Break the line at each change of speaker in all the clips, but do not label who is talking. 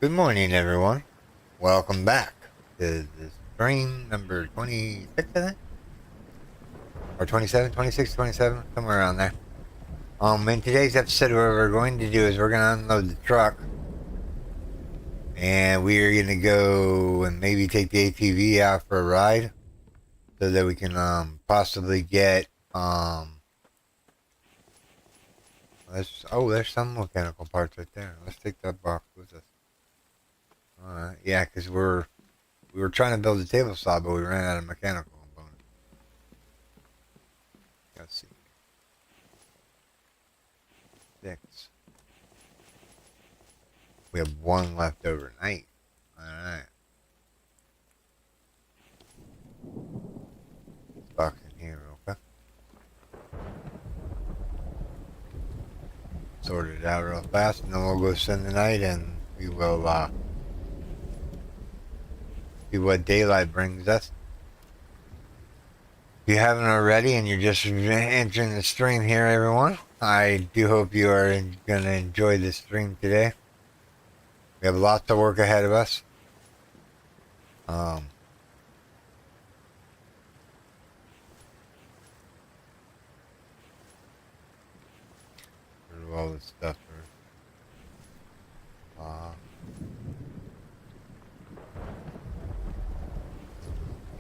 Good morning, everyone. Welcome back to the stream number 26, I think, or 27, 26, 27, somewhere around there. In today's episode, what we're going to do is we're going to unload the truck, and we're going to go and maybe take the ATV out for a ride, so that we can possibly get there's some mechanical parts right there. Let's take that box with us. All right, yeah, because we were trying to build a table saw, but we ran out of mechanical components. Let's see. Six. We have one left overnight. Alright. This box in here real quick. Sort it out real fast, and then we'll go spend the night, and we will see what daylight brings us. If you haven't already and you're just entering the stream here, everyone, I do hope you are going to enjoy this stream today. We have lots of work ahead of us. Do all this stuff first.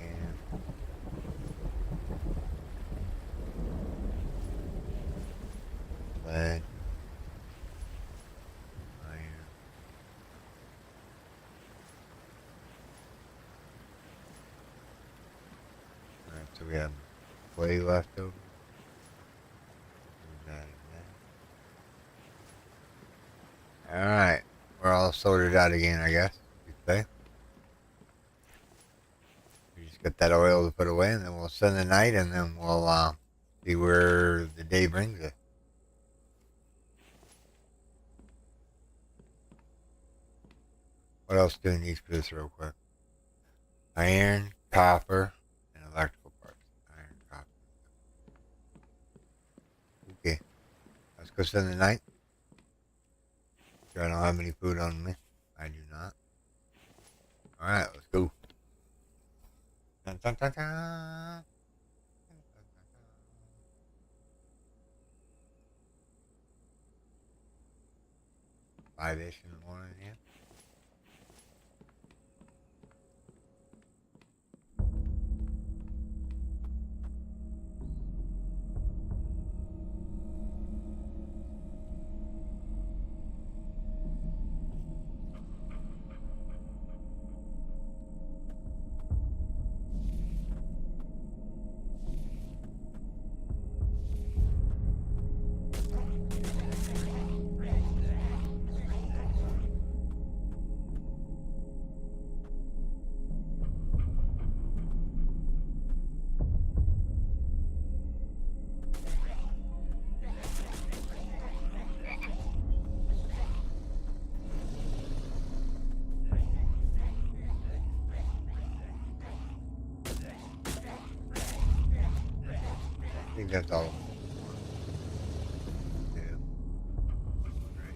And lead, iron. Alright, so we have clay left over. Alright, we're all sorted out again, I guess you could say. We just got that oil to put away, and then we'll spend the night, and then we'll see where the day brings us. What else do we need for this real quick? Iron, copper, and electrical parts. Iron, copper. Okay, let's go spend the night. Sure, I don't have any food on me. I do not. Alright, let's go. Dun, dun, dun, dun. 5-ish in the morning here. I think that's all. 2, 3,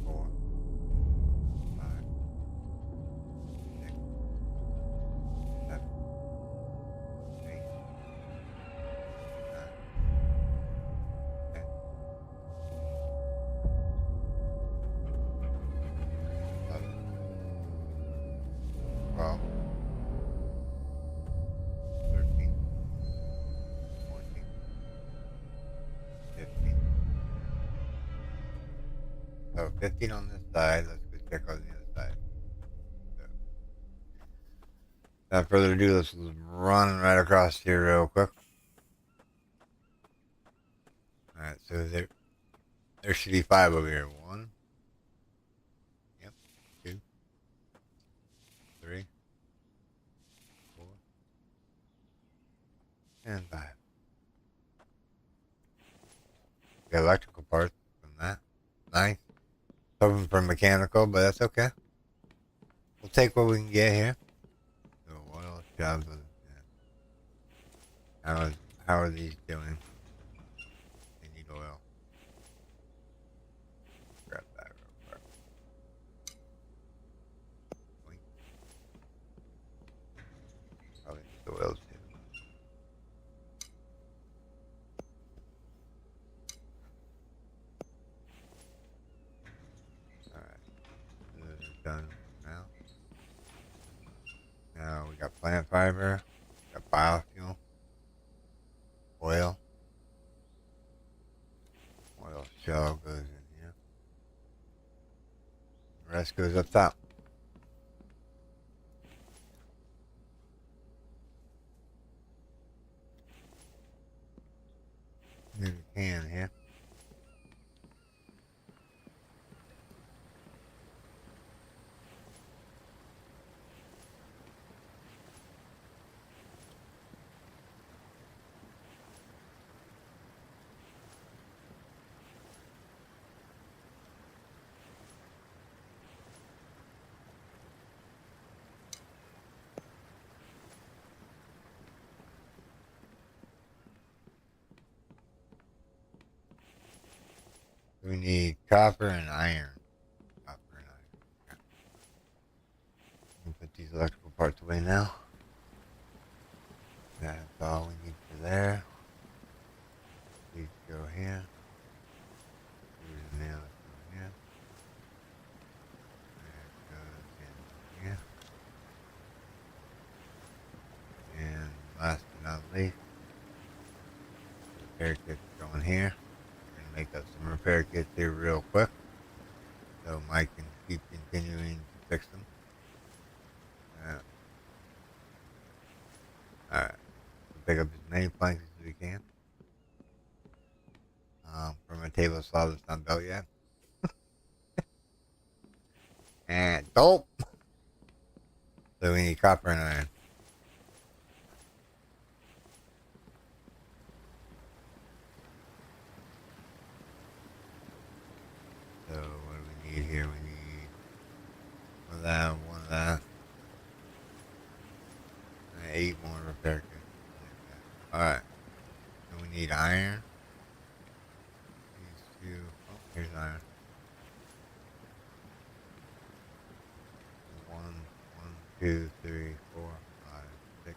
4, 5, 6, 7, 8, 9, 10, 11, 12, 13, 14, 15. So 15 on this side. Let's go check on the other side. So, without further ado, let's run right across here real quick. Alright, so there should be 5 over here. 1. Yep. 2, 3, 4, and 5. Got electrical parts from that. Nice. Hoping for mechanical, but that's okay. We'll take what we can get here. So what else jobs? How are these doing? They need oil. Grab that real quick. done now. Now we got plant fiber, got biofuel, oil. Oil shell goes in here. The rest goes up top. Maybe we can here. We need copper and iron. Copper and iron. We'll put these electrical parts away now. That's all we need for there. These go here. These nails go here. That goes in here. And last but not least, repair kit's going here. Gonna make up some repair kits here real quick, so Mike can keep continuing to fix them. Alright, pick up as many planks as we can. From a table saw that's not built yet. And dope. So we need copper and iron. So what do we need here? We need one of that, one of that. And 8 more repair kits. Alright. And we need iron. These two. Oh, here's iron. One, 2, 3, 4, 5, 6.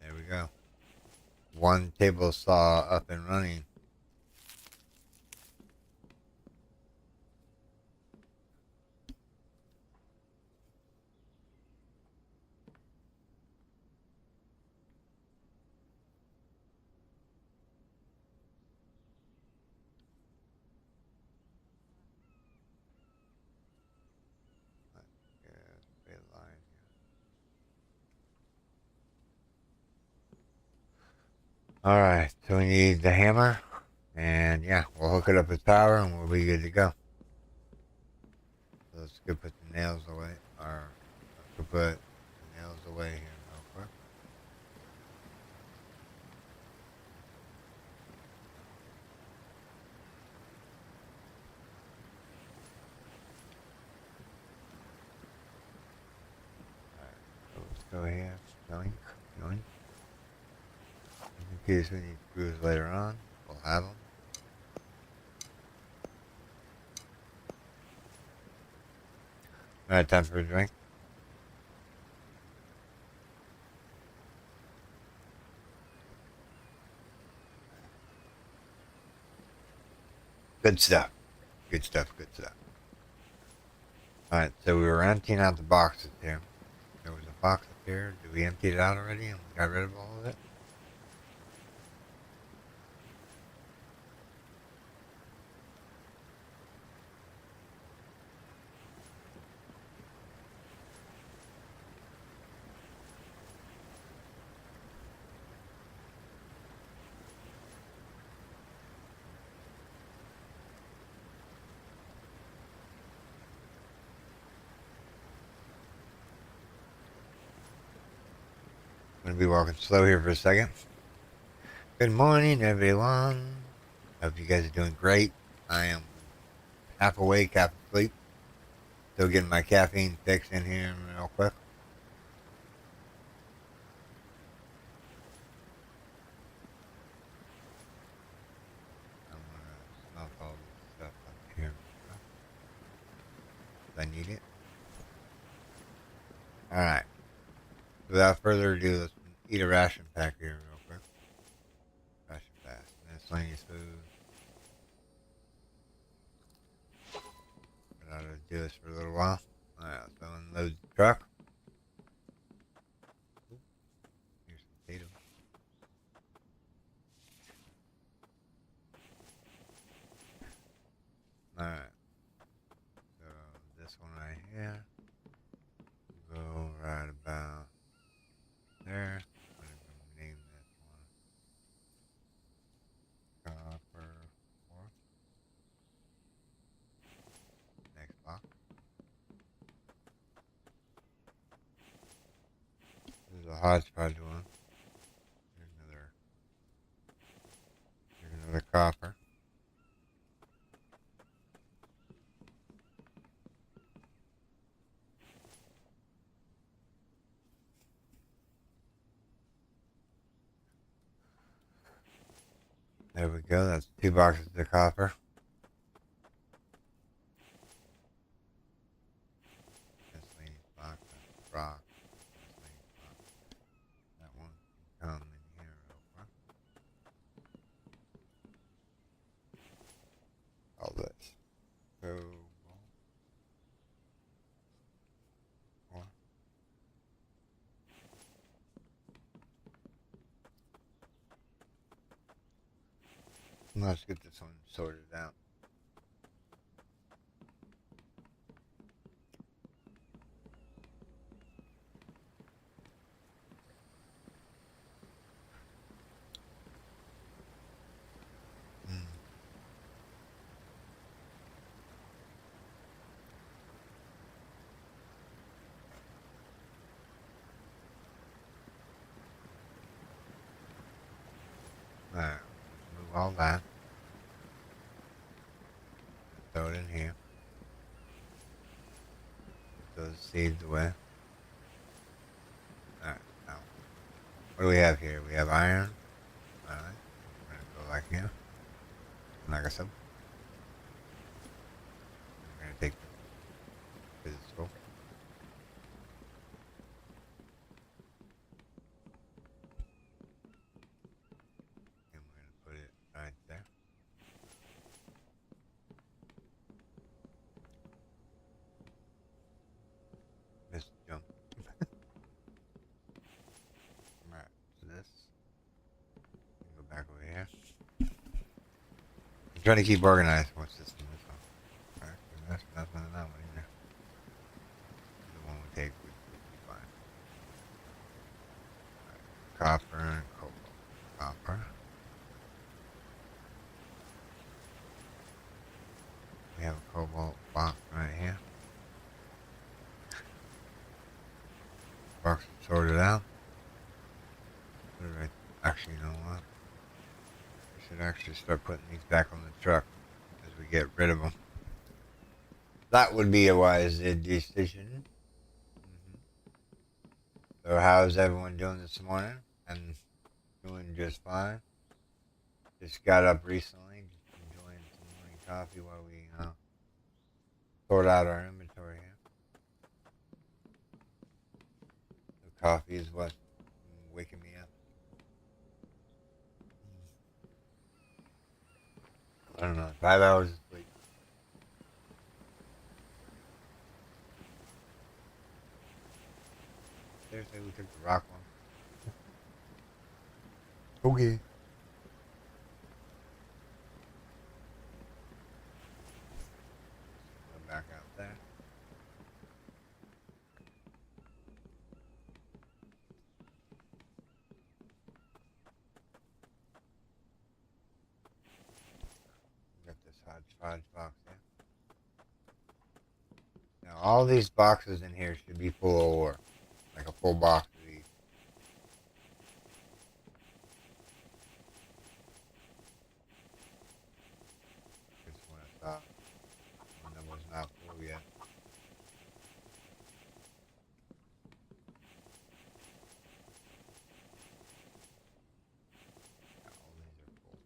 There we go. One table saw up and running. Alright, so we need the hammer, and yeah, we'll hook it up with power and we'll be good to go. So let's go put the nails away, or let's go put the nails away here real quick. Alright, so let's go here, yoink, yoink. In case we need screws later on, we'll have them. Alright, time for a drink. Good stuff. Good stuff, good stuff. Alright, so we were emptying out the boxes here. There was a box up here. Did we empty it out already and we got rid of all of it? I'm gonna be walking slow here for a second. Good morning, everyone. Hope you guys are doing great. I am half awake, half asleep. Still getting my caffeine fix in here real quick. I'm gonna snuff all this stuff up here. I need it. Alright. Without further ado, let's eat a ration pack here real quick. Ration fast. Miscellaneous food. But I'll just do this for a little while. Alright, so unload the truck. Ooh, here's some potatoes. Alright, so this one right here. Go right about there. I'm gonna name this one copper ore. Next box. This is a hodgepodge one. Here's another copper. There we go. That's 2 boxes of copper. Miscellaneous box. That's rock. Miscellaneous box. That one can come in here real quick. All this. So, well, let's get this one sorted out. Alright, move all that. Throw it in here. Put those seeds away. Alright, now, what do we have here? We have iron. Alright, we're gonna go like here. Like I said, we're gonna take the physical. And we're gonna put it right there. Just jump. Alright, so this. Go back over here. I'm trying to keep organized. What's this one? This one. Alright, that's nothing in that one either. The one we take would be fine. Alright, copper and cobalt. Copper. We have a cobalt box right here. Box sorted out. Put it right. Actually, you know what? We should actually start putting these back on the truck as we get rid of them. That would be a wise decision. So, how's everyone doing this morning? And doing just fine. Just got up recently, just enjoying some morning coffee while we sort out our inventory here. The coffee is what's waking me up. I don't know, 5 hours of sleep. Seriously, we took the rock one. Okay. Go back out there. Got this hodgepodge box here. Now, all these boxes in here should be full of ore. Like a full box of these. Just when I saw one that was not full yet. Yeah, all these are full.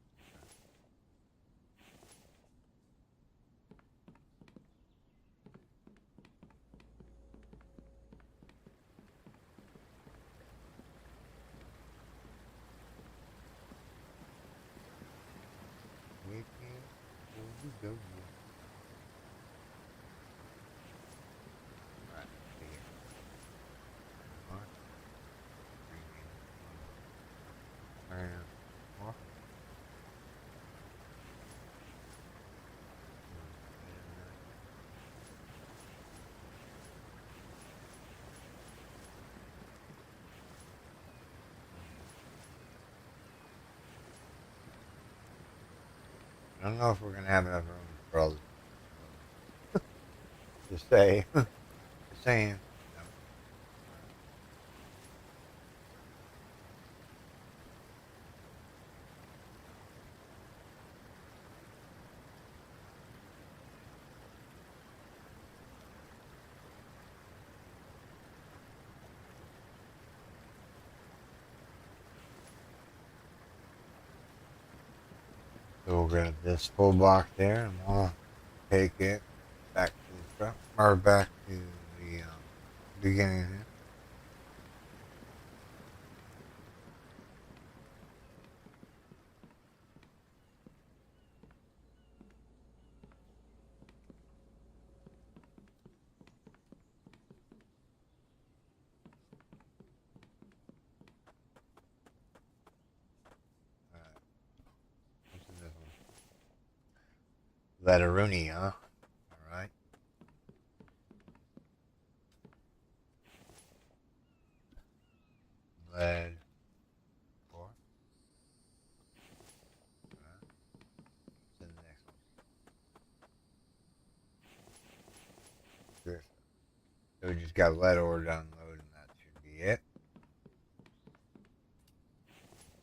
go. Alright, see here. More. And more. I don't know if we're gonna have enough room for all this. Just say, just saying. No. So we'll grab this full box there, and we'll take it back to the truck, or back to the beginning here. Alright, what's in this one? Letteruni, huh? Alright. Lead 4. Alright. What's in the next one? Good. So we just got lead ore download, and that should be it.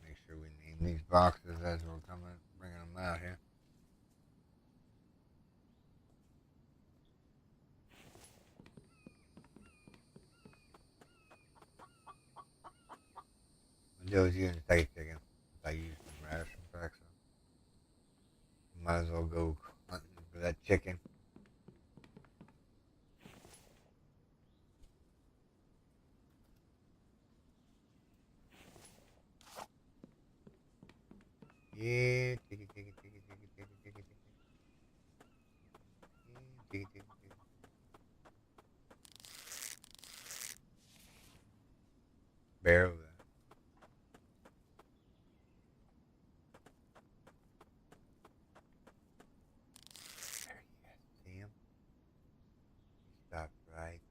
Make sure we name these boxes as we're bringing them out here. Joe's gonna take chicken. I used some ration packs, so might as well go hunting for that chicken. Yeah, chicken, chicken, chicken, chicken, chicken, chicken, chicken. Yeah, chicken, chicken, chicken. Bear over there. There he is. See him? He stopped right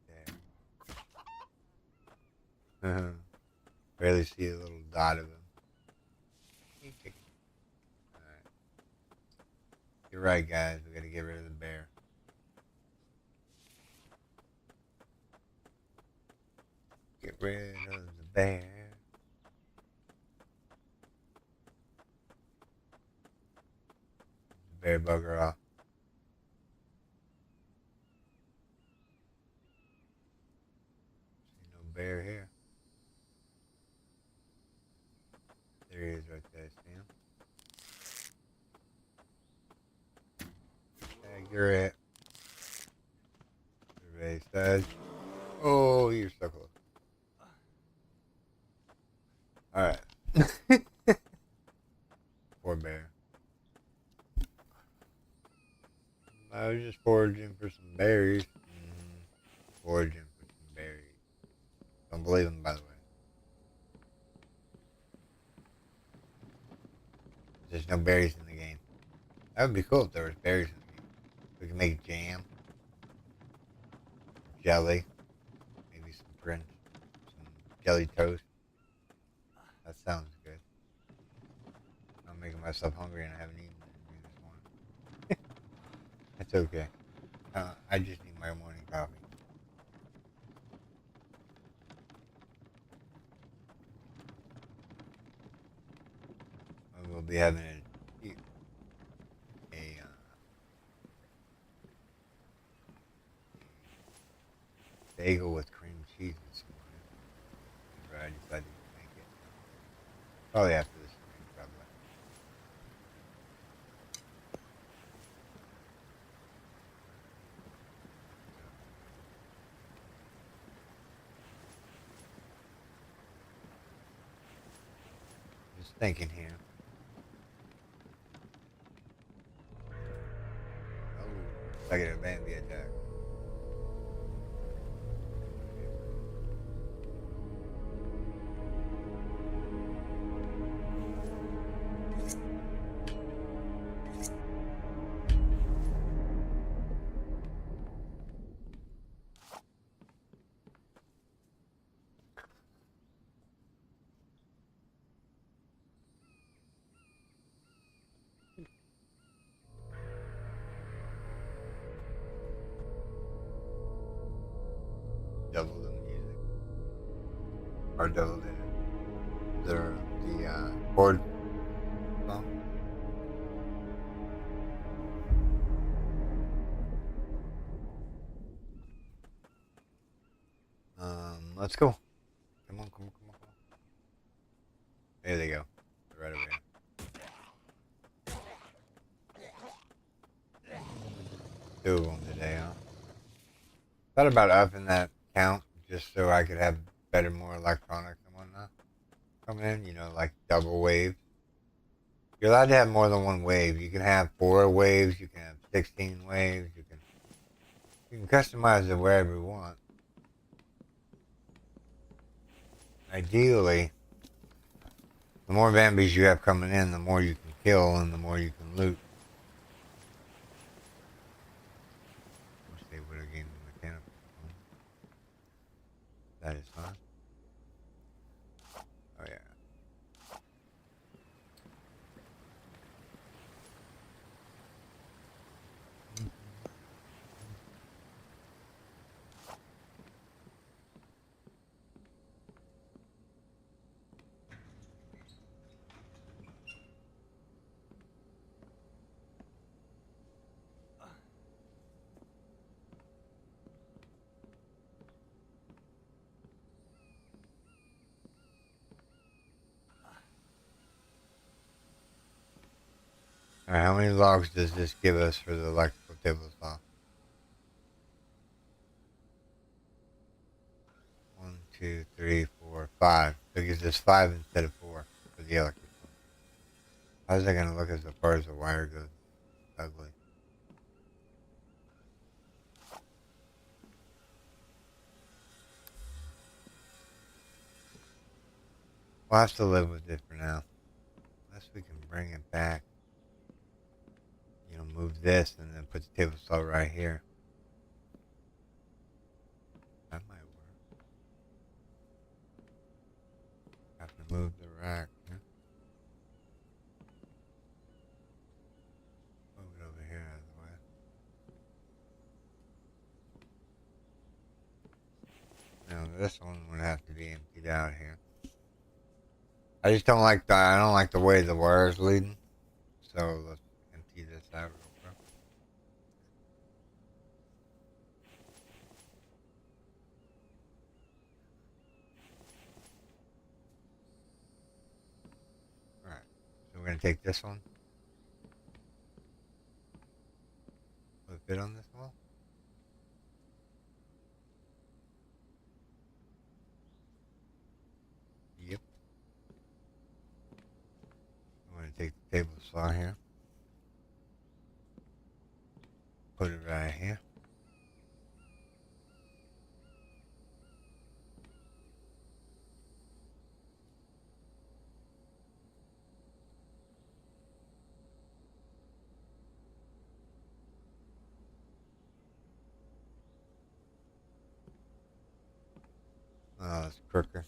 there. Barely see a little dot of him. Hey, chicken. Alright. You're right, guys. We gotta get rid of the bear. Get rid of the bear. Bear bugger off. See no bear here. There he is right there. See him? You're it. Survey says. Oh, you're so close. Alright. Poor bear. I was just foraging for some berries. Foraging for some berries. Don't believe him, by the way. There's no berries in the game. That would be cool if there was berries in the game. We could make jam, jelly, maybe some French, some jelly toast. That sounds good. I'm making myself hungry and I haven't eaten anything this morning. That's okay. I just need my morning coffee. We'll be having a bagel with cream cheese this morning. Whenever I decided to make it. Probably after this stream, probably. Just thinking here. or the board phone. Let's go. Come on, come on, come on, come on. There they go. They're right over here. Two of them today, huh? Thought about upping that count just so I could have more electronics and whatnot coming in. You know, like double wave. You're allowed to have more than one wave. You can have 4 waves. You can have 16 waves. You can customize it wherever you want. Ideally, the more Bambies you have coming in, the more you can kill and the more you can loot. Wish they would have gained the mechanical component. That is fine. Oh yeah. Alright, how many logs does this give us for the electrical table saw? 1, 2, 3, 4, 5. So it gives us 5 instead of 4 for the electrical. How's that gonna look as far as the wire goes? Ugly. We'll have to live with it for now. Unless we can bring it back. You know, move this and then put the table saw right here. That might work. Have to move the rack. Yeah? Move it over here out of the way. Now this one would have to be emptied out here. I just don't like the way the wire's leading. So let's empty this out real quick. Alright. So we're gonna take this one. Will it fit on this wall? Yep. I'm gonna take the table saw here. Put it right here. Oh, it's crooked.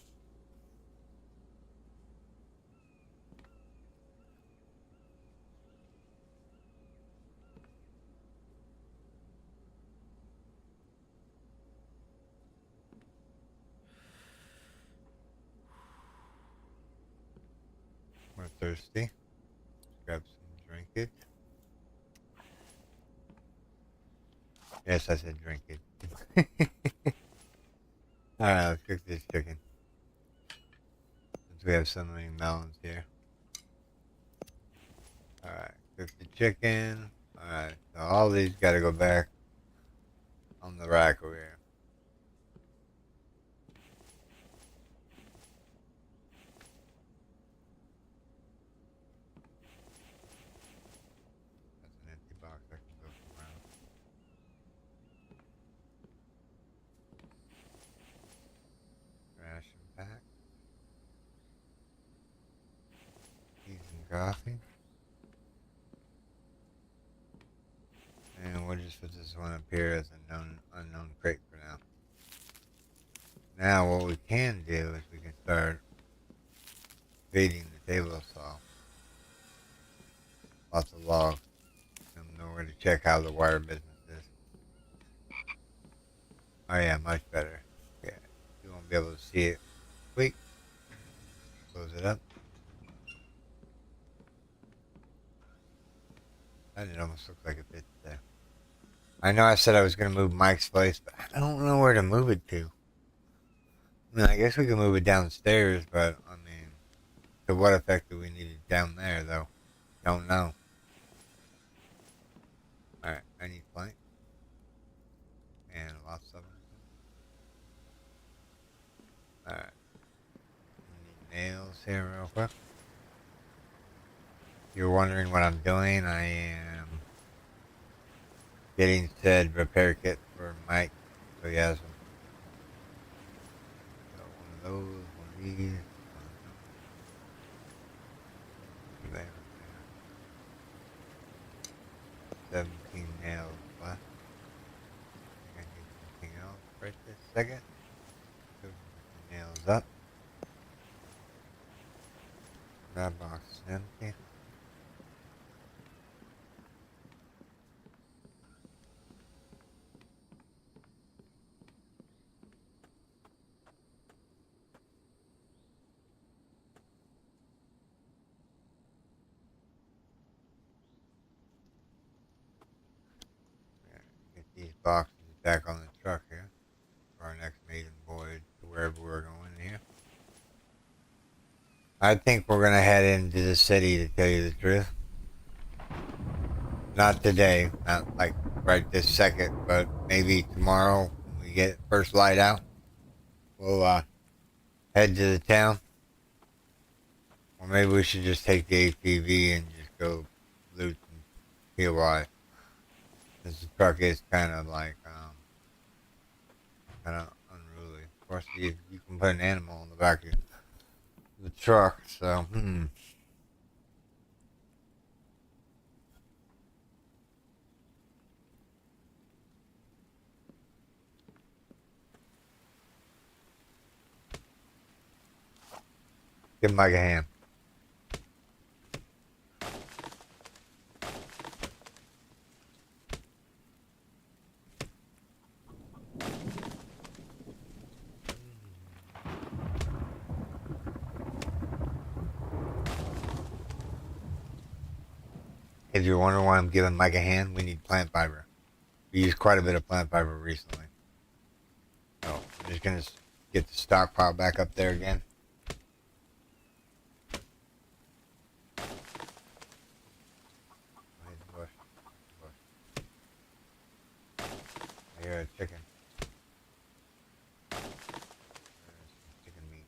We're thirsty. Grab some drink it. Yes, I said drink it. Alright, let's cook this chicken. Since we have so many melons here. Alright, cook the chicken. Alright, so all these gotta go back on the rack over here. That's an empty box I can go around. Ration pack. Teas and coffee. And we'll just put this one up here as a unknown crate for now. Now what we can do is we can start feeding the table saw. Lots of logs. And know where to check how the wire business is. Oh yeah, much better. Yeah, you won't be able to see it Wait. Close it up. That it almost looks like it fits there. I know I said I was going to move Mike's place, but I don't know where to move it to. I mean, I guess we can move it downstairs, but I mean, to what effect do we need it down there, though? Don't know. Alright, I need plank. And lots of them. Alright. Need nails here, real quick. You're wondering what I'm doing. I am getting said repair kit for Mike. So he has them. Got one of those, one of these, one there, 17 nails left. I think I need something else right this second. Nails up. That box is empty. Get these boxes back on the truck here for our next maiden voyage to wherever we're going here. I think we're gonna head into the city, to tell you the truth. Not today, not like right this second, but maybe tomorrow when we get first light out. We'll head to the town. Or maybe we should just take the ATV and just go loot and POI. This truck is kind of like, kind of unruly. Of course, you can put an animal in the back of the truck, so, Give Mike a hand. If you're wondering why I'm giving Mike a hand, we need plant fiber. We used quite a bit of plant fiber recently. So I'm just going to get the stockpile back up there again. I hear a chicken. There's some chicken meat.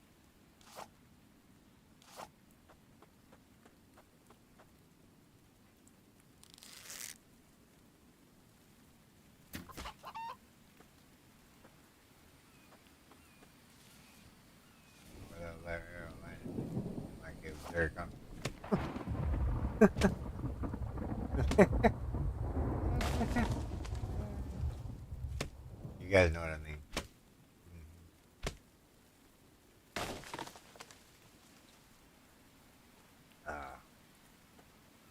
Where that arrow landed. Like it was there coming. You guys know what I mean.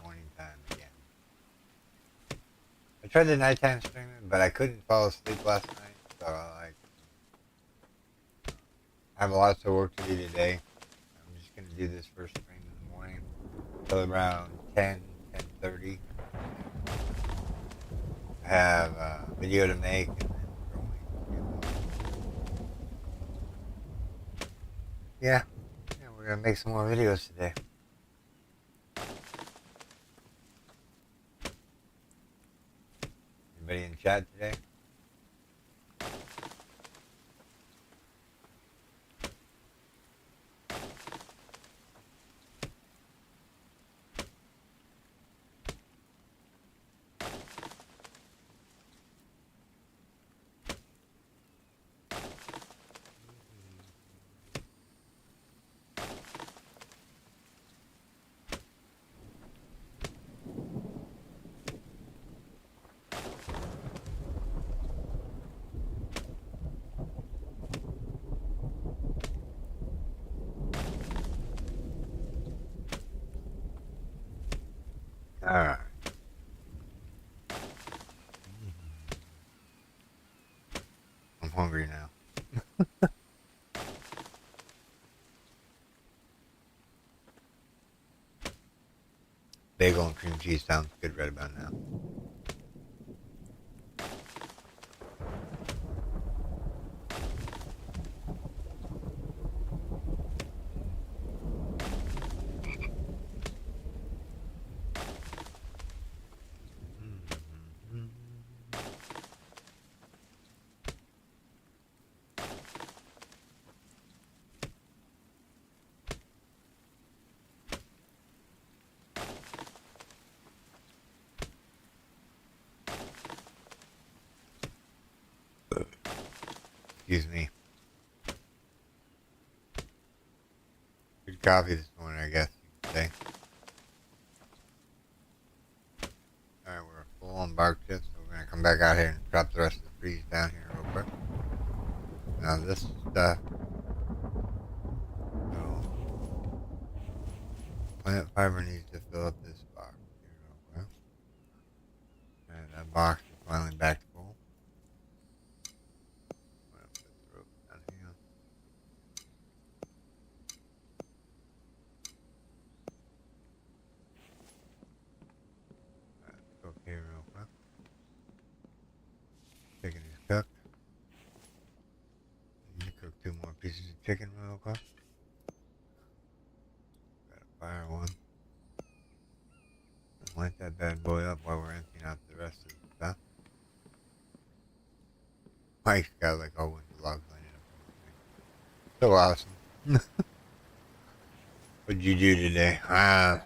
Morning time again. I tried the nighttime streaming, but I couldn't fall asleep last night, so I have lots of work to do today. I'm just gonna do this first stream in the morning till around 10:30. I have a video to make and then yeah, we're gonna make some more videos today. Anybody in chat today? Alright. I'm hungry now. bagel and cream cheese sounds good right about now. Excuse me. Good coffee this morning, I guess you could say. Alright, we're full on bark chips, so we're gonna come back out here and drop the rest of the trees down here real quick. Now this stuff. So, plant fiber needs to fill up this box here real quick. And that box is finally back full. I'm gonna put the rope down here. Cook here real quick. Chicken is cooked. Cook 2 more pieces of chicken real quick. Gotta fire one. Light that bad boy up while we're emptying out the rest of the stuff. Mike's got like a whole bunch of logs lining up. So awesome. What'd you do today? I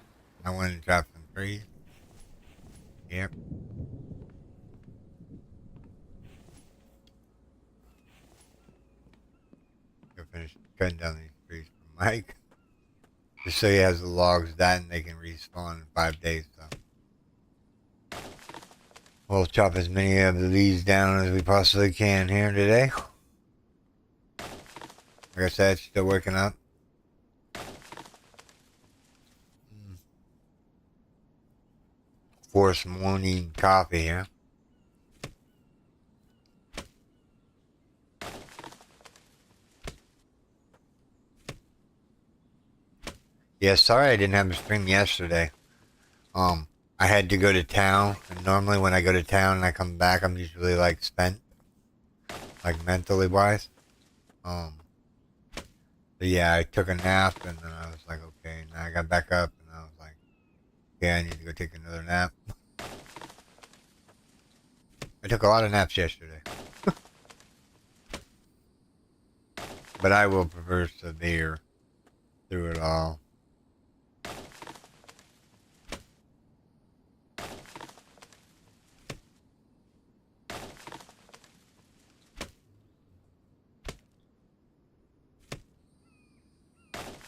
went and chopped some trees. Yep. Go finish cutting down these trees for Mike. Just so he has the logs that and they can respawn in 5 days, so. We'll chop as many of these down as we possibly can here today. Like I said, still waking up. Forced morning coffee here. Yeah, sorry I didn't have a stream yesterday. I had to go to town, and normally when I go to town and I come back, I'm usually like spent, like mentally wise. But yeah, I took a nap, and then I was like, okay. And I got back up, and I was like, yeah, I need to go take another nap. I took a lot of naps yesterday. But I will persevere through it all.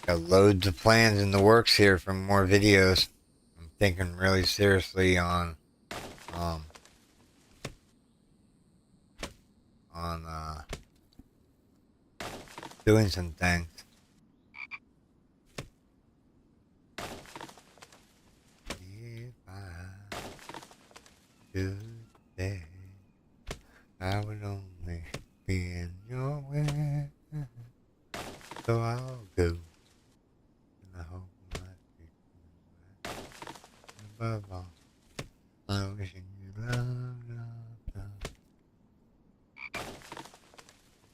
Got loads of plans in the works here for more videos. I'm thinking really seriously on doing some things. If I should stay, I would only be in your way. So I'll go. And I hope my future is bright. Above all, I'm wishing you love, love, love.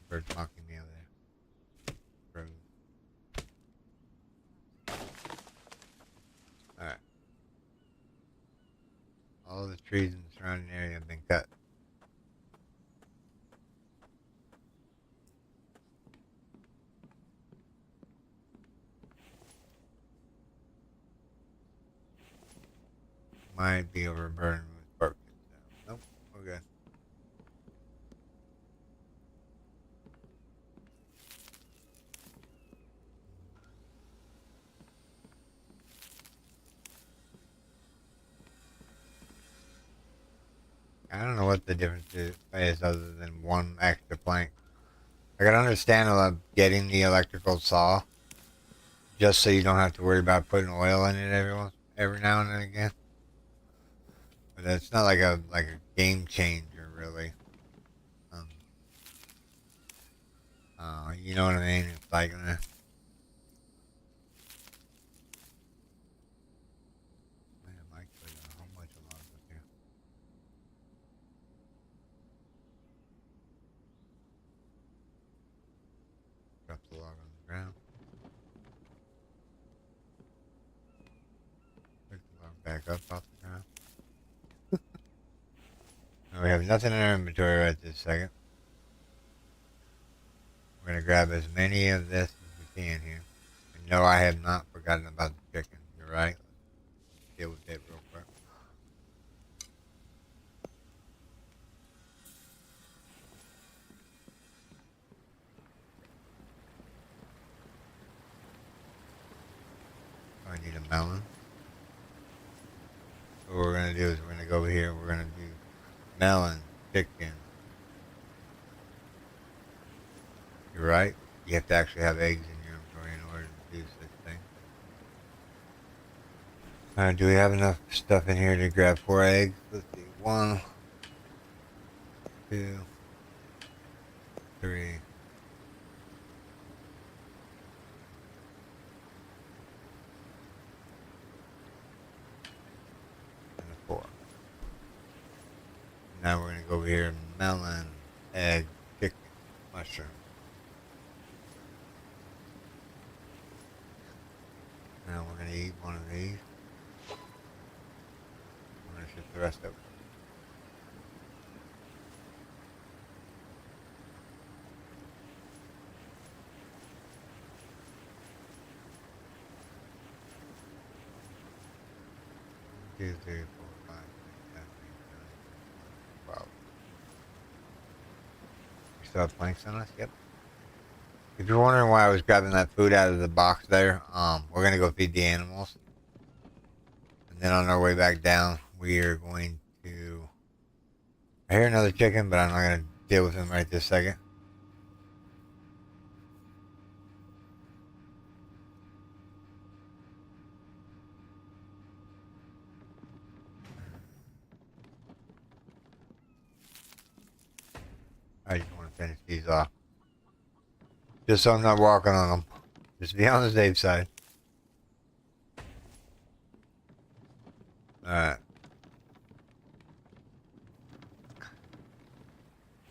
Birds mocking me over there. Crows. Alright. All the trees in the surrounding area have been cut. Might be overburdened with bark. Nope, we're good. I don't know what the difference is other than one extra plank. I can understand getting the electrical saw just so you don't have to worry about putting oil in it every now and then again. But it's not like a game changer really. You know what I mean? It's like where am ground. Pick the log back up off the ground. We have nothing in our inventory right this second. We're going to grab as many of this as we can here. And no, I have not forgotten about the chicken. You're right. Let's deal with it real quick. I need a melon. So what we're going to do is we're going to go over here. We're going to do melon, chicken. You're right. You have to actually have eggs in your inventory in order to do such thing. Do we have enough stuff in here to grab 4 eggs? Let's see. 1, 2, 3. And a 4. Now we're going to go over here. Melon, egg, chicken, mushroom. Now we're going to eat one of these. I'm going to shift the rest over. Two, three, four, 5, 6, 7, 8, 9, 10, 11, 12. We still have planks on us? Yep. If you're wondering why I was grabbing that food out of the box there, we're going to go feed the animals. And then on our way back down, we are going to... I hear another chicken, but I'm not going to deal with him right this second. I just want to finish these off. Just so I'm not walking on them. Just be on the safe side. Alright.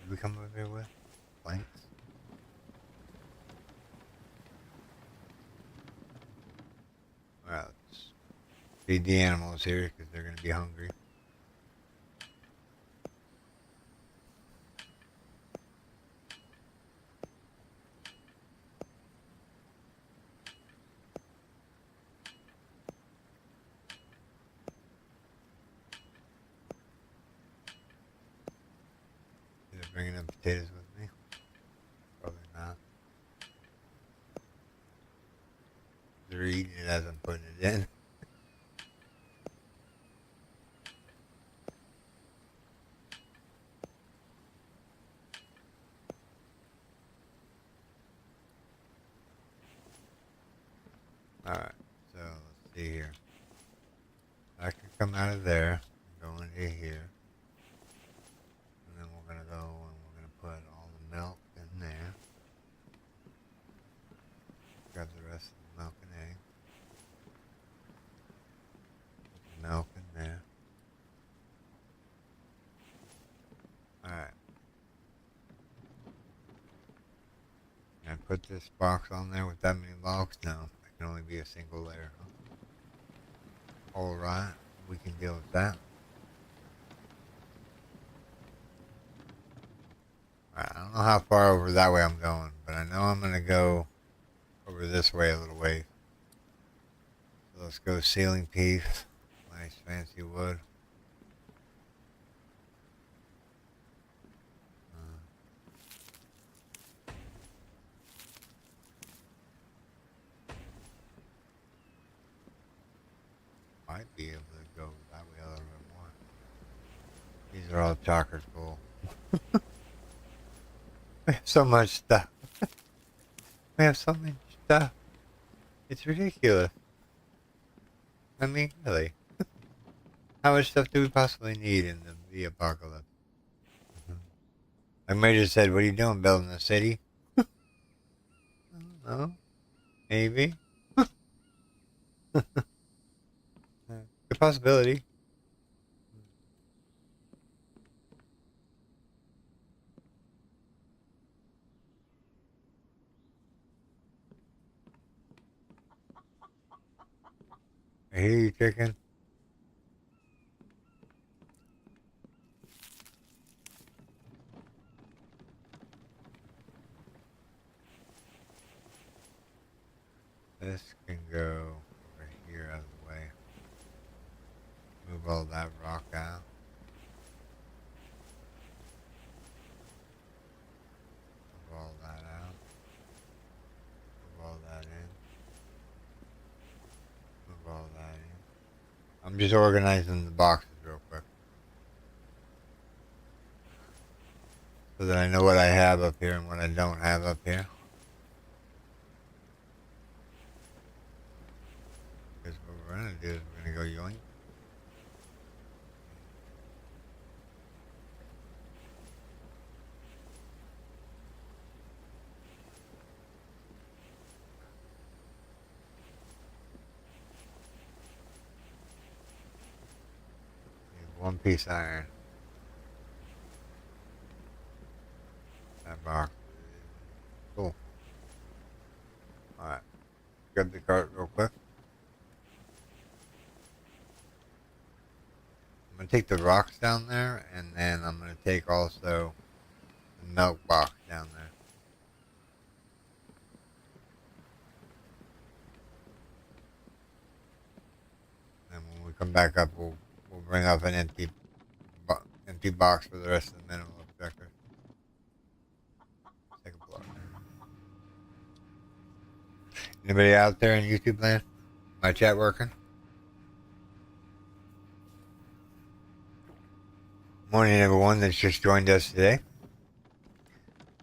Did we come over here with planks? Alright, let's feed the animals here because they're going to be hungry. They're bringing up potatoes with me. Probably not. They're eating it as I'm putting it in. Alright, so let's see here. I can come out of there, go into here, and then we're going to go and we're going to put all the milk in there. Grab the rest of the milk and egg. Put the milk in there. Alright. And put this box on there with that many logs? No, it can only be a single layer. Alright, we can deal with that. Alright, I don't know how far over that way I'm going, but I know I'm going to go over this way a little way. So let's go ceiling piece. Nice fancy wood. Might be able to go that way a little bit more. These are all chockers full. We have so much stuff. We have so much stuff. It's ridiculous. I mean, really. How much stuff do we possibly need in the apocalypse? Like Major said, what are you doing, building a city? I don't know. Maybe. Good possibility. I hear you, chicken. This can go over here out of the way. Move all that rock out. Move all that out. Move all that in. Move all that in. I'm just organizing the boxes real quick, so that I know what I have up here and what I don't have up here. Because what we're going to do is we're going to go yoink. One piece iron. That box. Cool. Alright. Grab the cart real quick. I'm going to take the rocks down there, and then I'm going to take also the milk box down there. And when we come back up, we'll bring up an empty box for the rest of the mineral objector. Take a block. Anybody out there in YouTube land? My chat working? Morning, everyone that's just joined us today.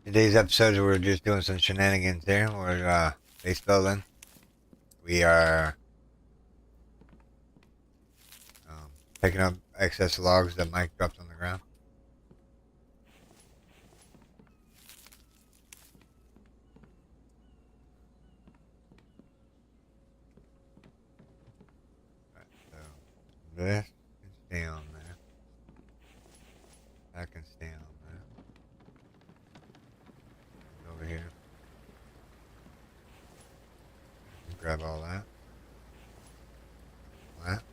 Today's episode, we're just doing some shenanigans here. We're base building. We are picking up excess logs that Mike dropped on the ground. Right, so this can stay on there. That can stay on there. Over here. Grab all that. That.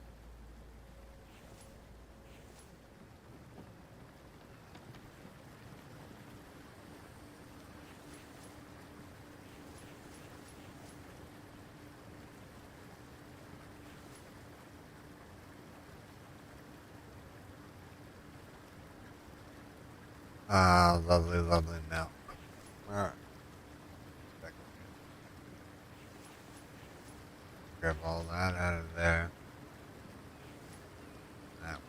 Ah, lovely, lovely milk. Alright. Grab all that out of there. That one.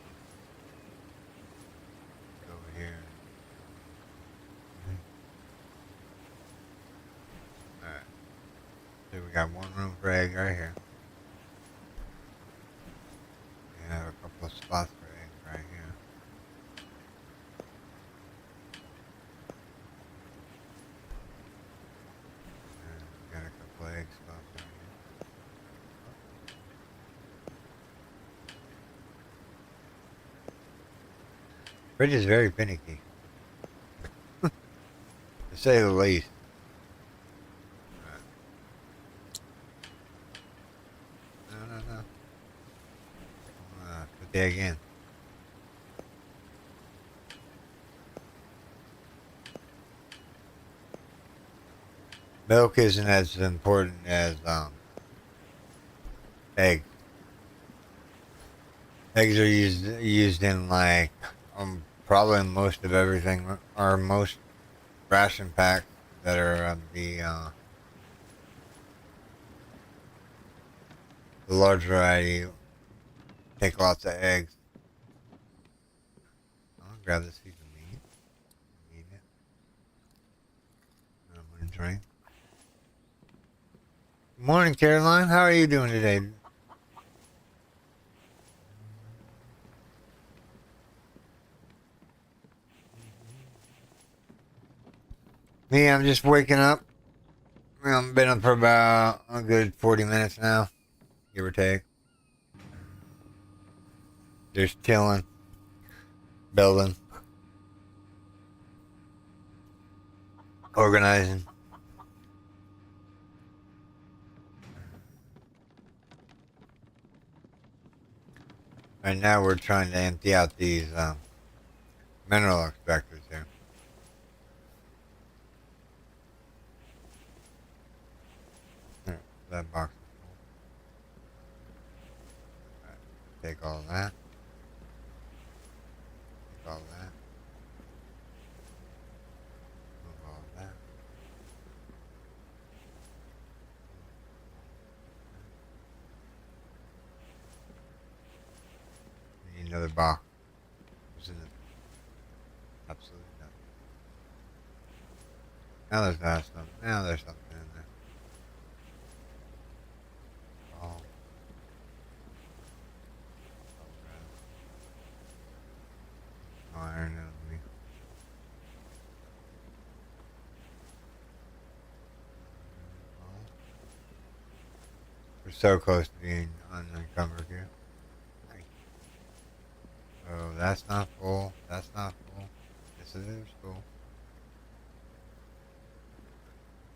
Over here. Alright. So we got one room for egg right here. We have a couple of spots for egg right here. And we got a couple of egg spots right here. Fridge is very finicky, to say the least. Right. No. Put the egg in. Milk isn't as important as eggs. Eggs are used in like probably most of everything, or most ration packs that are of the large variety. Take lots of eggs. I'll grab this piece of meat. Eat it. I'm gonna drink. Good morning, Caroline. How are you doing today? Me, I'm just waking up. I've been up for about a good 40 minutes now, give or take. Just chilling, building, organizing. Right now we're trying to empty out these mineral extractors here. Here, that box is full. All right, take all that. Take all that. Move all that. We need another box. What's in it? Absolutely nothing. Now there's not something. Now there's something in there. Oh, no iron in me. Oh, we're so close to being unencumbered here. Nice. Oh, that's not full. That's not full. This is full.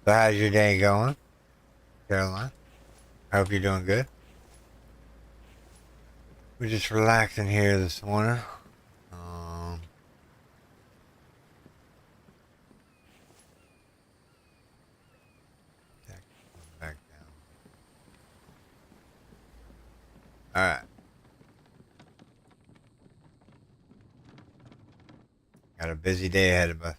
So how's your day going, Caroline? I hope you're doing good. We're just relaxing here this morning. Um, back down. All right. Got a busy day ahead of us.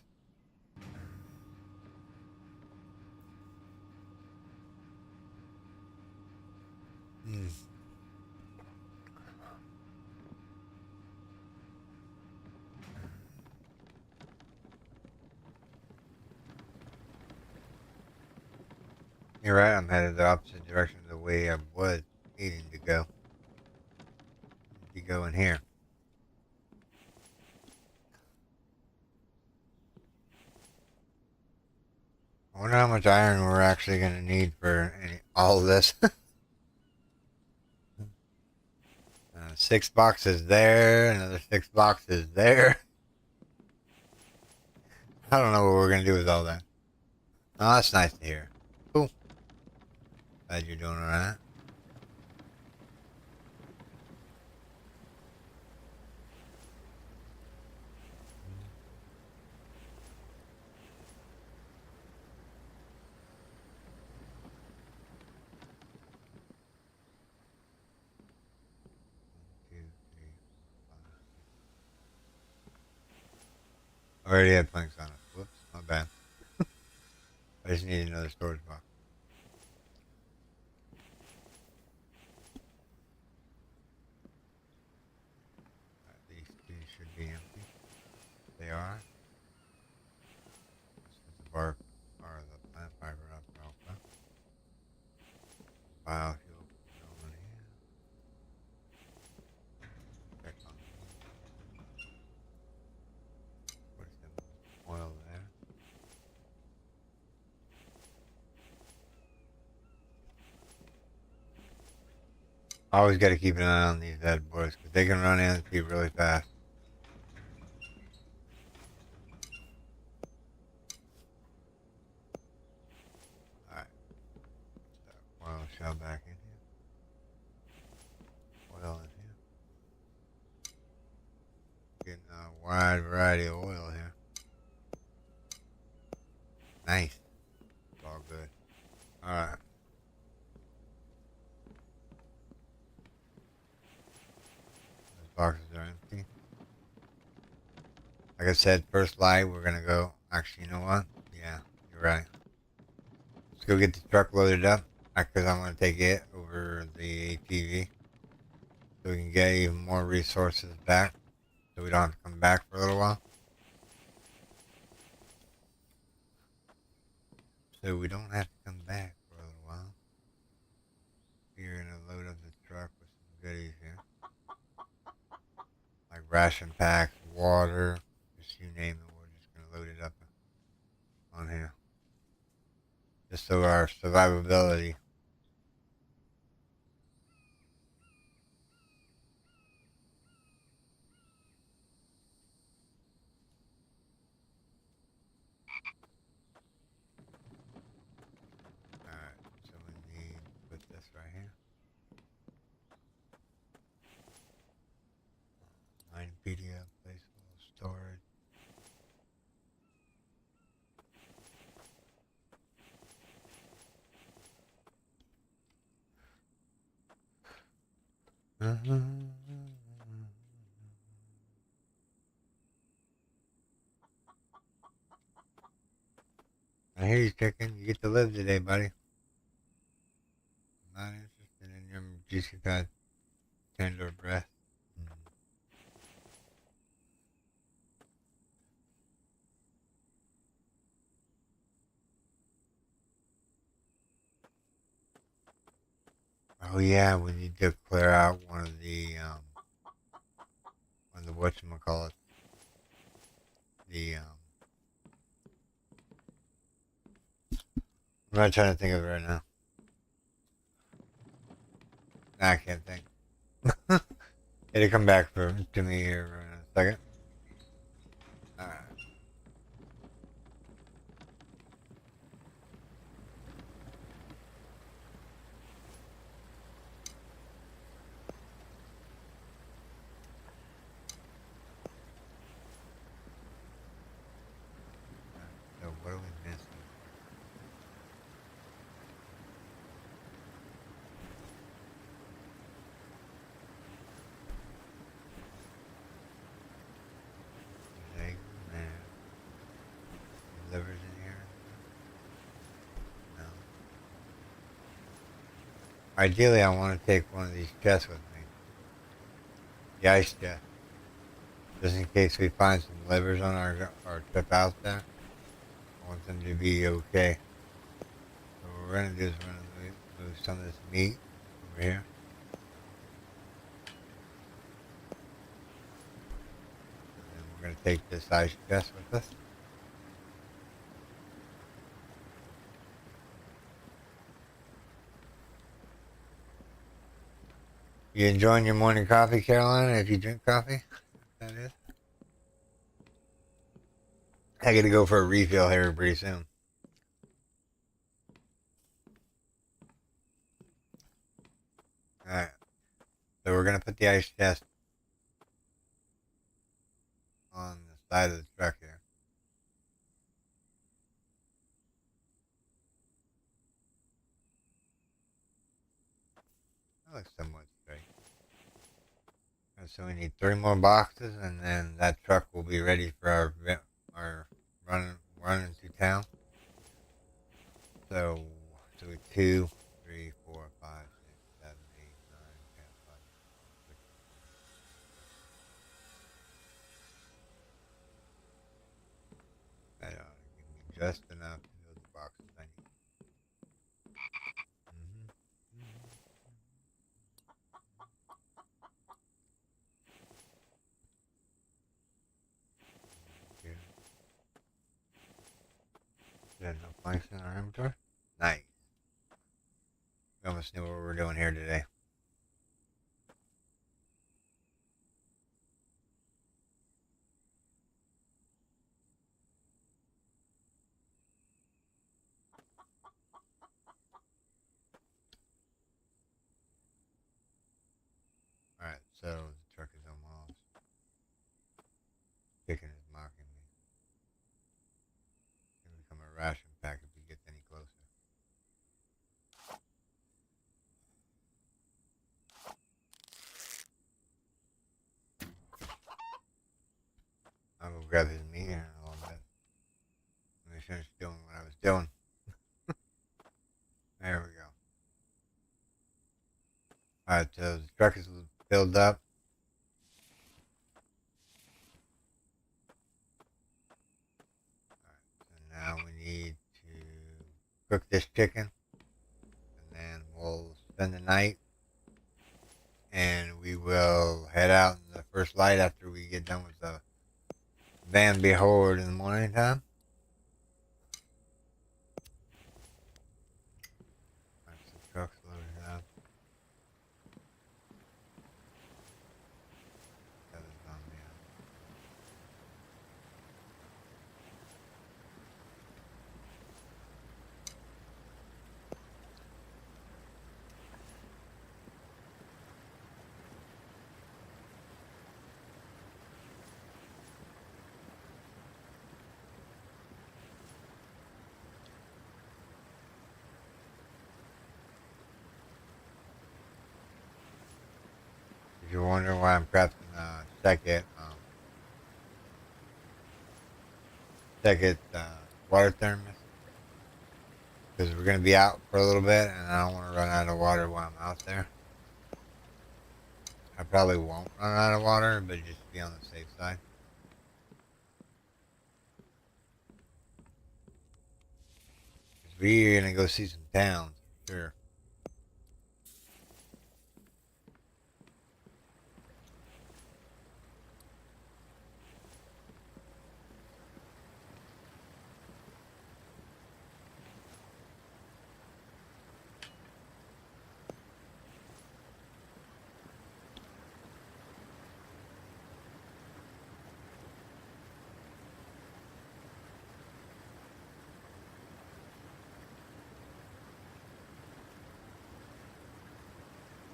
Hmm. You're right. I'm headed the opposite direction of the way I was needing to go. Need to go in here. I wonder how much iron we're actually going to need for all of this. 6 boxes there, another 6 boxes there. I don't know what we're going to do with all that. Oh, that's nice to hear. Cool. Glad you're doing alright. Already had planks on it. Whoops, my bad. I just need another storage box. These should be empty. They are. This is the bark or the plant fiber alfalfa. Biofuel going here. Check on put some oil there. Always got to keep an eye on these bad boys because they can run into you really fast. Alright, oil shell back in here. Oil in here. Getting a wide variety of oil here. Nice. It's all good. Alright. Those boxes are empty. Like I said, first light, we're gonna go. Actually, you know what? Yeah, you're right. Let's go get the truck loaded up because I'm gonna take it over the ATV so we can get even more resources back, so we don't have to come back for a little while. So we don't have to come back for a little while. We're gonna load up the truck with some goodies here, like ration packs, water, just you name it. We're just gonna load it up on here, just so our survivability. All right, so we need to put this right here. I hear you, chicken. You get to live today, buddy. I'm not interested in your juicy fat tender breath. Oh yeah, we need to clear out one of the whatchamacallit, the I'm not trying to think of it right now. Nah, I can't think. It'll come back to me here in a second. Alright. So what are we missing? There's eggs in there. Livers in here? No. Ideally, I want to take one of these chests with me. The ice chest. Just in case we find some livers on our trip out there. I want them to be okay. So what we're going to do is we're going to move some of this meat over here. And then we're going to take this ice chest with us. You enjoying your morning coffee, Carolina? If you drink coffee, that is. I got to go for a refill here pretty soon. Alright. So we're going to put the ice chest on the side of the truck here. That looks somewhat straight. And so we need 3 more boxes, and then that truck will be ready for our running to town. So 2, 3, 4, 5, 6, 7, 8, 9, 10, 11, 12, 13. That ought to give me just enough to build the boxes I need. Here. There's no planks in our inventory. Nice. We almost knew what we were doing here today. Alright, so the truck is almost. Chicken is mocking me. It's gonna become a ration pack if he gets any closer. I'll go grab his meat here in a little bit. Let me finish doing what I was doing. There we go. Alright, so the truck is filled up. Alright, so now we need to cook this chicken. And then we'll spend the night. And we will head out in the first light after we get done with the Van Behold in the morning time. Alright, so the truck's loaded up. you're wondering why I'm crafting second water thermos, because we're gonna be out for a little bit, and I don't want to run out of water while I'm out there. I probably won't run out of water, but just be on the safe side. We're gonna go see some towns, for sure.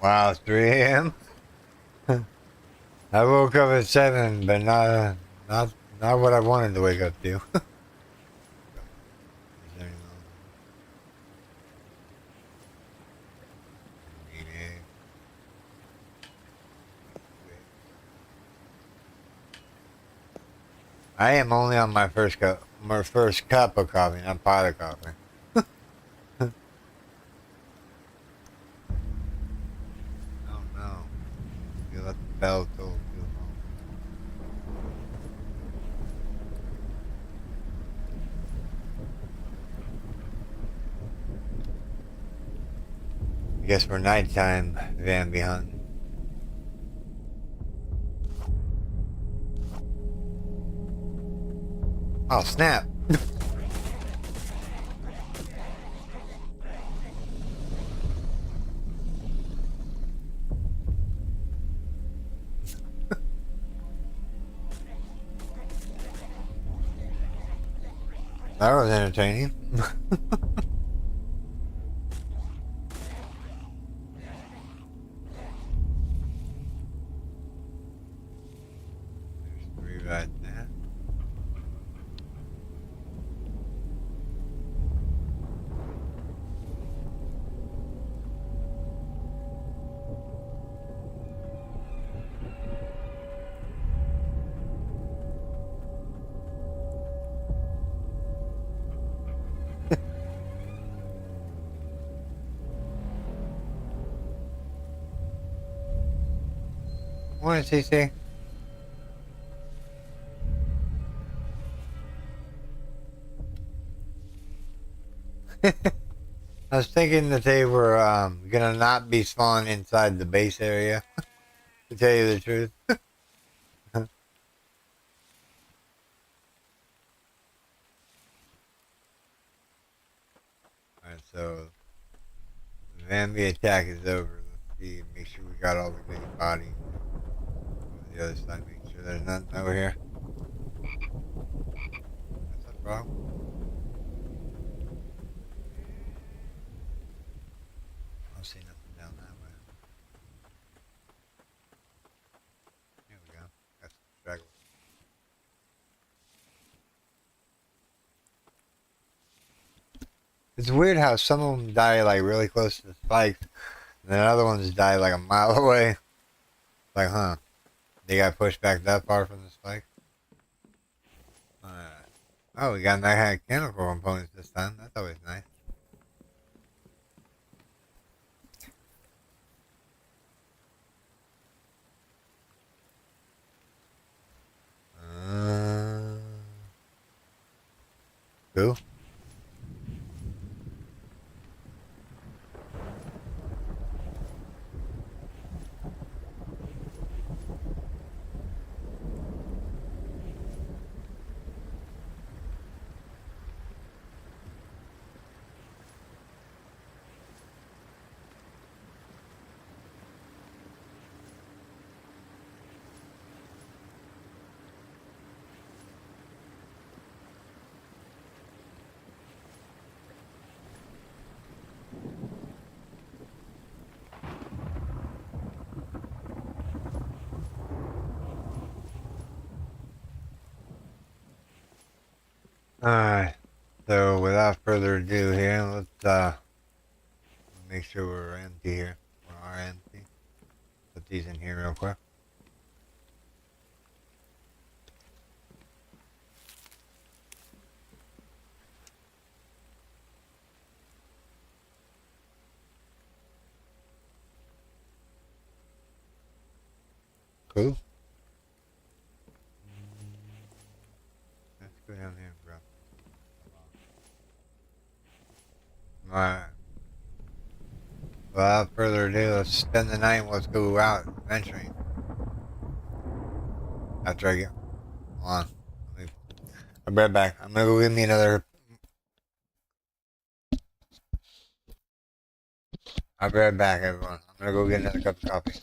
Wow, it's 3 a.m. I woke up at 7, but not what I wanted to wake up to. Is there any more? I am only on my first cup of coffee, not pot of coffee. Oh no! You let the bell toll too long. I guess we're nighttime van be hunting. Oh snap! That was entertaining. There's 3 right there. What does he say? I was thinking that they were gonna not be spawning inside the base area. To tell you the truth. Alright, so the Vanby attack is over. Let's see, make sure we got all the big bodies. Over the other side, make sure there's nothing over here. That's a problem. I don't see nothing down that way. Here we go. Got some stragglers. It's weird how some of them die like really close to the spikes, and then other ones die like a mile away. Like, huh? They got pushed back that far from the spike? Oh, we got mechanical components this time. That's always nice. Cool. Alright, so without further ado here, let's make sure we're empty here. We are empty. Put these in here real quick. Cool. Let's go down here, bro. Alright. Without further ado, let's spend the night and let's go out venturing. After I get on. I'll be right back. I'm gonna go get me another. I'll be right back, everyone. I'm gonna go get another cup of coffee.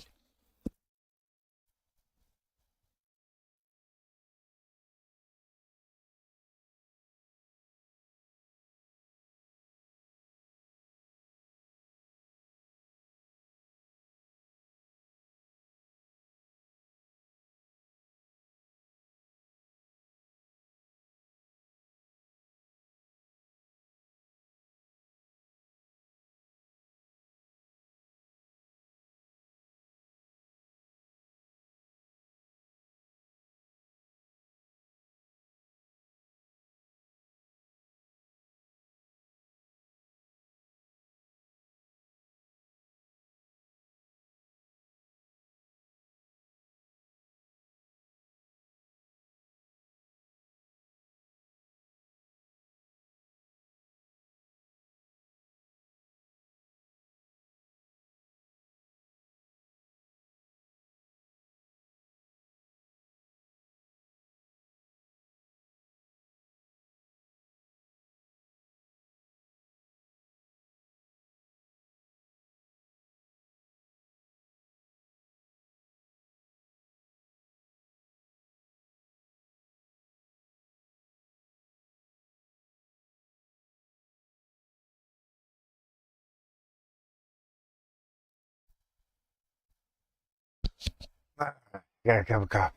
Got a cup of coffee.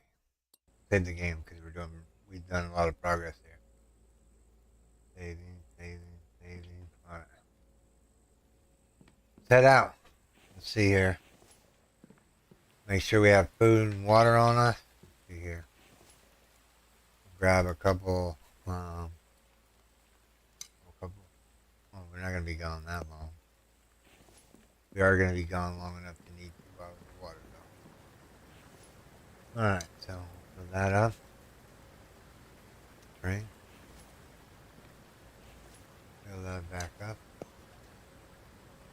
Save the game because we've done a lot of progress here. Saving. Alright. Let's head out. Let's see here. Make sure we have food and water on us. Let's see here. Grab a couple. Oh, we're not gonna be gone that long. We are gonna be gone long enough to need 2 hours of water though. Alright, so fill that up. Drink. Fill that back up.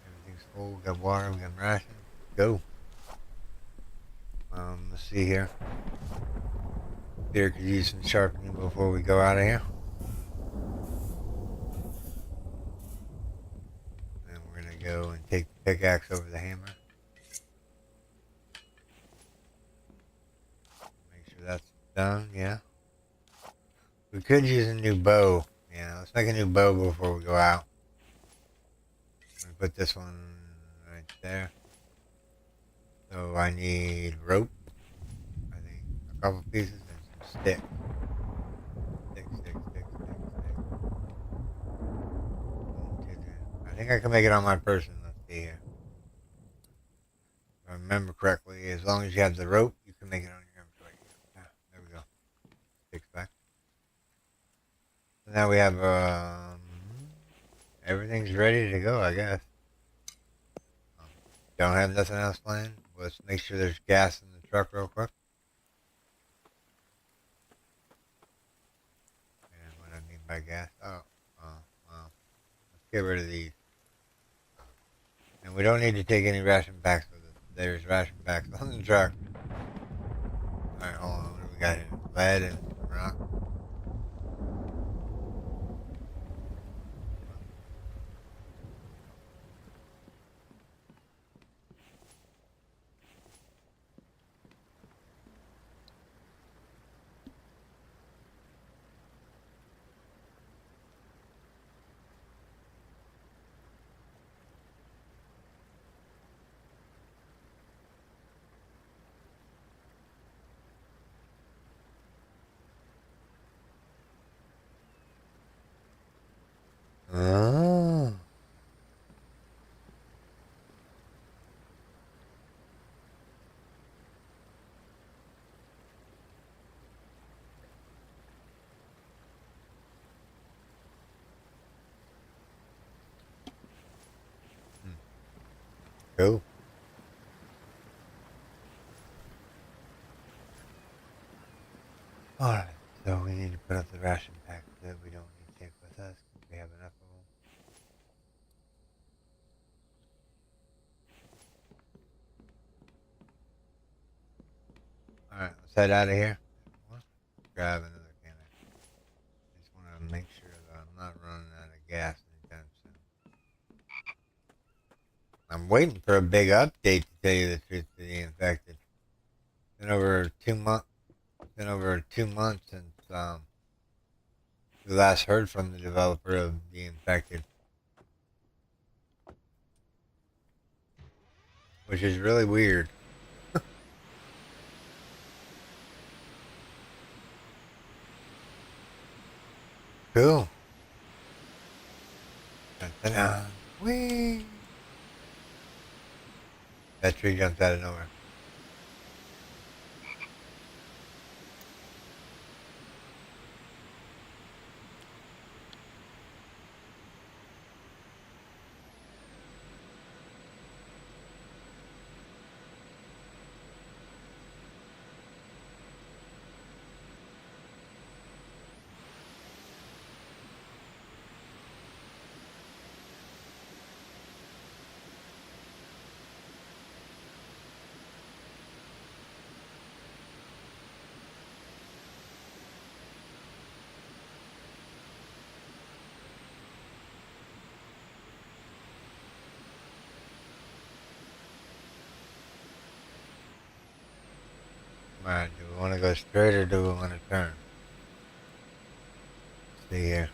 Everything's full. We got water, we got rations. Go. Let's see here. Here could use some sharpening before we go out of here. And we're gonna go and take the pickaxe over the hammer. Make sure that's done, yeah. We could use a new bow. Yeah, let's make a new bow before we go out. I'm gonna put this one right there. So I need rope. I think a couple pieces and some stick. Stick. I think I can make it on my person. Let's see here. If I remember correctly, as long as you have the rope, you can make it on your inventory. Yeah, there we go. Sticks back. So now we have everything's ready to go, I guess. Don't have nothing else planned. Let's make sure there's gas in the truck real quick. And what I mean by gas, well, let's get rid of these. And we don't need to take any ration packs with us. There's ration packs on the truck. Alright, hold on. What do we got here? Lead and rock. Cool. Alright, so we need to put up the ration packs that we don't need to take with us. We have enough of them. Alright, let's head out of here. Grab another can. I just want to make sure that I'm not running out of gas anytime soon. I'm waiting for a big update to tell you the truth to the infected. Been over 2 months. Been over 2 months since we last heard from the developer of the infected, which is really weird. Cool. Dun-dun-dun. Whee! That tree jumped out of nowhere. Alright, do we want to go straight or do we want to turn? Let's see here.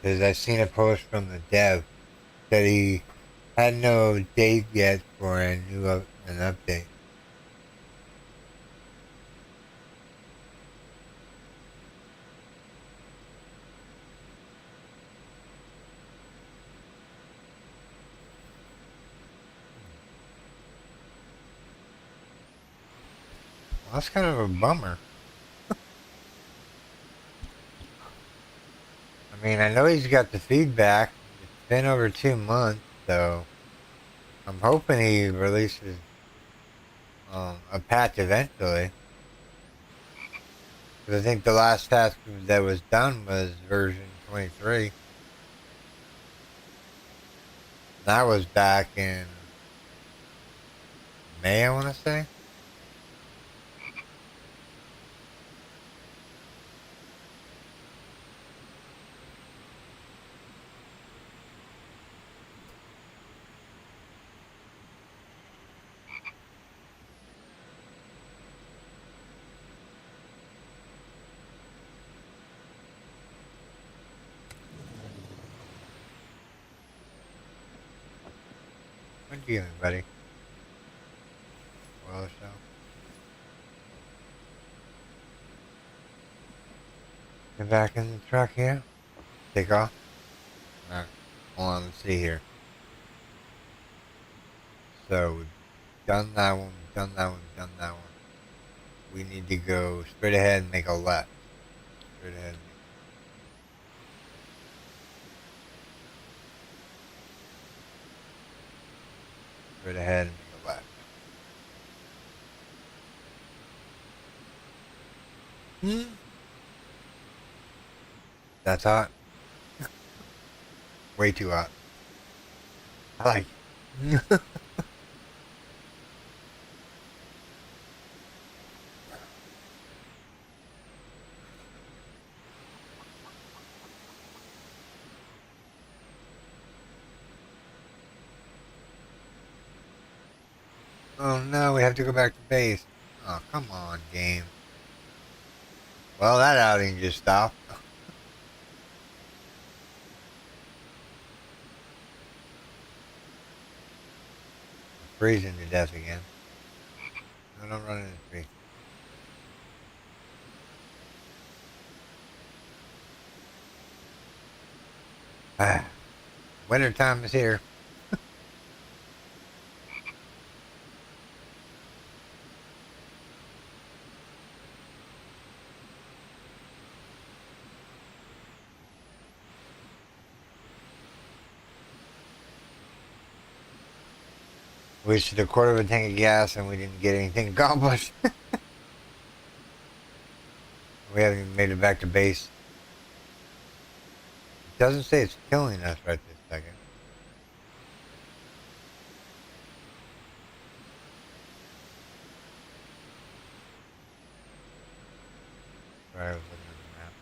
Because I seen a post from the dev that he had no date yet for a new an update. Well, that's kind of a bummer. I mean, I know he's got the feedback. It's been over 2 months, so I'm hoping he releases a patch eventually. Because I think the last patch that was done was version 23. That was back in May, I want to say. What are you doing, buddy? Well, so. Get back in the truck here. Take off. Alright. Hold on, let's see here. So, we've done that one, we've done that one, we've done that one. We need to go straight ahead and make a left. Straight ahead. Straight ahead and make a left. That's hot. Way too hot. I like it. Oh no, we have to go back to base. Oh, come on, game. Well, that outing just stopped. Freezing to death again. No, don't run in the tree. Ah, winter time is here. wasted a quarter of a tank of gas and we didn't get anything accomplished. We haven't even made it back to base. It doesn't say it's killing us right this second. Sorry, I was looking at the map.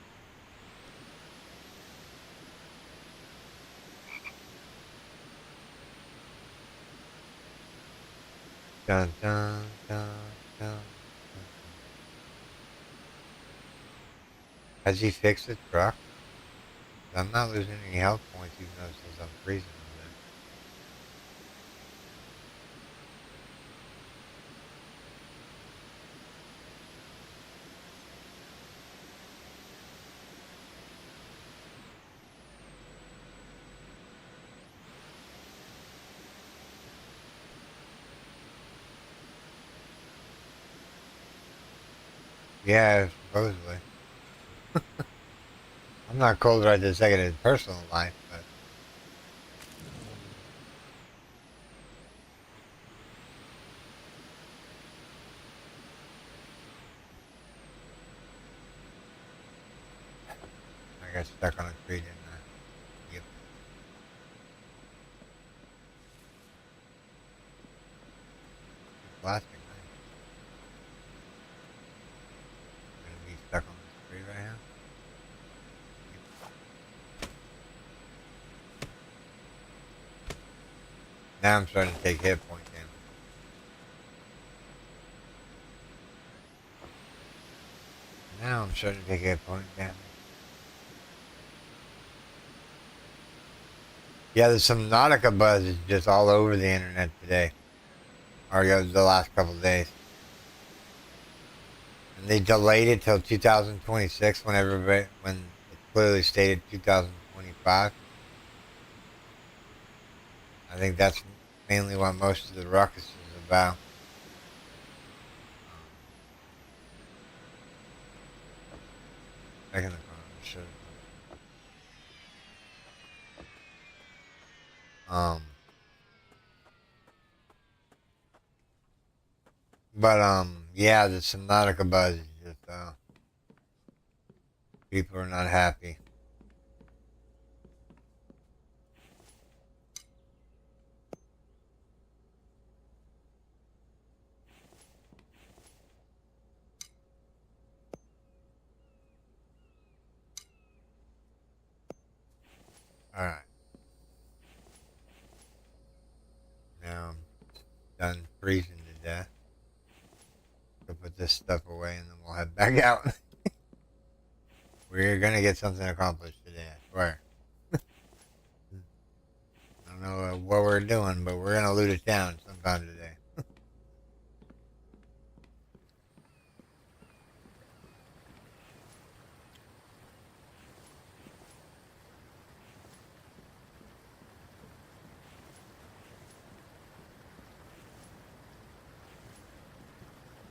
Dun, dun, dun, dun, dun. Has he fixed the truck? I'm not losing any health points even though it says I'm freezing over there. Yeah, supposedly. I'm not cold right this second in personal life, but I got stuck on a tree, didn't I? Yep. Plastic, nice. I'm gonna be stuck on this tree right now. Now I'm starting to take hit point damage. Now I'm starting to take hit point damage. Yeah, there's some Nautica buzz is just all over the internet today, or the last couple of days, and they delayed it till 2026 when it clearly stated 2025. I think that's mainly what most of the ruckus is about. Back in the corner, sure. Um, yeah, the Subnautica buzz is just people are not happy. All right, now I'm done freezing to death. Go put this stuff away and then we'll head back out. We're gonna get something accomplished today, I swear. I don't know what we're doing, but we're gonna loot it down sometime today.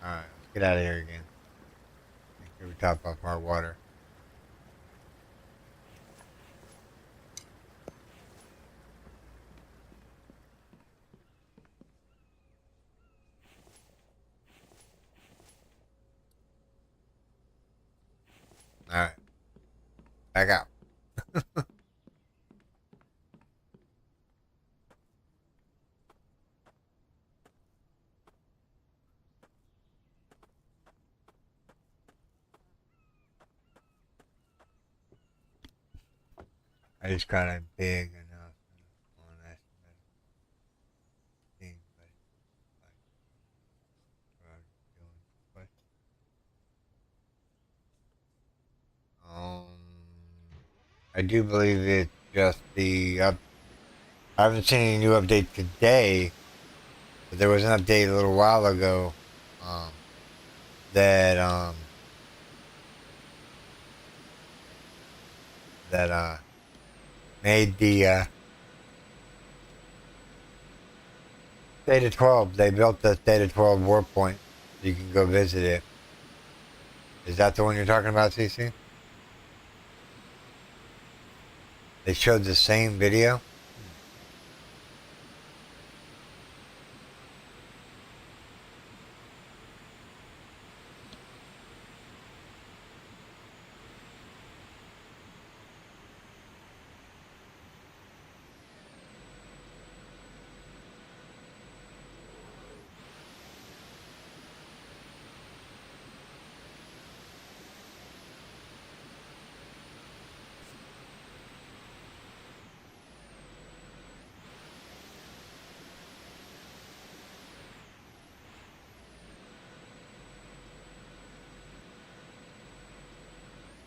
All right, let's get out of here again. Make sure we top off our water. All right, back out. I just got a big enough on that thing, but what I'm doing. But I do believe it's just the up. I haven't seen any new update today, but there was an update a little while ago um, that made the Theta 12. They built the Theta 12 warp point. You can go visit it. Is that the one you're talking about, CC? They showed the same video.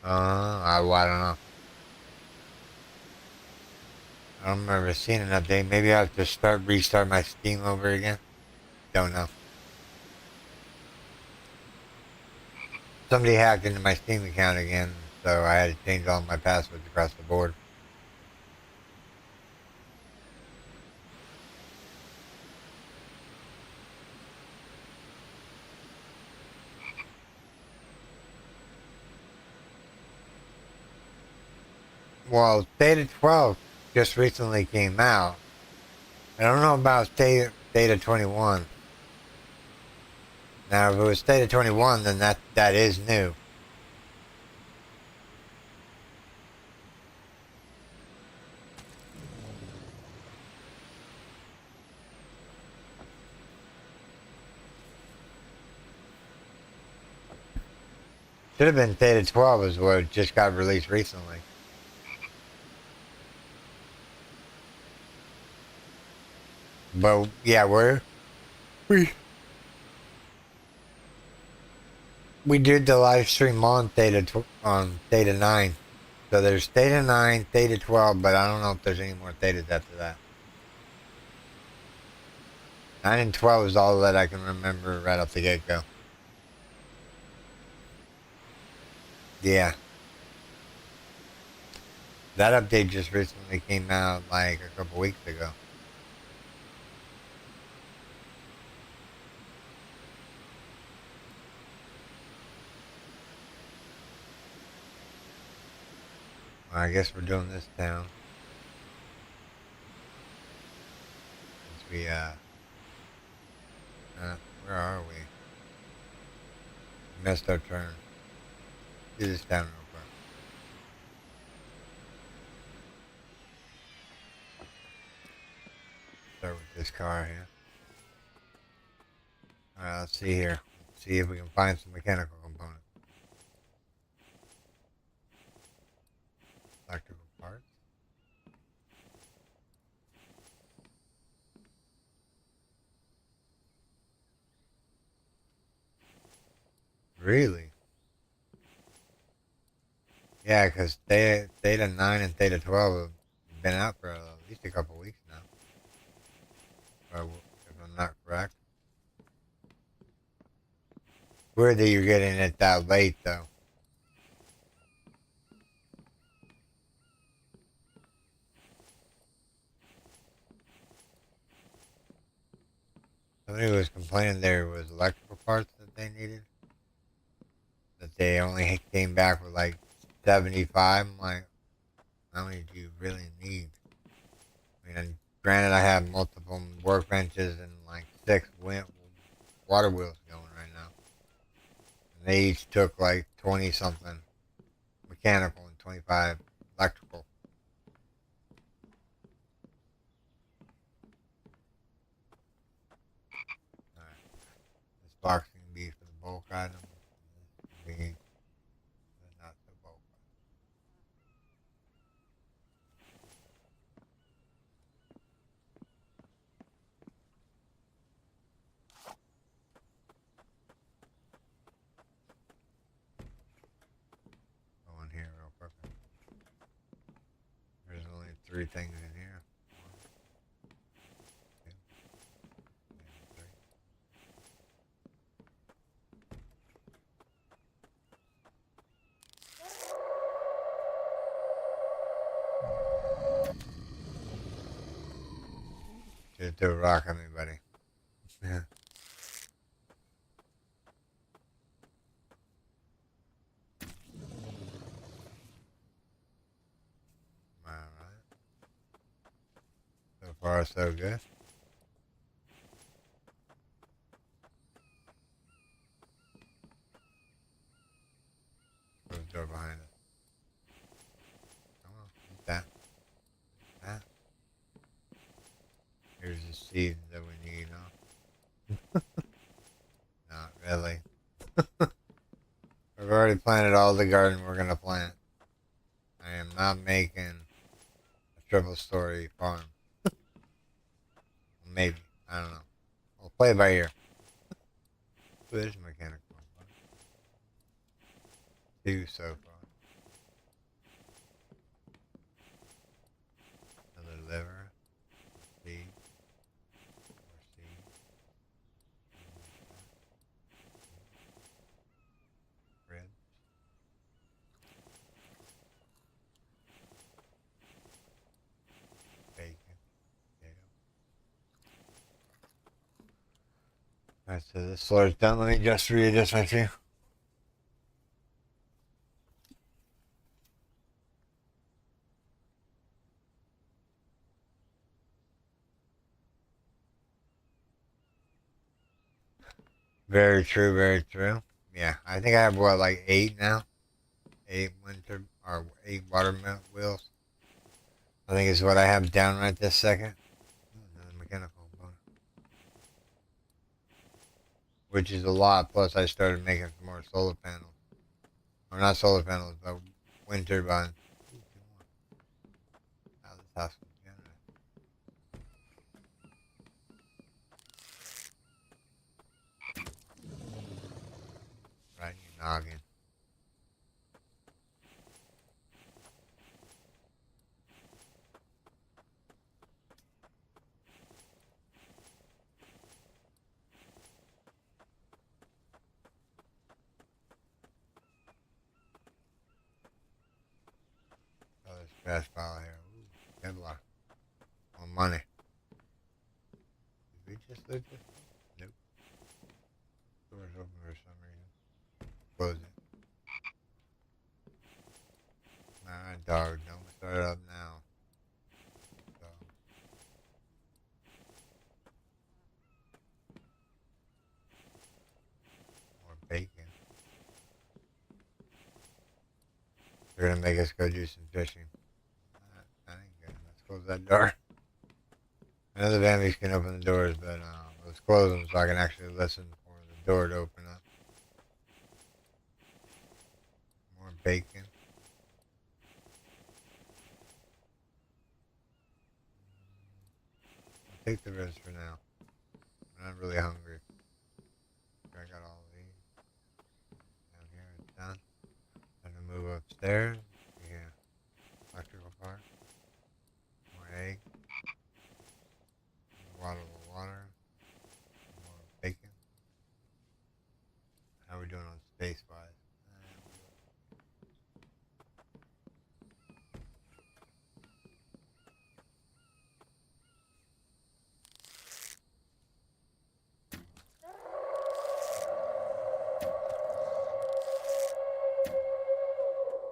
I don't know. I don't remember seeing an update. Maybe I'll have to restart my Steam over again. Don't know. Somebody hacked into my Steam account again, so I had to change all my passwords across the board. Well, Data 12 just recently came out. I don't know about Data 21. Now, if it was Data 21, then that is new. Should have been Data 12 is what just got released recently. But yeah, we we did the live stream on Data 9. So there's Data 9, Data 12, but I don't know if there's any more Datas after that. 9 and 12 is all that I can remember right off the get-go. Yeah. That update just recently came out like a couple weeks ago. Well, I guess we're doing this town. Since where are we? Missed our turn. Do this town real quick. Start with this car here. Alright, let's see here. Let's see if we can find some mechanical components. Electrical parts. Really? Yeah, because Data 9 and Data 12 have been out for at least a couple weeks now. If I'm not correct. Weird that you're getting it that late, though. Somebody was complaining there was electrical parts that they needed. That they only came back with like 75. I'm like, how many do you really need? I mean, granted, I have multiple workbenches and like 6 water wheels going right now. And they each took like 20 something mechanical and 25 electrical. Alright. This box can be for the bulk item. This can be the not so bulk. Go in here real quick. There's only 3 things in here. 1, 2, and 3. Just threw a rock at me, buddy. Yeah. Alright. So far, so good. Close the door behind us. Come on, eat that. That. Here's the seeds that we need, huh? Not really. We've already planted all the garden we're gonna plant. I am not making a triple story farm. Maybe. I don't know. We'll play it by ear. Ooh, there's mechanical. 2 so far. Alright, so this floor is done. Let me just readjust my view. Very true, very true. Yeah, I think I have what, like 8 now? 8 winter or 8 wheels. I think is what I have down right this second. Another mechanical component. Which is a lot. Plus, I started making some more solar panels. Or not solar panels, but wind turbines. Ooh, 2 more. Wow, this house is generous. Right in your noggin. Oh, there's a trash pile here. Ooh, Kevlar. More money. Did we just loot this? Nope. Door's open for some reason. Close it. Alright, dog. Don't start it up now. So, more bacon. They're gonna make us go do some fishing. That ain't good. Let's close that door. I know the Bambies can open the doors, but let's close them so I can actually listen for the door to open up. More bacon. I'll take the rest for now. I'm not really hungry. I got all of these. Down here, it's done. I'm gonna move upstairs. Yeah. Electrical part. More egg. More water. More bacon. How are we doing on space wise?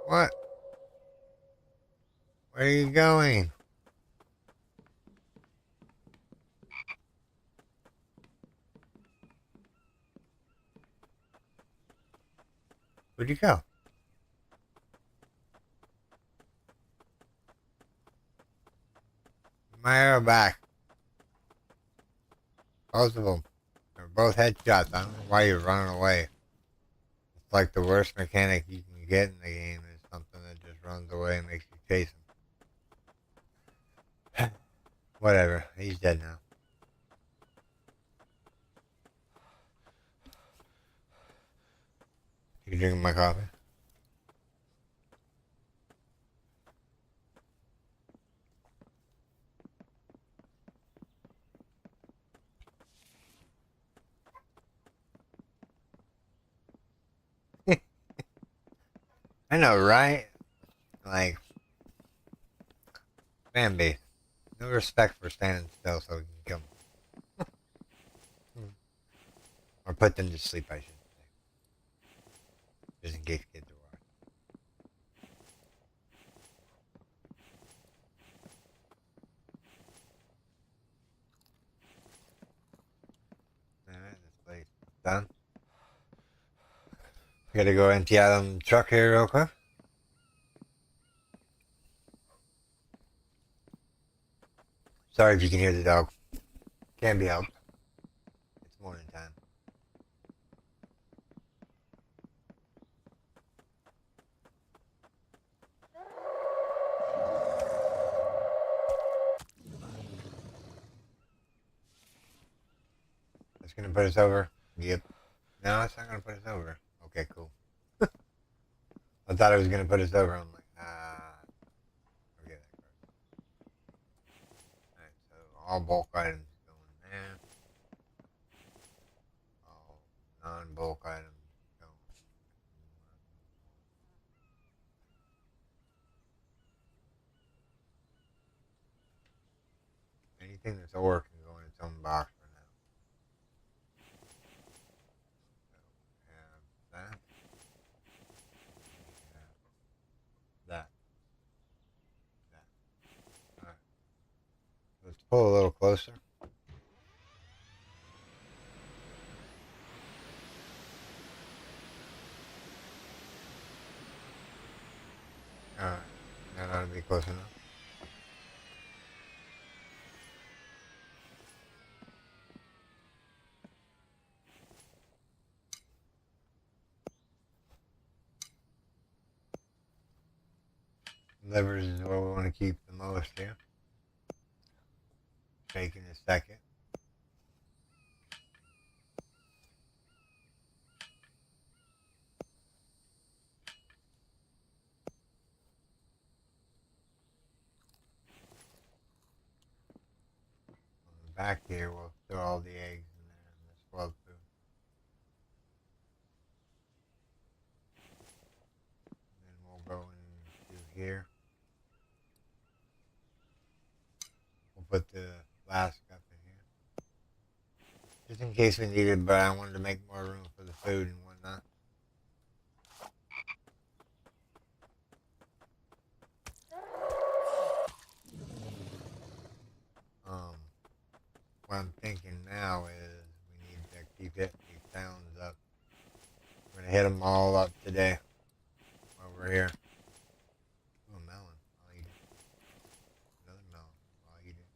What? Where are you going? Where'd you go? My arrow back. Both of them. They're both headshots. I don't know why you're running away. It's like the worst mechanic you can get in the game is something that just runs away and makes you chase him. Whatever. He's dead now. You drinking my coffee? I know, right? Like, Bambi. No respect for standing still so we can kill them. Or put them to sleep, I should say. Just in case kids are watching. Alright, this place is done. Gotta go empty out the truck here real quick. Sorry if you can hear the dog. Can't be helped. It's morning time. That's gonna put us over. Yep. No, it's not gonna put us over. Okay, cool. I thought it was gonna put us over. I'm like, forget it. Alright, so all bulk items go in there. All non-bulk items go. Anything that's ore can go in its own box for now. closer. Alright, that ought to be close enough. Livers is where we want to keep the most here. Bacon is second. On the back here, we'll throw all the eggs in there and the swelled food. Then we'll go into here. We'll put the flask up in here. Just in case we need it, but I wanted to make more room for the food and whatnot. What I'm thinking now is we need to keep hitting these sounds up. We're going to hit them all up today while we're here. Ooh, a melon. I'll eat it. Another melon. I'll eat it.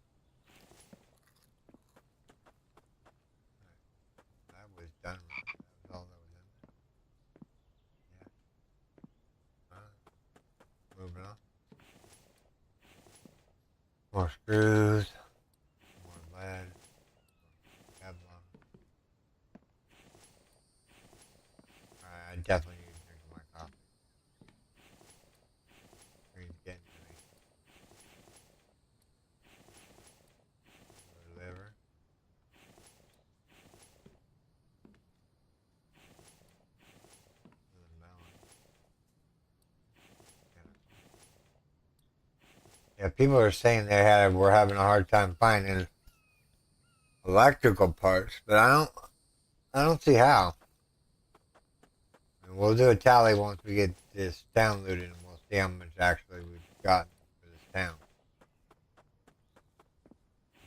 Alright. That was done. That was all that was in there. Yeah. Alright. Moving on. More screws. More lead. Kevlar. Alright, I definitely need to drink my coffee. Green's getting to me. Liver. Another melon. Yeah, people are saying we're having a hard time finding electrical parts, but I don't see how. And we'll do a tally once we get this town looted, and we'll see how much actually we've gotten for this town.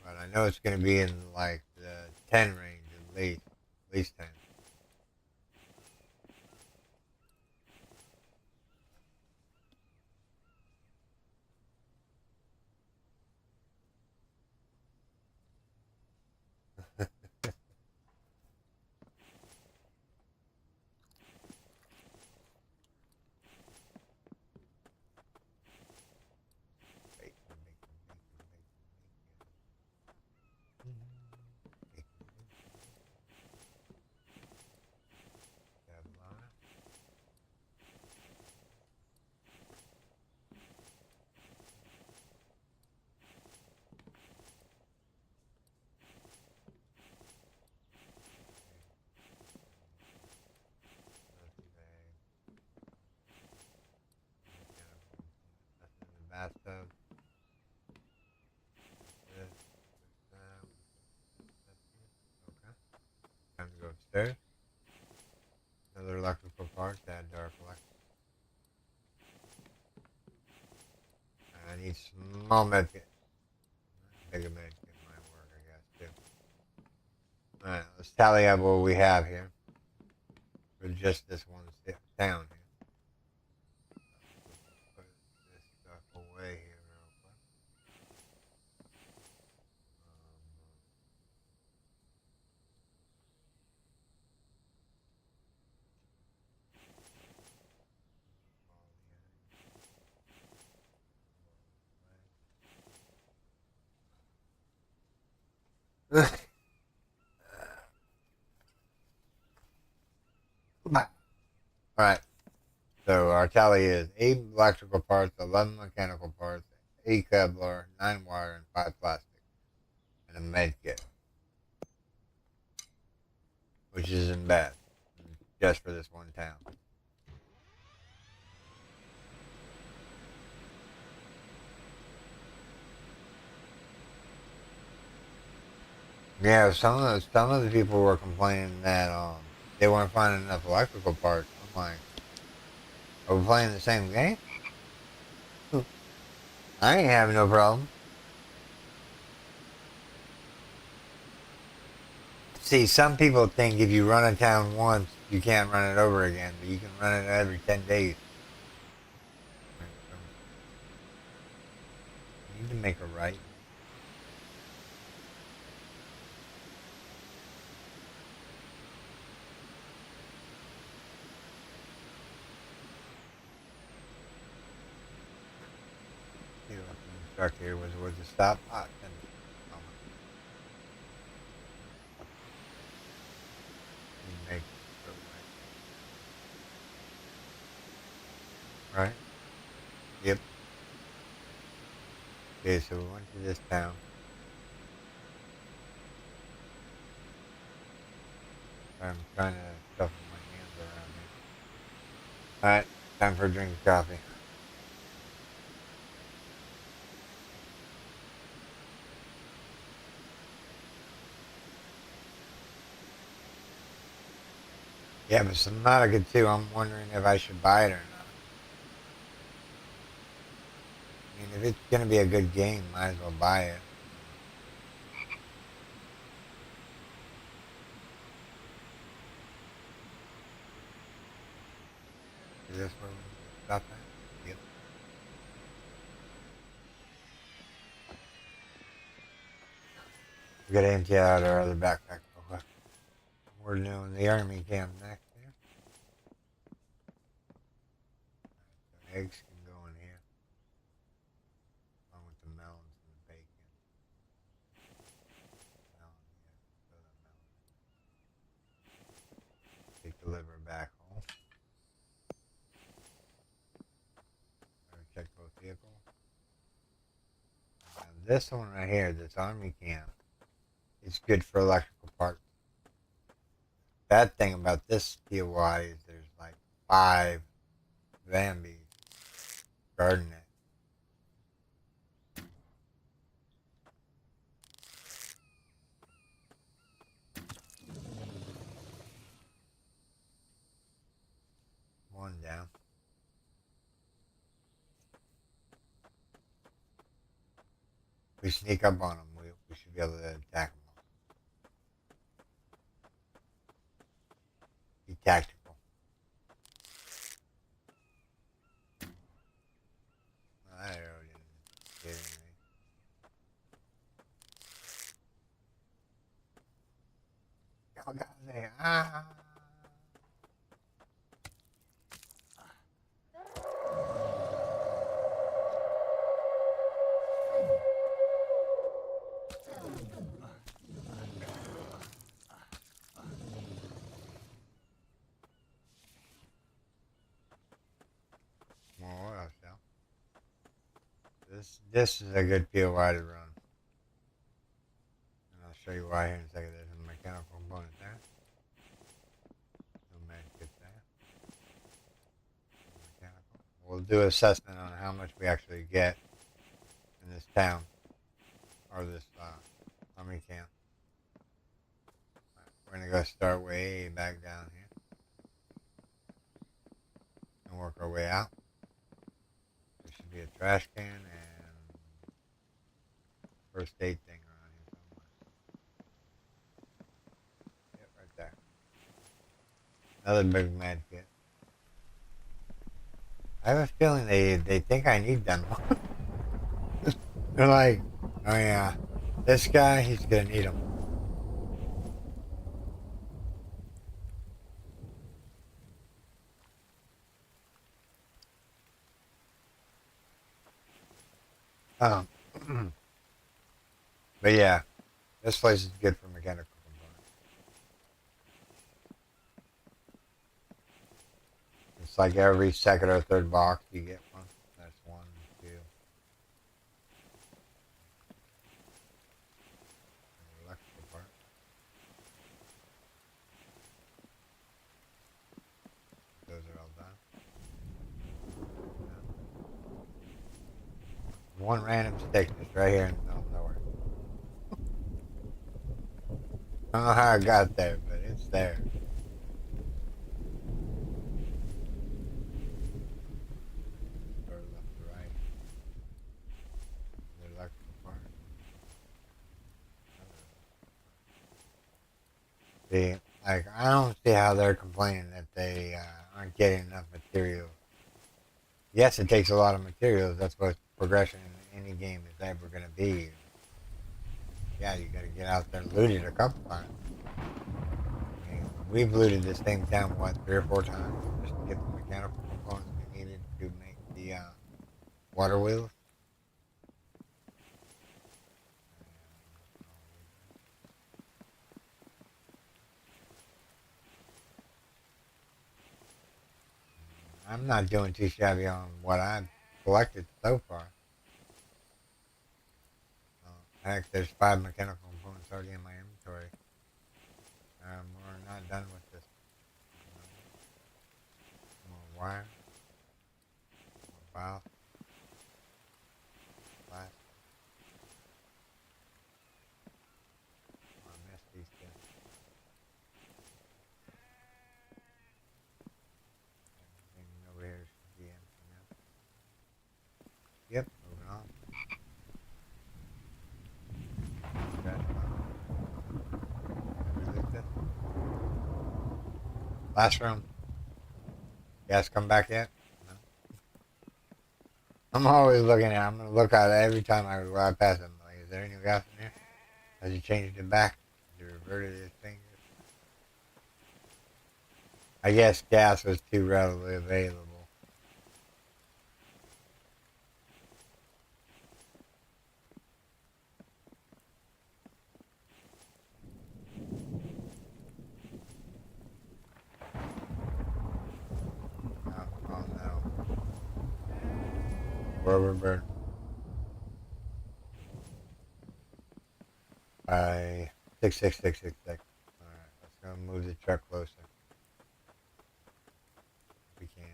But I know it's going to be in like the 10 range at least 10. Bathtub. Okay. Time to go upstairs. Another electrical part to add to our collection. I need small medkit. Bigger medkit might work, I guess, too. Alright, let's tally up what we have here. For just this one town here. Put this stuff away here real quick. Alright, so our tally is 8 electrical parts, 11 mechanical parts, 8 Kevlar, 9 wire, and 5 plastic. And a med kit. Which isn't bad. Just for this one town. Yeah, some of the people were complaining that they weren't finding enough electrical parts. I'm like, are we playing the same game? I ain't having no problem. See, some people think if you run a town once, you can't run it over again, but you can run it every 10 days. You need to make a right. See what the instructor here was a stop. Ah, 10. You make it right. Right? Yep. Okay, so we went to this town. I'm trying to shuffle my hands around here. Alright, time for a drink of coffee. Yeah, but Subnautica 2, I'm wondering if I should buy it or not. I mean, if it's going to be a good game, might as well buy it. Is this where we stop at? Yep. We gotta empty out our other backpack real quick. We're doing the army camp next here. So eggs can go in here, along with the melons and the bacon. Melon, yeah, throw that melon. Take the liver back home. Check both vehicles. And this one right here, this army camp, is good for electrical parts. Bad thing about this POI is there's like 5 zombies guarding it. One down. We sneak up on them, we should be able to attack them. Be tactical. Well, that arrow didn't get anything. Y'all got there. Ah. More oil cell. This is a good POI to run. And I'll show you why here in a second. There's a mechanical component there. No medkit there. Mechanical. We'll do an assessment on how much we actually get in this town. Or this army camp. We're gonna go start way back down here. And work our way out. There should be a trash can and first aid thing around here somewhere. Yep, right there. Another big med kit. I have a feeling they think I need them. They're like, oh yeah, this guy, he's gonna need them. Um, but yeah, this place is good for mechanical components. It's like every second or third box you get one. That's one, two. Electrical part. Those are all done. One random stick just right here in the middle of nowhere. I don't know how I got there, but it's there. Or left to right. The electrical part. See, like, I don't see how they're complaining that they aren't getting enough material. Yes, it takes a lot of materials. That's what progression in any game is ever going to be. Yeah, you got to get out there and loot it a couple times. I mean, we've looted this same town, what, 3 or 4 times just to get the mechanical components we needed to make the water wheels. I'm not doing too shabby on what I've collected so far. Heck, there's 5 mechanical components already in my inventory. We're not done with this. More wire, more valve, glass. I missed these two. Everything over here should be empty now. Yep, moving on. Last room. Guys come back yet? No. I'm always looking at it. I'm going to look at it every time I ride past them. Like, is there any gas in there? Has he changed it back? Has he reverted his fingers? I guess gas was too readily available. Oh no. Rubber bird. By 66666. Alright, let's go move the truck closer. If we can.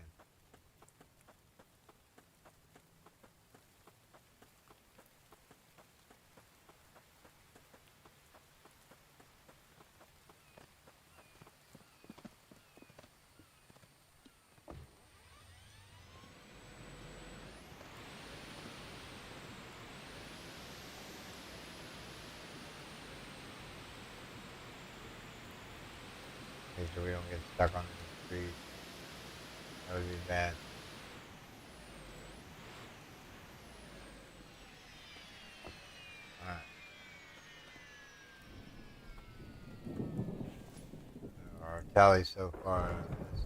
Make sure we don't get stuck on the street. That would be bad. Alright. So our tally so far is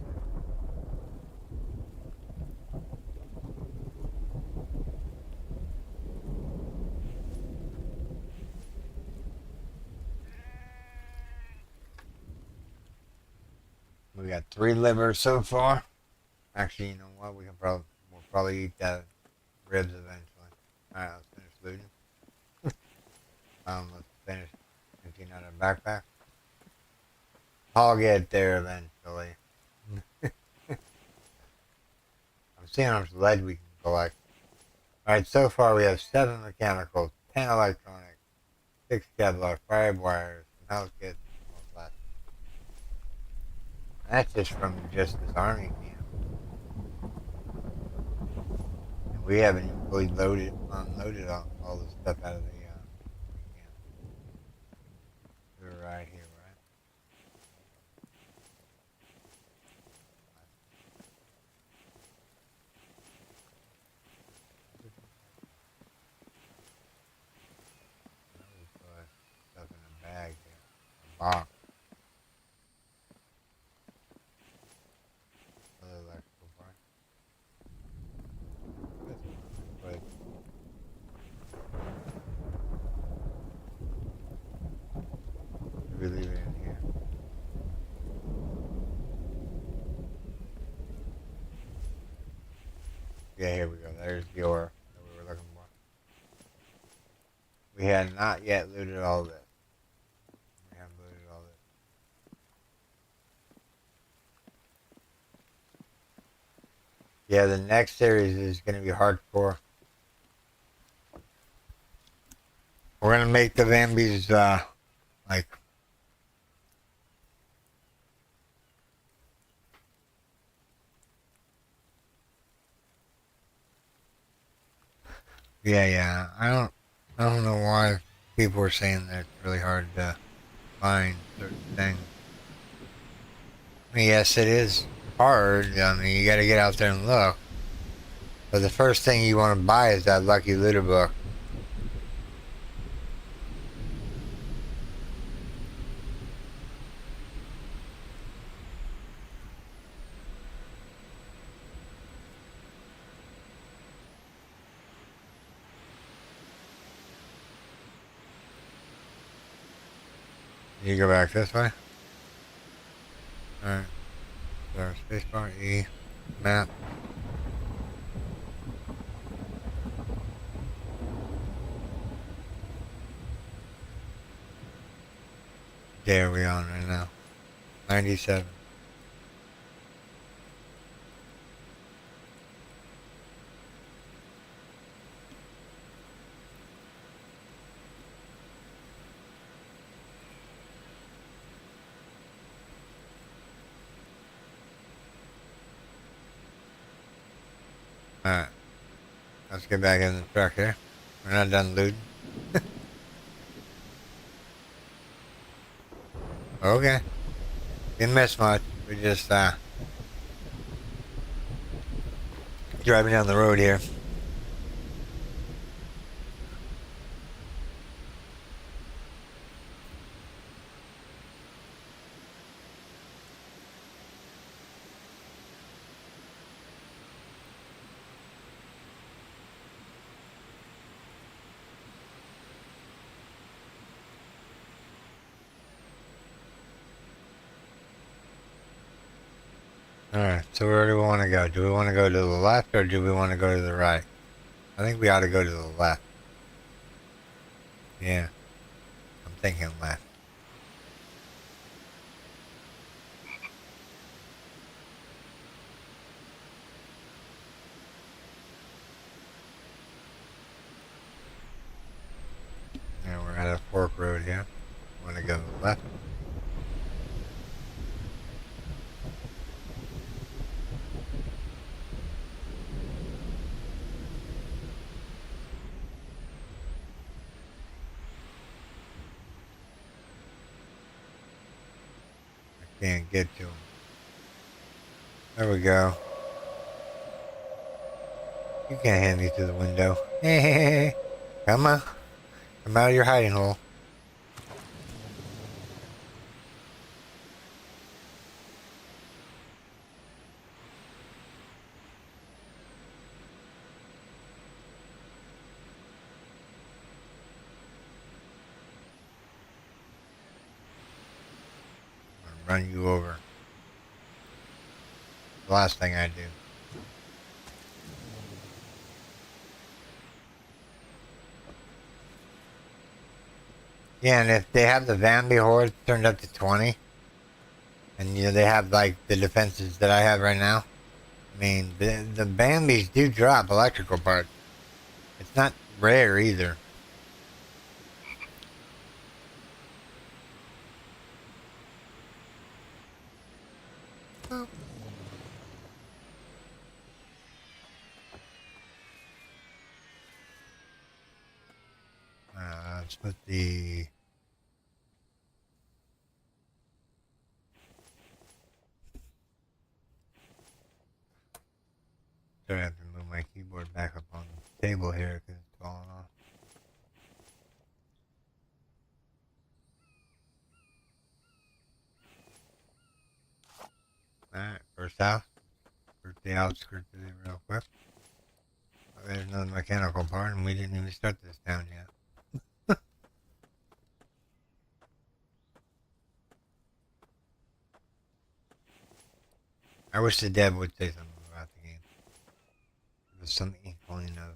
we got 3 livers so far. Actually, you know what? We'll probably eat that ribs eventually. Alright, let's finish looting. Let's finish emptying out our backpack. I'll get there eventually. I'm seeing how much lead we can collect. Alright, so far we have 7 mechanicals, 10 electronic, 6 Kevlar, 5 wires, some health kits, and more plastic. That's just from just this army camp. And we haven't even fully unloaded all the stuff out of the camp. We're right here, right? We put stuff in a bag here, a box. Other electrical part. But we leave it in here. Yeah, here we go. There's the ore that we were looking for. We had not yet looted all this. We have looted all this. Yeah, the next series is going to be hardcore. We're going to make the Vambies, like, yeah. I don't know why people are saying that it's really hard to find certain things. I mean, yes, it is hard. I mean, you got to get out there and look. But the first thing you want to buy is that Lucky Looter book. You go back this way. Alright. So spacebar E. Map. Day are we on right now? 97. Alright. Let's get back in the truck here. We're not done looting. Okay. Didn't miss much. We just driving down the road here. Alright, so where do we want to go? Do we want to go to the left or do we want to go to the right? I think we ought to go to the left. Yeah, I'm thinking left. Yeah, we're at a fork road here. Want to go left? I can't get to him. There we go. You can't hand me through the window. Come on. Come out of your hiding hole. I'm gonna run you over. The last thing I do. Yeah, and if they have the Vambi horde turned up to 20, and you know they have like the defenses that I have right now, I mean the Bambis do drop electrical parts. It's not rare either. Oh. Let's put the sorry, I have to move my keyboard back up on the table here because it's falling off. Alright, first house. First the outskirts of it real quick. Oh, there's another mechanical part, and we didn't even start this down yet. I wish the dev would say something about the game. There's some inkling of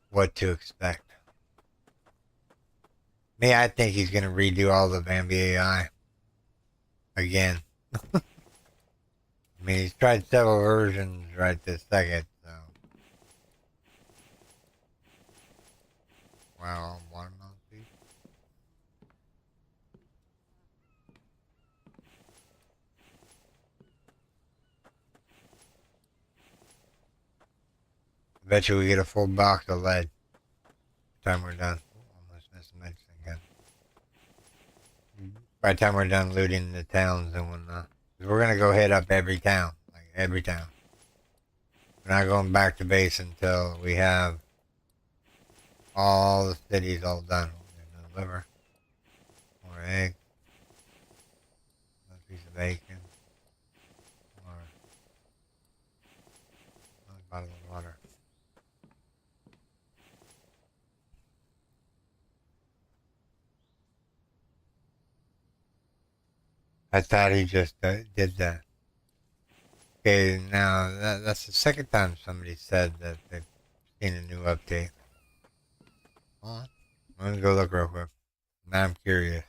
what to expect. Me, I think he's gonna redo all the Bambi AI again. I mean, he's tried several versions right this second, so. Wow, watermelon seed. I bet you we get a full box of lead by the time we're done. Almost missed the next thing again. by the time we're done looting the towns and whatnot. We're gonna go hit up every town, like every town. We're not going back to base until we have all the cities all done. We're gonna deliver more eggs, a piece of bacon, or another bottle of water. I thought he just did that. Okay, now that's the second time somebody said that they've seen a new update. Hold on. I'm gonna go look real quick. Now I'm curious.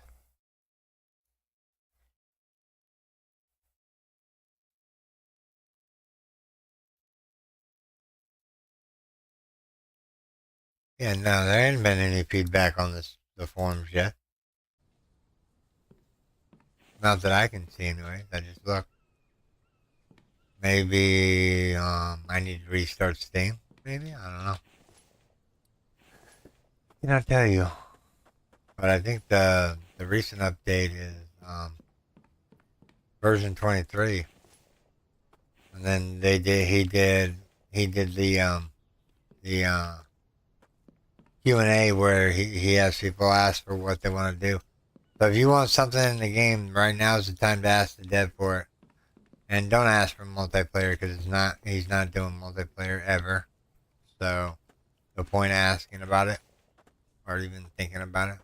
Yeah, no, there ain't been any feedback on the forums yet. Not that I can see anyway. I just look. Maybe I need to restart Steam. Maybe, I don't know. Cannot tell you. But I think the recent update is version 23. And then he did the Q&A where he has people ask for what they want to do. So if you want something in the game, right now is the time to ask the dev for it. And don't ask for multiplayer because he's not doing multiplayer ever. So no point asking about it or even thinking about it.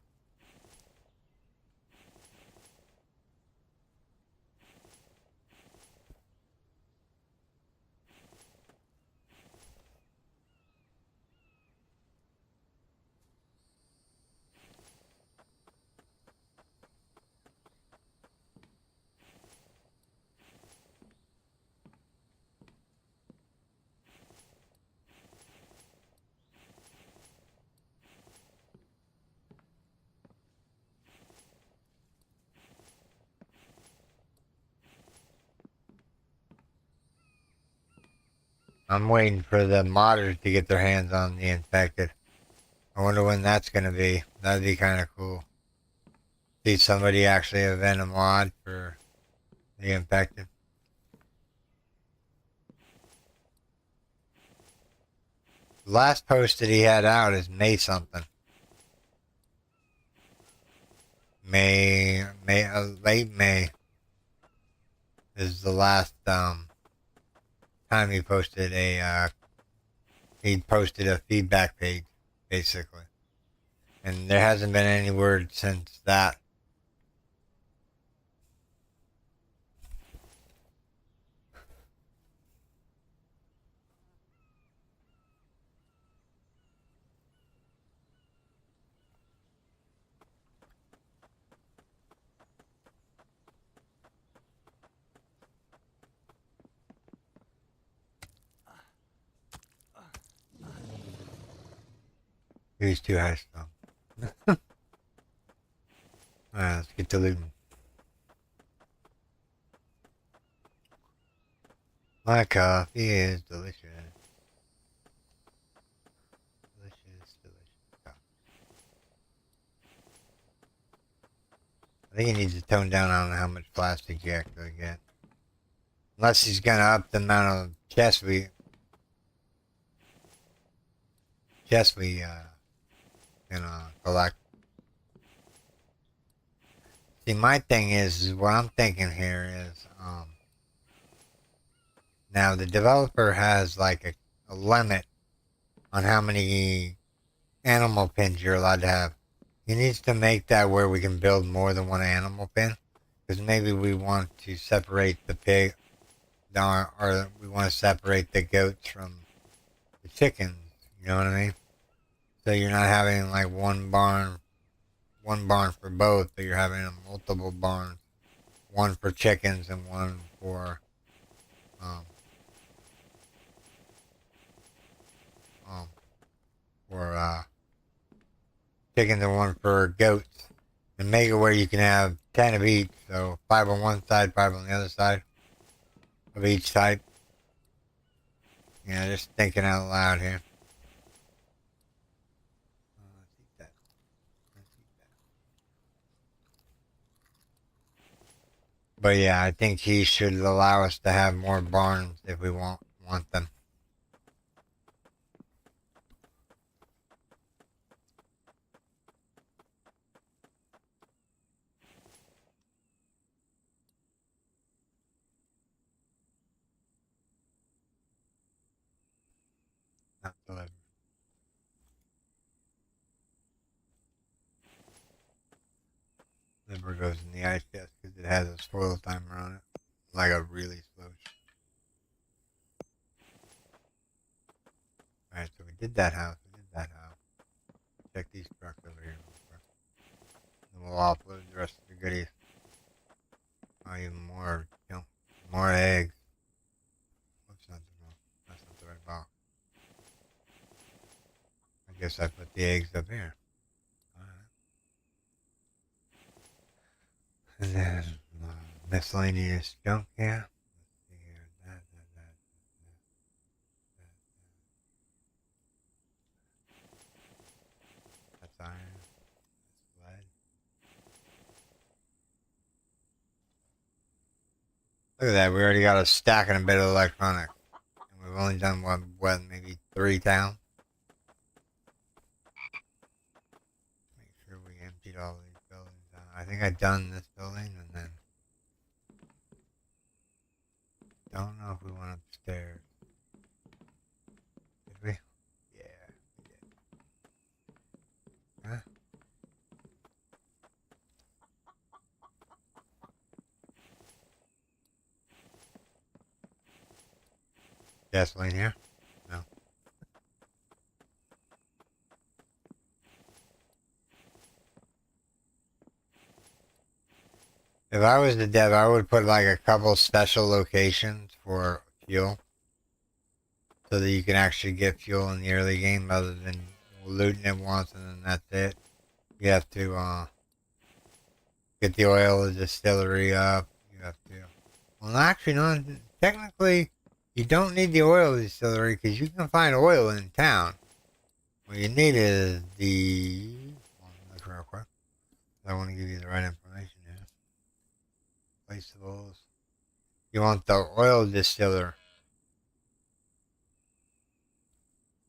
I'm waiting for the modders to get their hands on the infected. I wonder when that's going to be. That'd be kind of cool. See somebody actually invent a mod for the infected. The last post that he had out is May something. Late May is the last time he posted a feedback page, basically. And there hasn't been any word since that. He's too high stuff. Alright, let's get to looting. My coffee is delicious. Delicious. Coffee. I think he needs to tone down on how much plastic you actually get. Unless he's gonna up the amount of chests we collect. See, my thing is what I'm thinking here is, now the developer has like a limit on how many animal pins you're allowed to have. He needs to make that where we can build more than one animal pin, because maybe we want to separate the pig, or we want to separate the goats from the chickens. You know what I mean? So you're not having like one barn for both, but you're having a multiple barns, one for chickens and one um, um, for chickens and one for goats, and make it where you can have 10 of each, so 5 on one side, 5 on the other side of each type. You know, just thinking out loud here. Let's eat that. But yeah, I think he should allow us to have more barns if we want them. Not delivered. Liver goes in the ice chest because it has a spoil timer on it, like a really slow. All right, so we did that house. We did that house. Check these trucks over here real quick. Then we'll offload the rest of the goodies. Oh, even more, more eggs. Whoops, not the wrong. That's not the right box. I guess I put the eggs up here. All right. And then miscellaneous junk here. Let's see here. That. That's iron. That's lead. Look at that. We already got a stack and a bit of electronics. And we've only done what maybe 3 towns. Make sure we emptied all these buildings out. I think I've done this building and then don't know if we went upstairs. Did we? Yeah, we did. Huh? Gasoline here? No. If I was the dev, I would put like a couple special locations for fuel. So that you can actually get fuel in the early game rather than looting it once and then that's it. You have to get the oil distillery up. You have to. Well, actually, no. Technically, you don't need the oil distillery because you can find oil in town. What you need is the. Look real quick. I want to give you the right information here. Placeables. You want the oil distiller,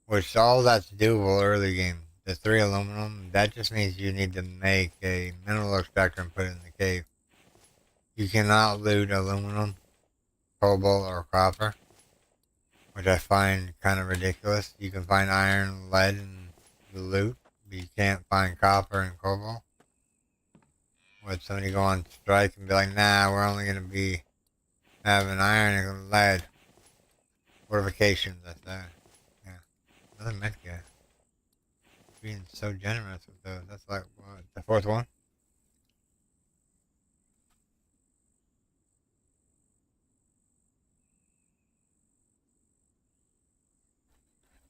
which all that's doable early game. The 3 aluminum. That just means you need to make a mineral extractor and put it in the cave. You cannot loot aluminum, cobalt, or copper, which I find kind of ridiculous. You can find iron, lead, and the loot, but you can't find copper and cobalt. Would somebody go on strike and be like, nah, we're only going to be having iron and lead. Fortifications, that's that. Yeah. Another medkit. Being so generous with those. That's like, what, the 4th one?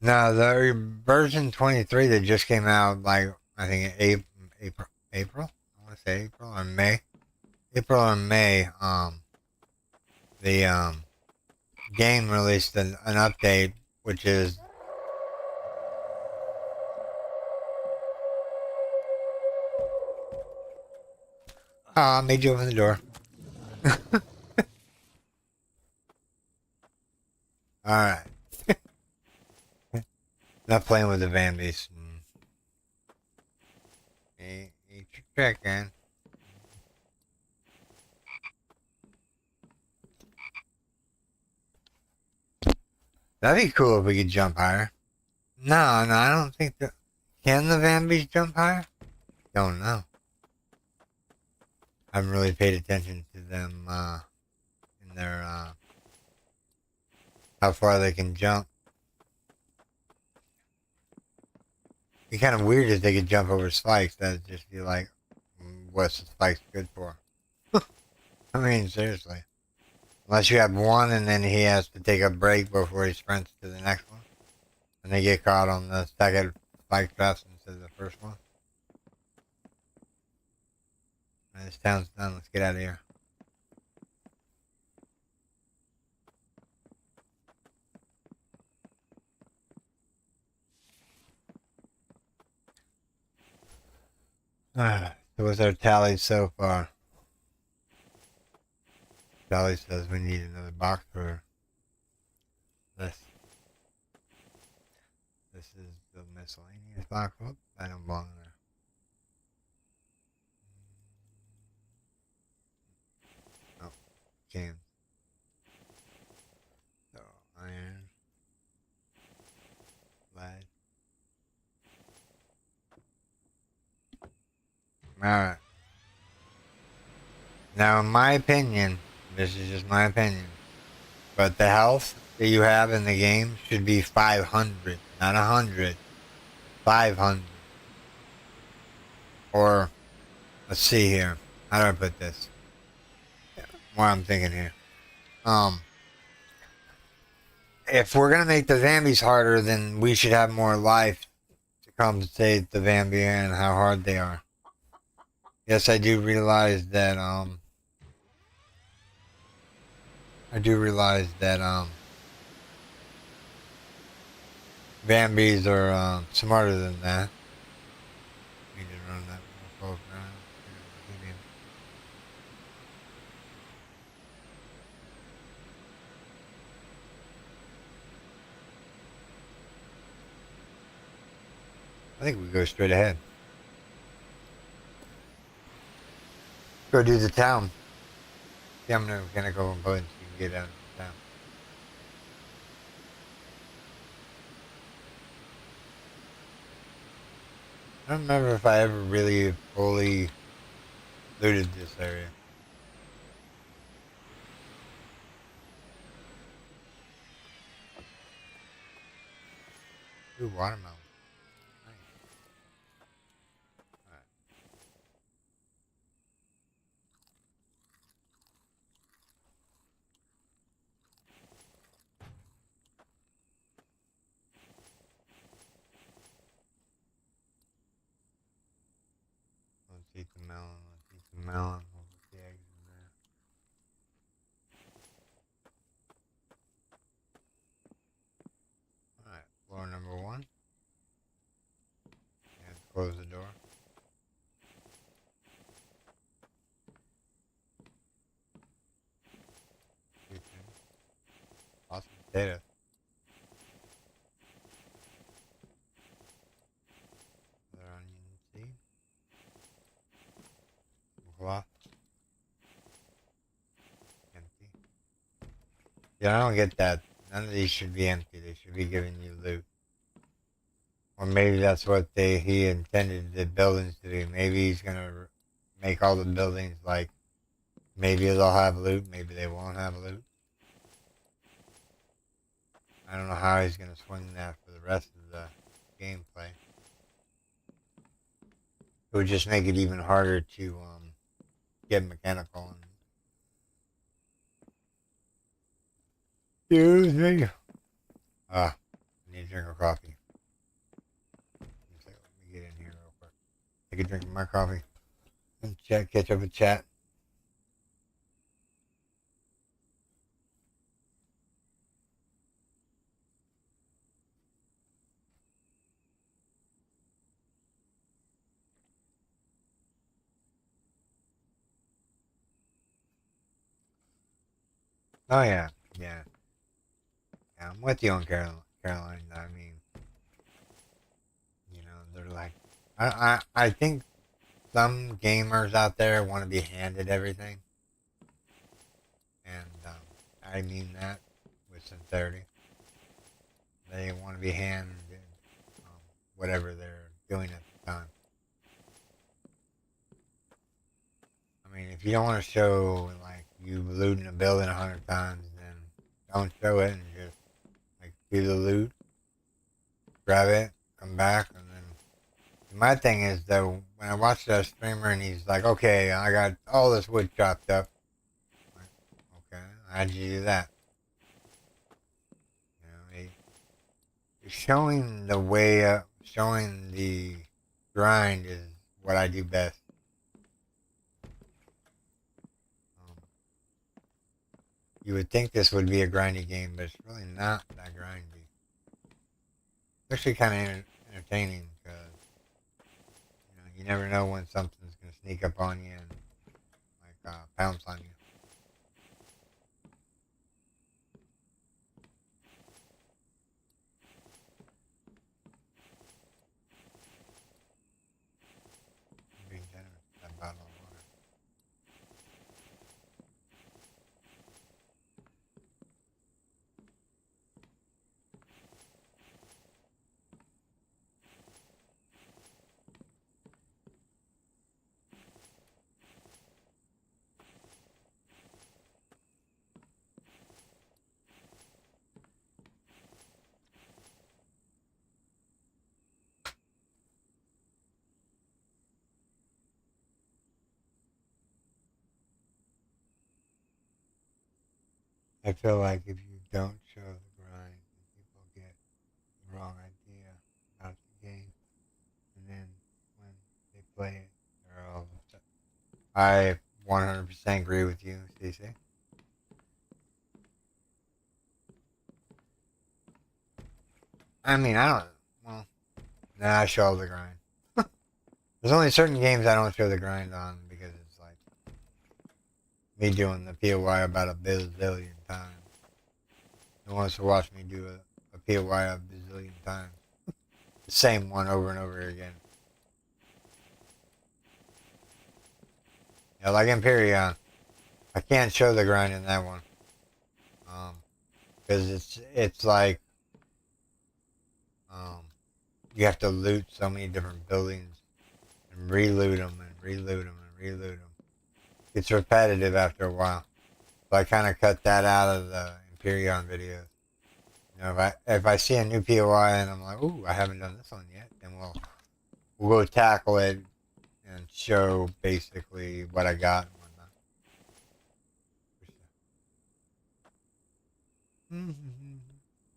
No, the version 23 that just came out, like, I think April? I want to say April or May. April or May, the game released an update, which is I made you open the door. Alright. Not playing with the Vambies. Eat your chicken. That'd be cool if we could jump higher. No, I don't think that. Can the Vambies jump higher? Don't know. I haven't really paid attention to them in their how far they can jump. It'd be kind of weird if they could jump over spikes. That'd just be like, what's the spikes good for? I mean, seriously. Unless you have one and then he has to take a break before he sprints to the next one. And they get caught on the second spike traps instead of the first one. Right, this town's done. Let's get out of here. So what's our tally so far? Sally says we need another box for this. This is the miscellaneous box. Whoop, I don't belong there. Oh, can. So, iron, lead. Alright. Now, in my opinion, this is just my opinion, but the health that you have in the game should be 500, not 100. 500. Or, let's see here. How do I put this? What I'm thinking here. If we're gonna make the zombies harder, then we should have more life to compensate the Vambia and how hard they are. Yes, I do realize that, Vambies are, smarter than that. Need to run that more close around. I think we go straight ahead. Go do the town. Yeah, I'm gonna go and put so you can get out of the town. I don't remember if I ever really fully looted this area. Ooh, watermelon. Nice. Alright. Let's eat the melon. Let's eat the melon. We'll put the eggs in there. Alright, floor number 1. And close the door. Kitchen. Awesome potatoes. Another onion seed. Cloth. Empty. Yeah, I don't get that. None of these should be empty. They should be giving you loot. Or maybe that's what he intended the buildings to be. Maybe he's gonna make all the buildings like maybe they'll have loot, maybe they won't have loot. I don't know how he's gonna swing that for the rest of the gameplay. It would just make it even harder to get mechanical. And excuse me. I need a drink of coffee. Let me get in here real quick. Take a drink of my coffee. And catch up with chat. Oh yeah. Yeah, I'm with you on Caroline. I mean, they're like, I think some gamers out there want to be handed everything, and I mean that with sincerity. They want to be handed whatever they're doing at the time. I mean, if you don't want to show like you looting a building 100 times, then don't show it and just like do the loot, grab it, come back, and then. My thing is though, when I watch that streamer and he's like, "Okay, I got all this wood chopped up." I'm like, okay, how'd you do that? Showing the way, showing the grind is what I do best. Um, you would think this would be a grindy game, but it's really not that grindy. It's actually kind of entertaining because you never know when something's gonna sneak up on you and like pounce on you. I feel like if you don't show the grind, people get the wrong idea about the game, and then when they play it, they're all upset. I 100% agree with you, CC. I mean, I don't. Well, nah, I show the grind. There's only certain games I don't show the grind on because it's like me doing the POI about a bazillion times. Who wants to watch me do a POI a bazillion times? The same one over and over again. Yeah, like Imperion. I can't show the grind in that one. Because it's like um, you have to loot so many different buildings and reloot them and reloot them and reloot them. It's repetitive after a while. So I kind of cut that out of the Imperion videos. You know, if I see a new POI and I'm like, ooh, I haven't done this one yet, then we'll go tackle it and show basically what I got and whatnot. Mm-hmm.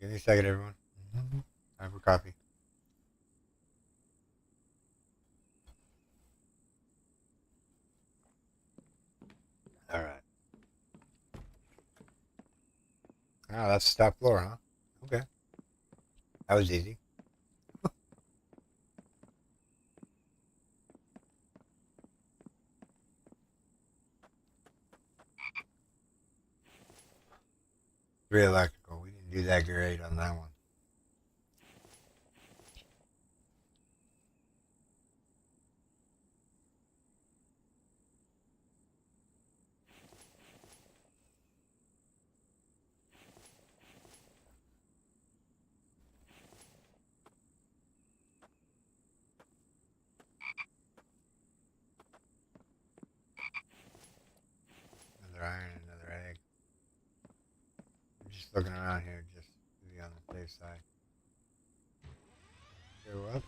Give me a second, everyone. Mm-hmm. Time for coffee. All right. Oh, that's the top floor, huh? Okay. That was easy. Three electrical. We didn't do that great on that one. Another iron, another egg. I'm just looking around here just to be on the safe side. Okay, what?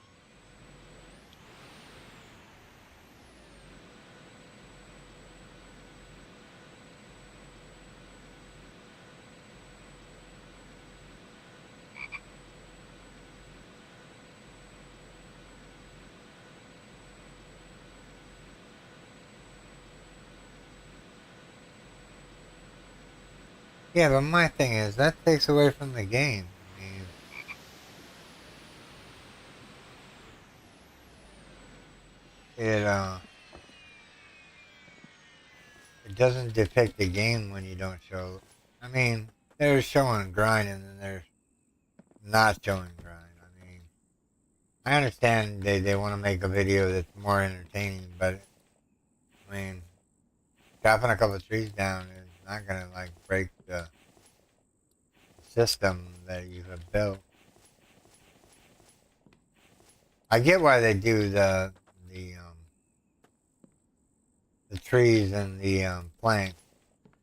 Yeah, but my thing is that takes away from the game. I mean, it it doesn't depict the game when you don't show. I mean, there's showing grind and then there's not showing grind. I mean, I understand they want to make a video that's more entertaining, but I mean, chopping a couple of trees down is not gonna like break the system that you have built. I get why they do the trees and the planks.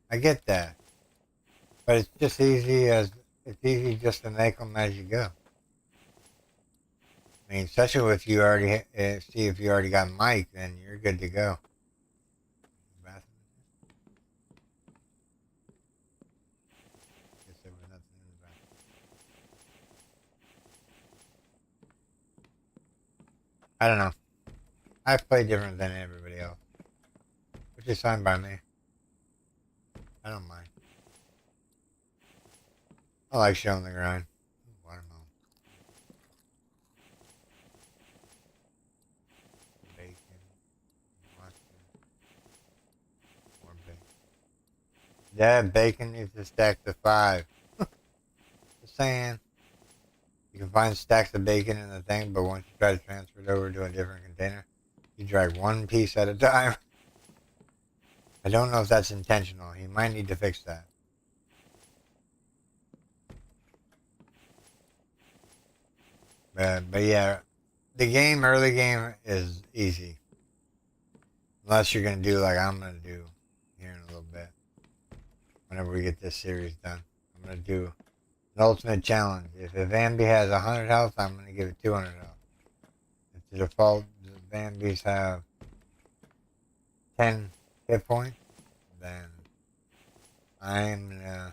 I get that, but it's easy just to make them as you go. I mean, especially if you already see if you already got Mike, then you're good to go. Bathroom. Guess there was nothing in the bathroom. I don't know. I play different than everybody else, which is fine by me. I don't mind. I like showing the grind. Ooh, watermelon, bacon, mustard, more bacon. Yeah, bacon needs to stack to 5. Just saying. You can find stacks of bacon in the thing, but once you try to transfer it over to a different container, you drag one piece at a time. I don't know if that's intentional. He might need to fix that. But yeah, the game, early game, is easy. Unless you're going to do like I'm going to do here in a little bit. Whenever we get this series done. I'm going to do an ultimate challenge. If Vanby has 100 health, I'm going to give it 200 health. If the default Vanbys have 10 hit points, then I'm going to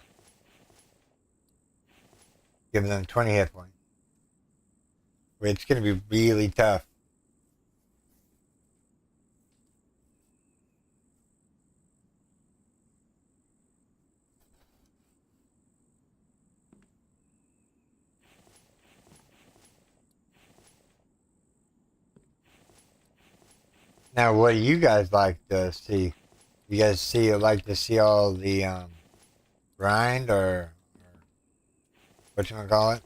Giving them 20 hit points. It's going to be really tough. Now, what do you guys like to see? You guys like to see all the grind or whatchamacallit?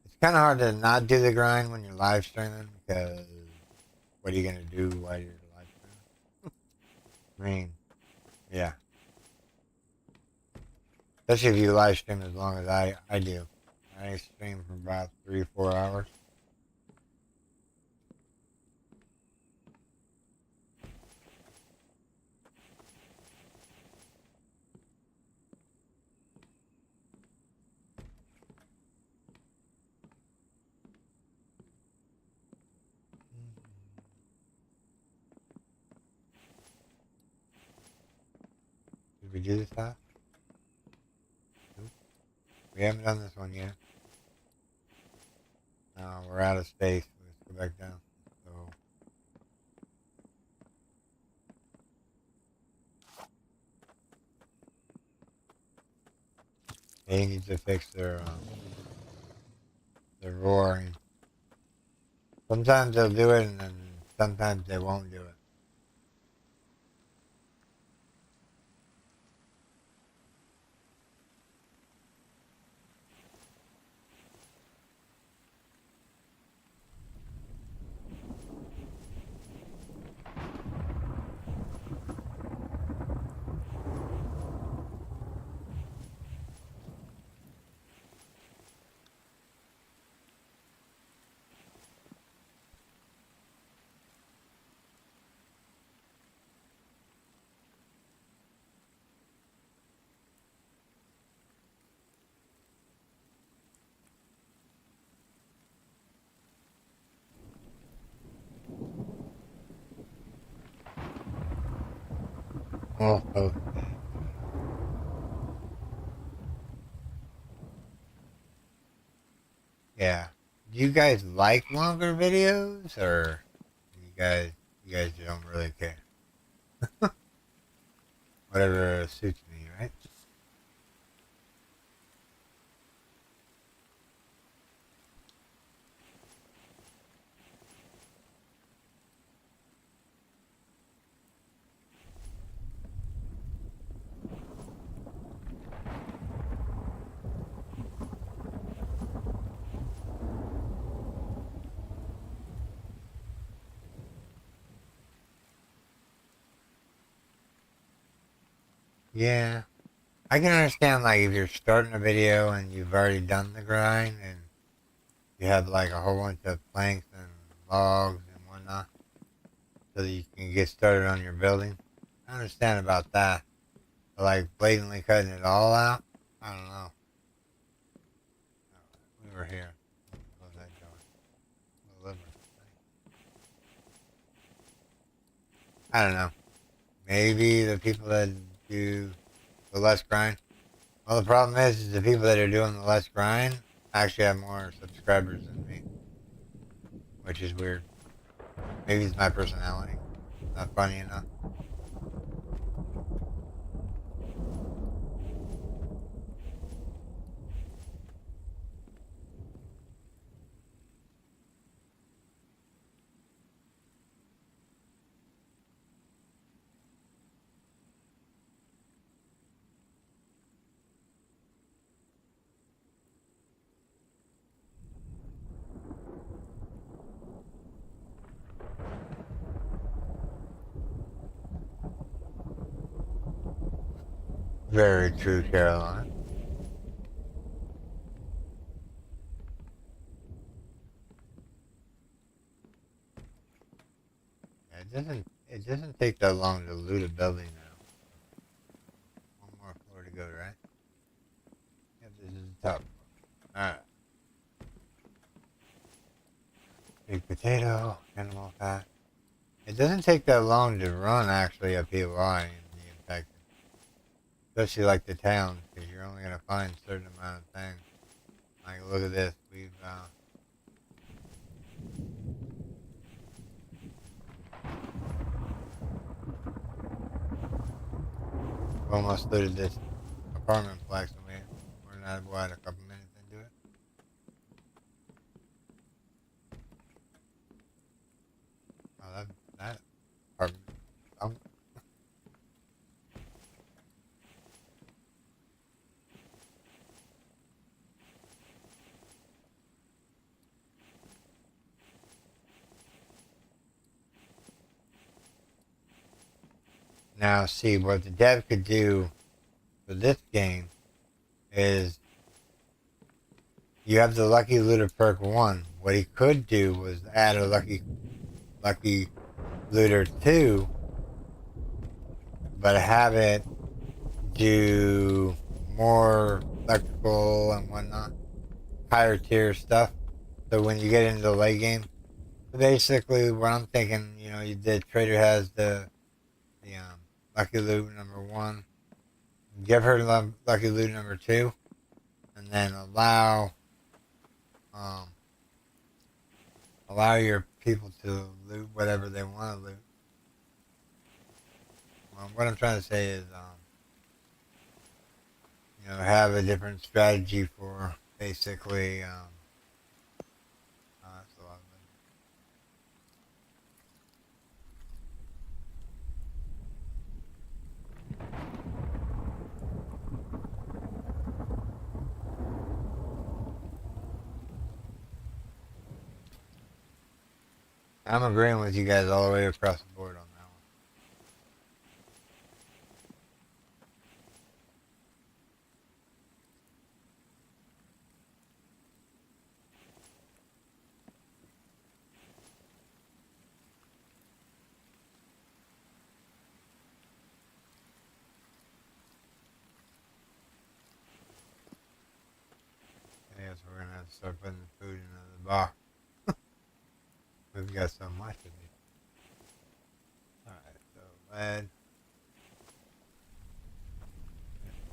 It's kind of hard to not do the grind when you're live streaming because what are you going to do while you're live streaming? I mean, yeah. Especially if you live stream as long as I do. I stream for about 3 or 4 hours. Did we do this half? Nope. We haven't done this one yet. No, we're out of space. Let's go back down. So, they need to fix their roaring. Sometimes they'll do it, and then sometimes they won't do it. Oh. Yeah. Do you guys like longer videos, or you guys don't really care? Whatever suits me, right? Yeah. I can understand, like, if you're starting a video and you've already done the grind and you have, like, a whole bunch of planks and logs and whatnot so that you can get started on your building. I understand about that. But, like, blatantly cutting it all out, I don't know. We were here. Close that door. I don't know. Maybe the people that do the less grind. Well, the problem is the people that are doing the less grind actually have more subscribers than me, which is weird. Maybe it's my personality. Not funny enough. Very true, Caroline. Yeah, it doesn't take that long to loot a building now. One more floor to go, right? Yep, this is the top. Alright. Big potato, animal fat. It doesn't take that long to run actually a POI in the infected. Especially like the towns, because you're only gonna find a certain amount of things. Like, look at this. We've almost looted this apartment complex, and we're not, what, a couple minutes into it? Oh, that apartment. Um, Now, see, what the dev could do for this game is you have the Lucky Looter perk 1. What he could do was add a Lucky Looter 2, but have it do more electrical and whatnot, higher tier stuff. So when you get into the late game, basically what I'm thinking, the trader has the Lucky Loot number 1, give her Lucky Loot number 2, and then um, allow your people to loot whatever they want to loot. What I'm trying to say is, have a different strategy for basically. That's a lot of I'm agreeing with you guys all the way across the board on that one. I guess we're gonna have to start putting the food into the box. We've got so much of it. All right, so lead.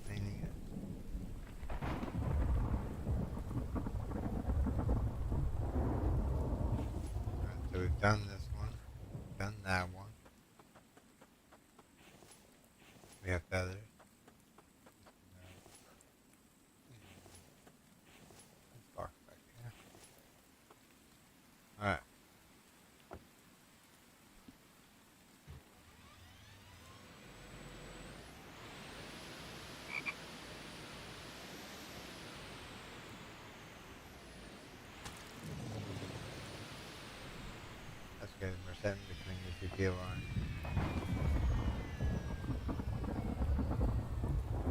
Cleaning it. All right, so we've done this one. Done that one. We have feathers. Box back here. All right. That's good. We're sitting between the two key lines.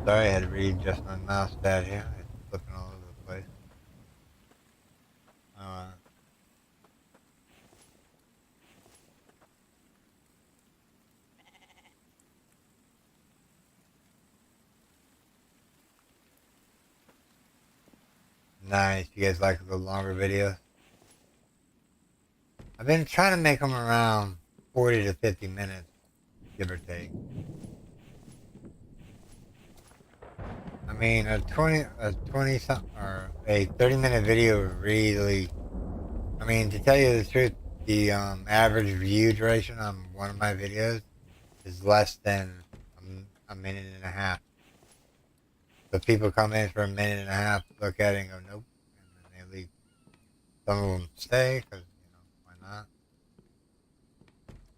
Sorry, I had to read just my mouse pad here. It's flipping all over the place. Uh, nice. You guys like the longer videos? I've been trying to make them around 40 to 50 minutes, give or take. I mean, a 20 something, or a 30-minute video really, I mean, to tell you the truth, the average view duration on one of my videos is less than a minute and a half. So people come in for a minute and a half, look at it and go, nope, and then they leave. Some of them stay, because, why not?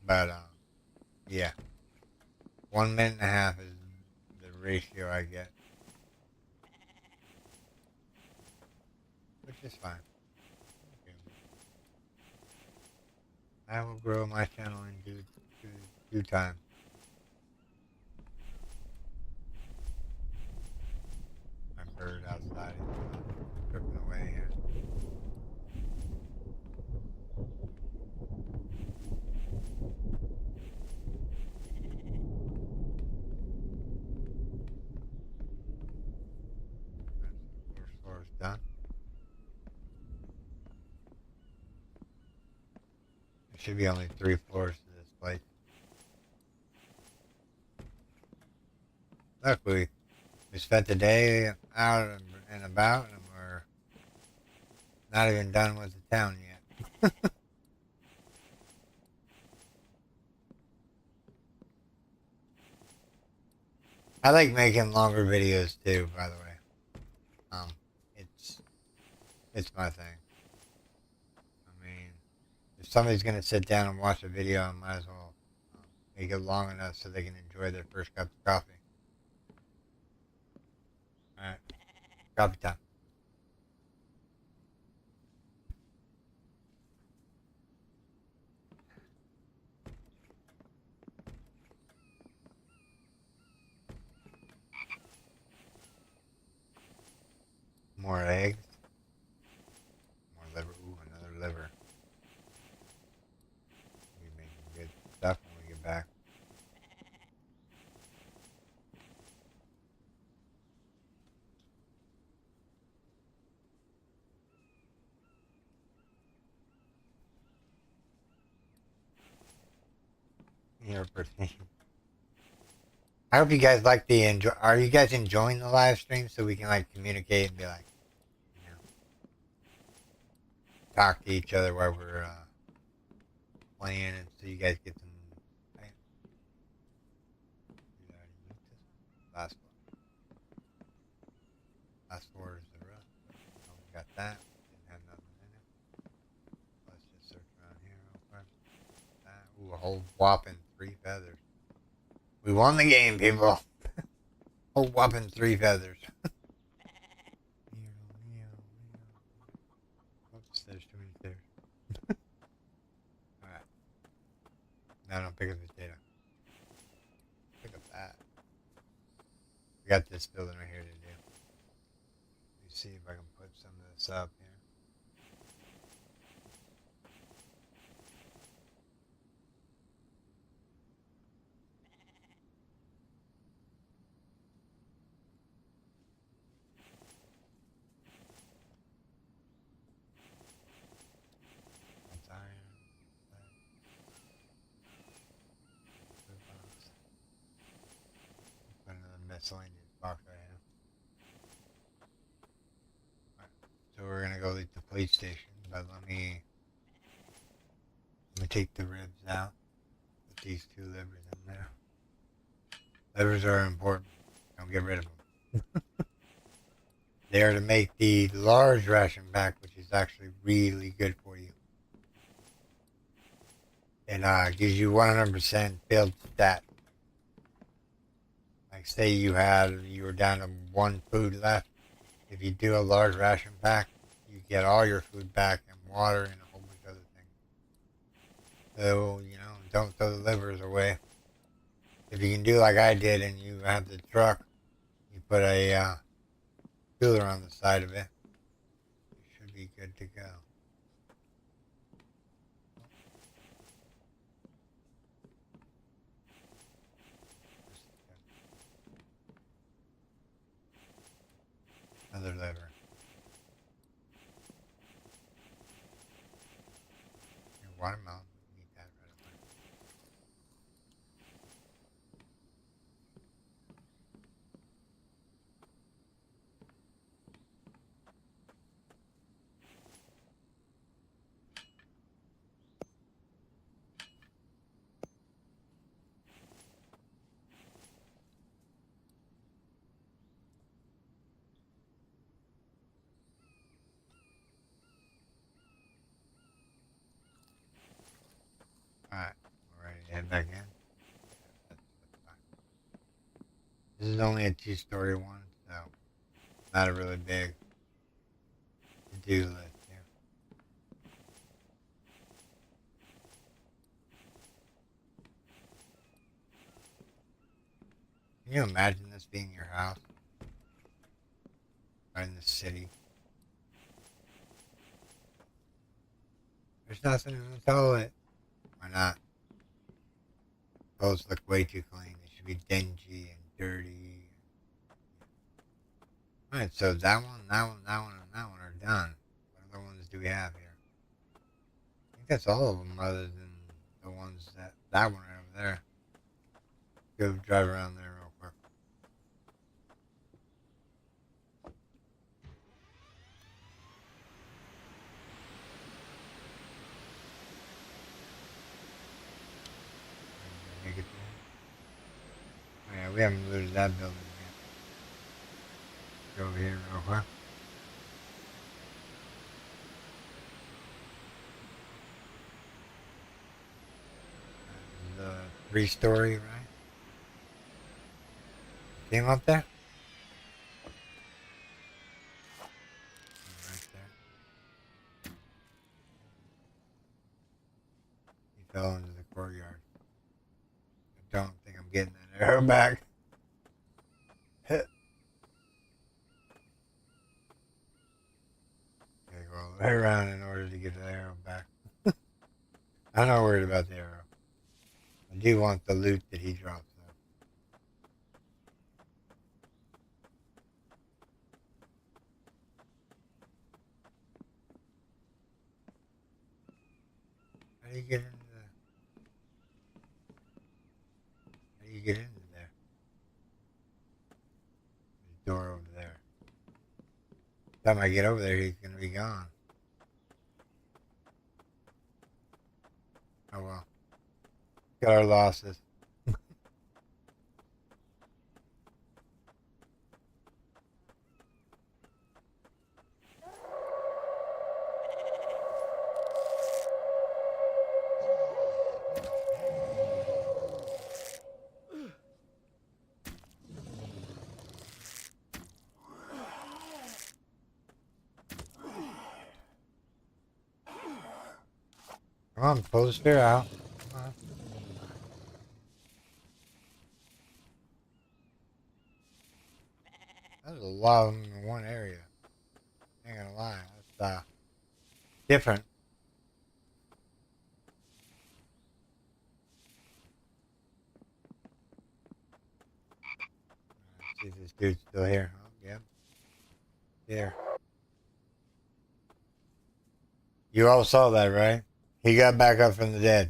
But, yeah, 1 minute and a half is the ratio I get, which is fine. Okay. I will grow my channel in due time. My bird outside is tripping away here. First floor is done. There should be only 3 floors to this place. Look, we spent the day out and about, and we're Not even done with the town yet. I like making longer videos too, by the way. Um, it's it's my thing. I mean, if somebody's gonna sit down and watch a video, I might as well make it long enough so they can enjoy their first cup of coffee. All right, coffee time. More eggs. More liver. Ooh, another liver. We making good stuff when we get back. Here, I hope you guys like the enjoy. Are you guys enjoying the live stream so we can like communicate and be like, you know, talk to each other while we're playing, and so you guys get some. Last one. Last four is the rust. Oh, we got that. Didn't have nothing in it. Let's just search around here real quick. Ooh, a whole whopping 3 feathers. We won the game, people. Whole whopping 3 feathers. Oops, there's too many stairs. Alright. Now don't pick up this data. Pick up that. We got this building right here to do. Let me see if I can put some of this up here. That's iron. Put another miscellaneous box right here. Alright, so we're gonna go to the police station, but let me take the ribs out. Put these 2 livers in there. Livers are important. Don't get rid of them. They are to make the large ration pack, which is actually really good for you. It gives you 100% build stat. Like say you were down to 1 food left. If you do a large ration pack, you get all your food back and water and a whole bunch of other things. So, you know, don't throw the livers away. If you can do like I did and you have the truck, you put a cooler on the side of it. You should be good to go. Another lever. Your watermelon. Need that right away. Alright, we're ready to head back in. That's fine. This is only a 2-story one, so not a really big to-do list here. Can you imagine this being your house? Right in the city? There's nothing in the toilet. Why not? Toilets look way too clean. They should be dingy and dirty. Alright, so that one, that one, that one, and that one are done. What other ones do we have here? I think that's all of them other than the ones that one right over there. Go drive around there real quick. We haven't looted that building yet. Go over here real quick. The 3-story, right? See him up there? Right there. He fell into the courtyard. I don't think I'm getting that arrow back. Okay, go all the way around in order to get the arrow back. I'm not worried about the arrow. I do want the loot that he drops though. How do you get into how do you get into there? There's a door over there. By the time I get over there, he's gonna be gone. Oh well. Got our losses. Come on, pull the spear out. Come on. There's a lot of them in one area. Ain't gonna lie. That's different. See if this dude's still here. Oh, yep. Here. You all saw that, right? He got back up from the dead.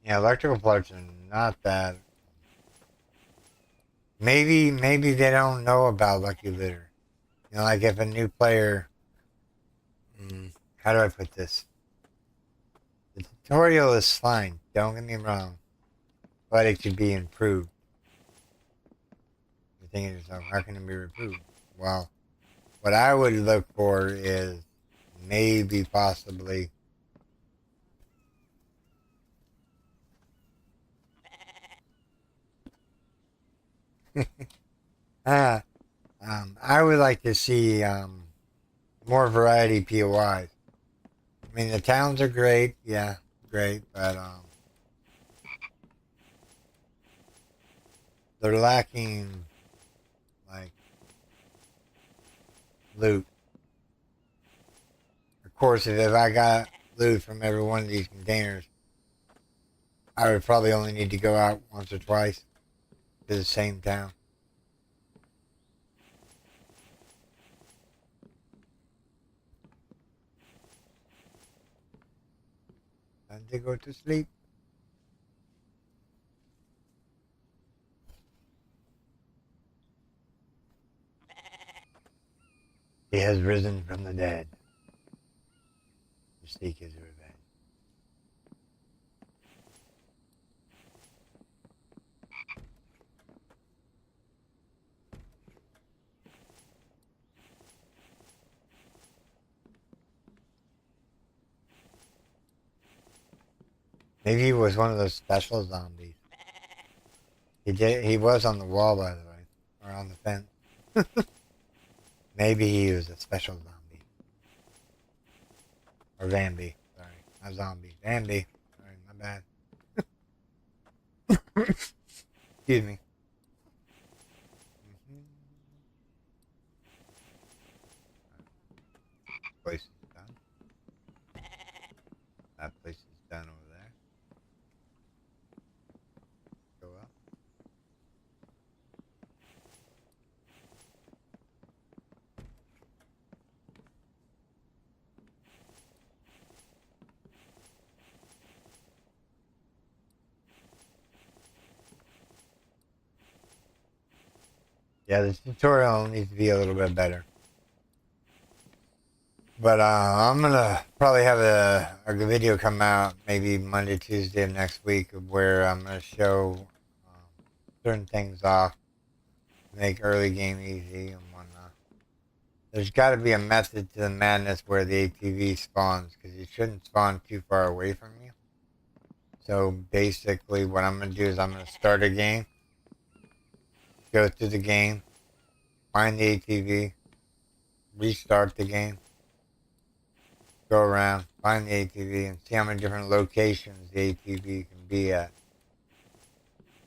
Yeah, electrical parts are not that. Maybe they don't know about Lucky Looter. You know, like if a new player. How do I put this? The tutorial is fine. Don't get me wrong, but it could be improved. You're thinking to yourself, how can it be improved? Well, what I would look for is maybe possibly I would like to see more variety POIs. I mean, the towns are great, yeah, great, but they're lacking like loot. Of course, if I got loot from every one of these containers, I would probably only need to go out once or twice to the same town. Time to go to sleep. He has risen from the dead to seek his revenge. Maybe he was one of those special zombies. He was on the wall, by the way, or on the fence. Maybe he was a special zombie. Or Vambi. Sorry, not zombie. Vambi. Sorry, my bad. Excuse me. Place is done. That place is done over there. Go up. Yeah, the tutorial needs to be a little bit better. But I'm gonna probably have a good video come out maybe Monday, Tuesday of next week where I'm gonna show certain things off, make early game easy and whatnot. There's got to be a method to the madness where the ATV spawns because you shouldn't spawn too far away from you. So basically, what I'm gonna do is I'm gonna start a game, go through the game, find the ATV, restart the game, go around, find the ATV, and see how many different locations the ATV can be at.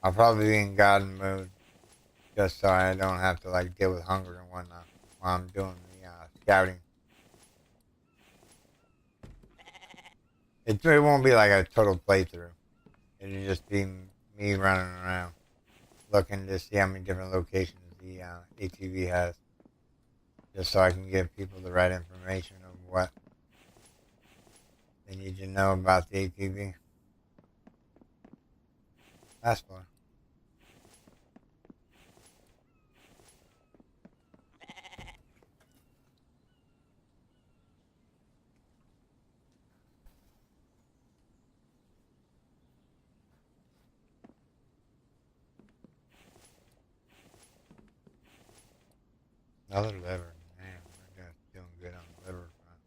I'll probably be in garden mode just so I don't have to like deal with hunger and whatnot while I'm doing the scouting. It won't be like a total playthrough. It'll just be me running around looking to see how many different locations the ATV has, just so I can give people the right information of what they need to know about the ATV. That's fun. Another liver. Man, we're just doing good on the liver front.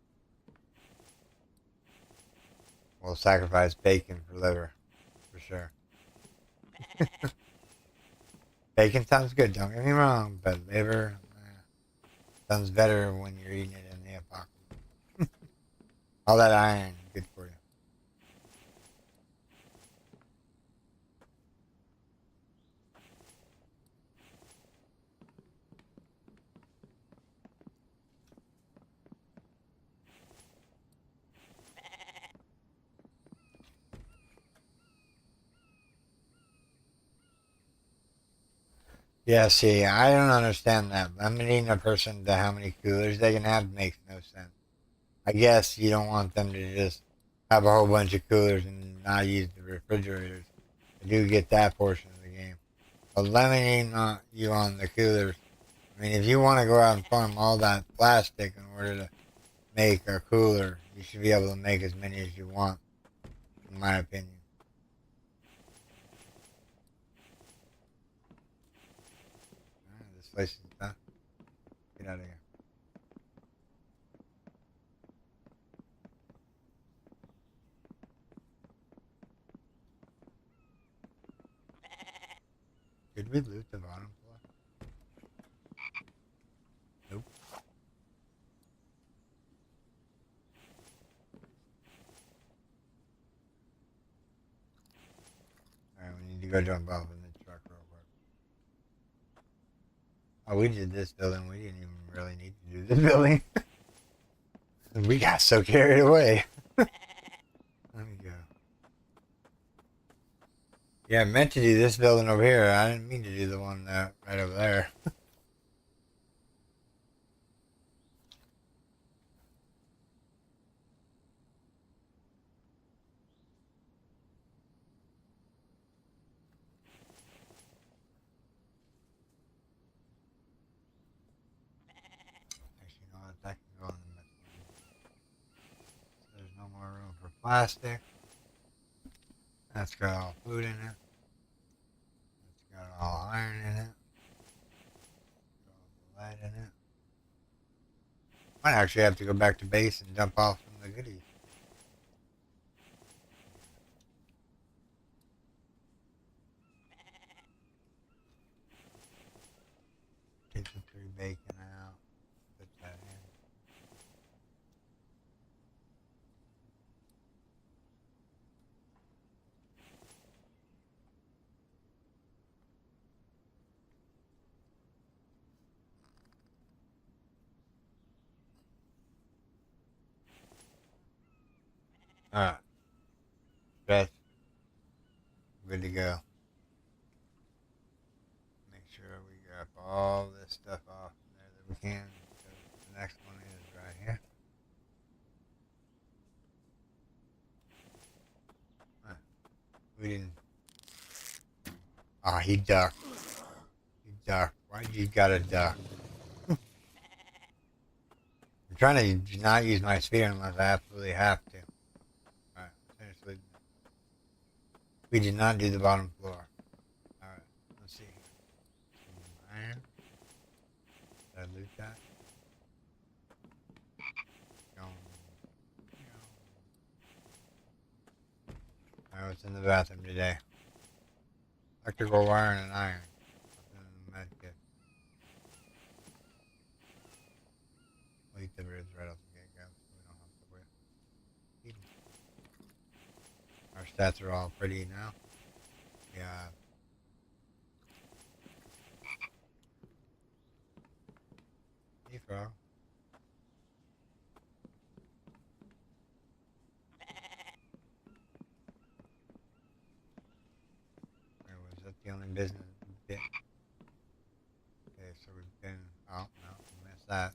We'll sacrifice bacon for liver, for sure. Bacon sounds good, don't get me wrong, but liver sounds better when you're eating it in the apocalypse. All that iron, good for you. Yeah, see, I don't understand that. Limiting a person to how many coolers they can have makes no sense. I guess you don't want them to just have a whole bunch of coolers and not use the refrigerators. I do get that portion of the game. But limiting you on the coolers, I mean, if you want to go out and farm all that plastic in order to make a cooler, you should be able to make as many as you want, in my opinion. This place is done. Get out of here. Did we loot the bottom floor? Nope. Alright, we need to go jump off in the truck real quick. Oh, we did this building. We didn't even really need to do this building. We got so carried away. Let me go. Yeah, I meant to do this building over here. I didn't mean to do the one right over there. Actually, you know what? That can go in the mix. So there's no more room for plastic. That's got all food in it. That's got all iron in it. Got all the lead in it. Might actually have to go back to base and dump off some of the goodies. Take the 3 bacon out. Put that in. Alright. That's good to go. Make sure we grab all this stuff off there that we can. The next one is right here. We didn't. Oh, he ducked. He ducked. Why you gotta duck? I'm trying to not use my spear unless I absolutely have to. Alright, seriously. We did not do the bottom floor. Alright, let's see. Iron. Did I loot that? Alright, what's in the bathroom today? Electrical wire and an iron. Nothing in the med kit. We'll eat the ribs right off the get-go so we don't have to wait. Our stats are all pretty now. Yeah. Hey, frog. Or was that the only business bit? Okay, so we've been. Oh, no, we missed that.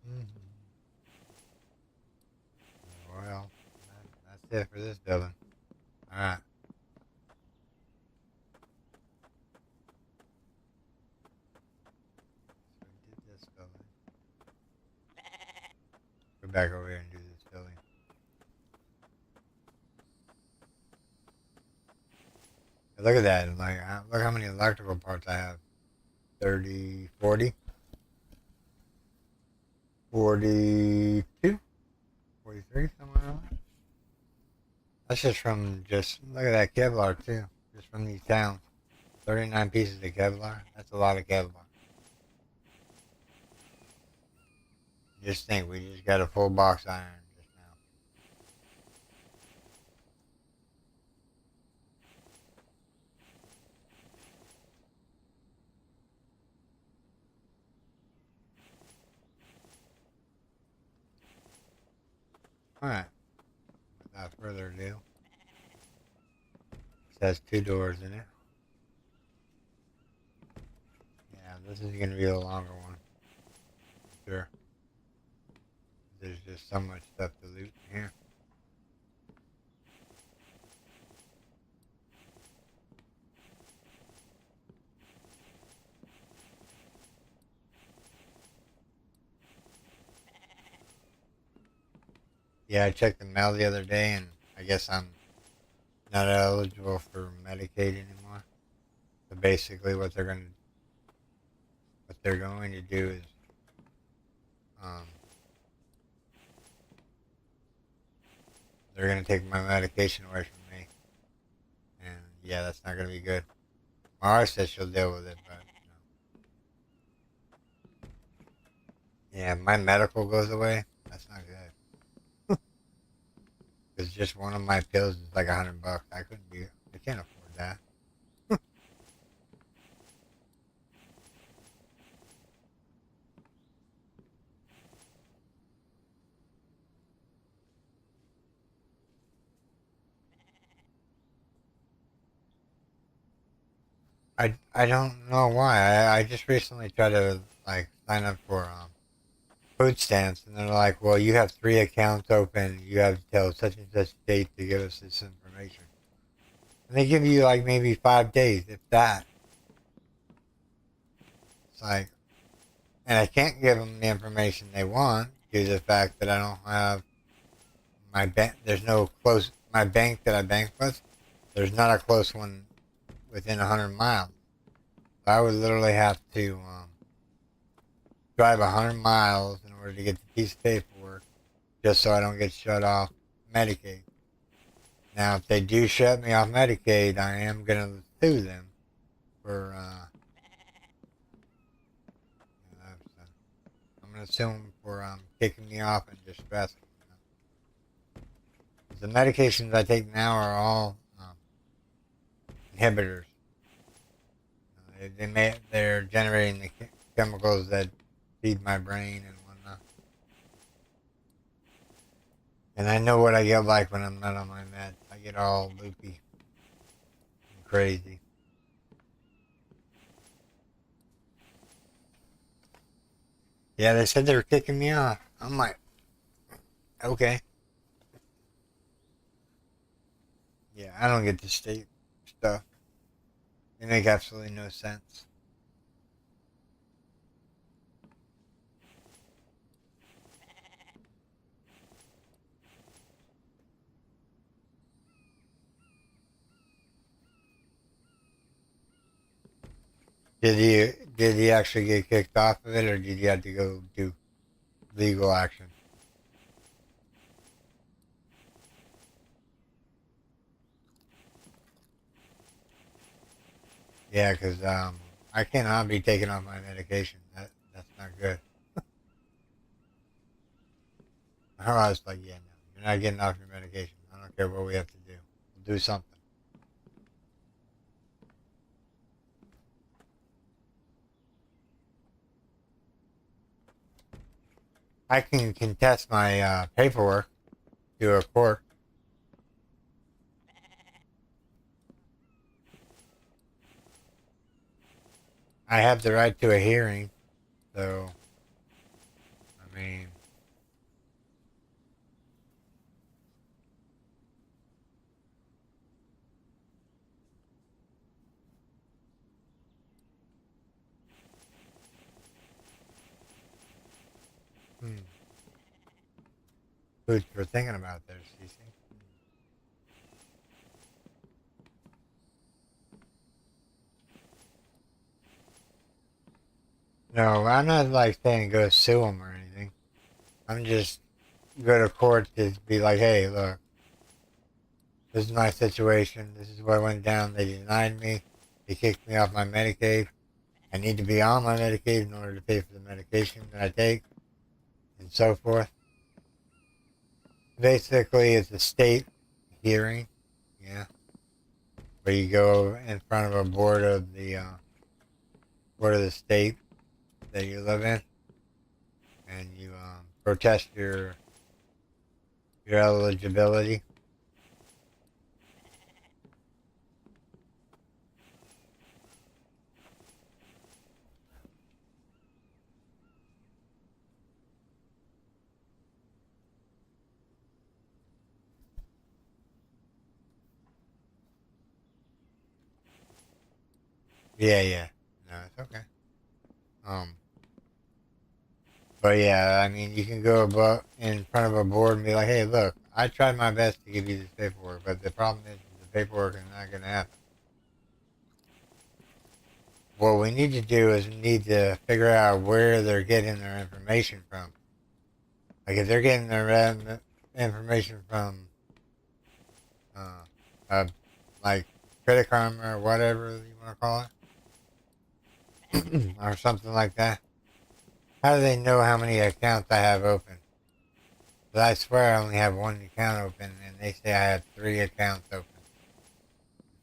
Mm-hmm. Well, that's it for this building. Alright. So we did this building. Go back over here and do this building. Look at that. Like, look how many electrical parts I have. 30, 40, 42, 43, somewhere around there. That's just from look at that Kevlar too. Just from these towns. 39 pieces of Kevlar. That's a lot of Kevlar. Just think, we just got a full box iron just now. Alright. Without further ado. This has 2 doors in it. Yeah, this is going to be a longer one. Sure. There's just so much stuff to loot here. Yeah, I checked the mail the other day, and I guess I'm not eligible for Medicaid anymore. So basically, what they're going to do is, um, they're going to take my medication away from me, and yeah, that's not going to be good. Mara says she'll deal with it, but yeah, if my medical goes away, that's not good. Because just one of my pills is like $100. I can't afford that. I don't know why. I just recently tried to like sign up for food stamps, and they're like, well, you have 3 accounts open. You have till such and such date to give us this information. And they give you like maybe 5 days, if that. It's like, and I can't give them the information they want due to the fact that I don't have my bank. There's no close. My bank that I bank with, there's not a close one within 100 miles. So I would literally have to drive 100 miles in order to get the piece of paperwork, just so I don't get shut off Medicaid. Now, if they do shut me off Medicaid, I am gonna sue them for. I'm gonna sue them for kicking me off and distressing. The medications I take now are all inhibitors. They're generating the chemicals that feed my brain and whatnot. And I know what I get like when I'm not on my meds. I get all loopy and crazy. Yeah, they said they were kicking me off. I'm like, okay. Yeah, I don't get the state stuff. They make absolutely no sense. Did he actually get kicked off of it, or did he have to go do legal action? Yeah, because I cannot be taking off my medication. That's not good. Her I was like, yeah, no, you're not getting off your medication. I don't care what we have to do. We'll do something. I can contest my paperwork to a court. I have the right to a hearing, so I mean, hmm, food for thinking about there, Cece. No, I'm not like saying go sue them or anything. I'm just go to court to be like, hey, look, this is my situation. This is what went down. They denied me. They kicked me off my Medicaid. I need to be on my Medicaid in order to pay for the medication that I take and so forth. Basically, it's a state hearing, yeah, where you go in front of a board of the state that you live in, and you protest your eligibility. Yeah, yeah. No, it's okay. Um, but yeah, I mean, you can go above in front of a board and be like, "Hey, look, I tried my best to give you this paperwork, but the problem is the paperwork is not going to happen. What we need to do is we need to figure out where they're getting their information from. Like if they're getting their information from, uh, uh, like Credit Karma or whatever you want to call it, or something like that. How do they know how many accounts I have open? But I swear I only have one account open, and they say I have three accounts open.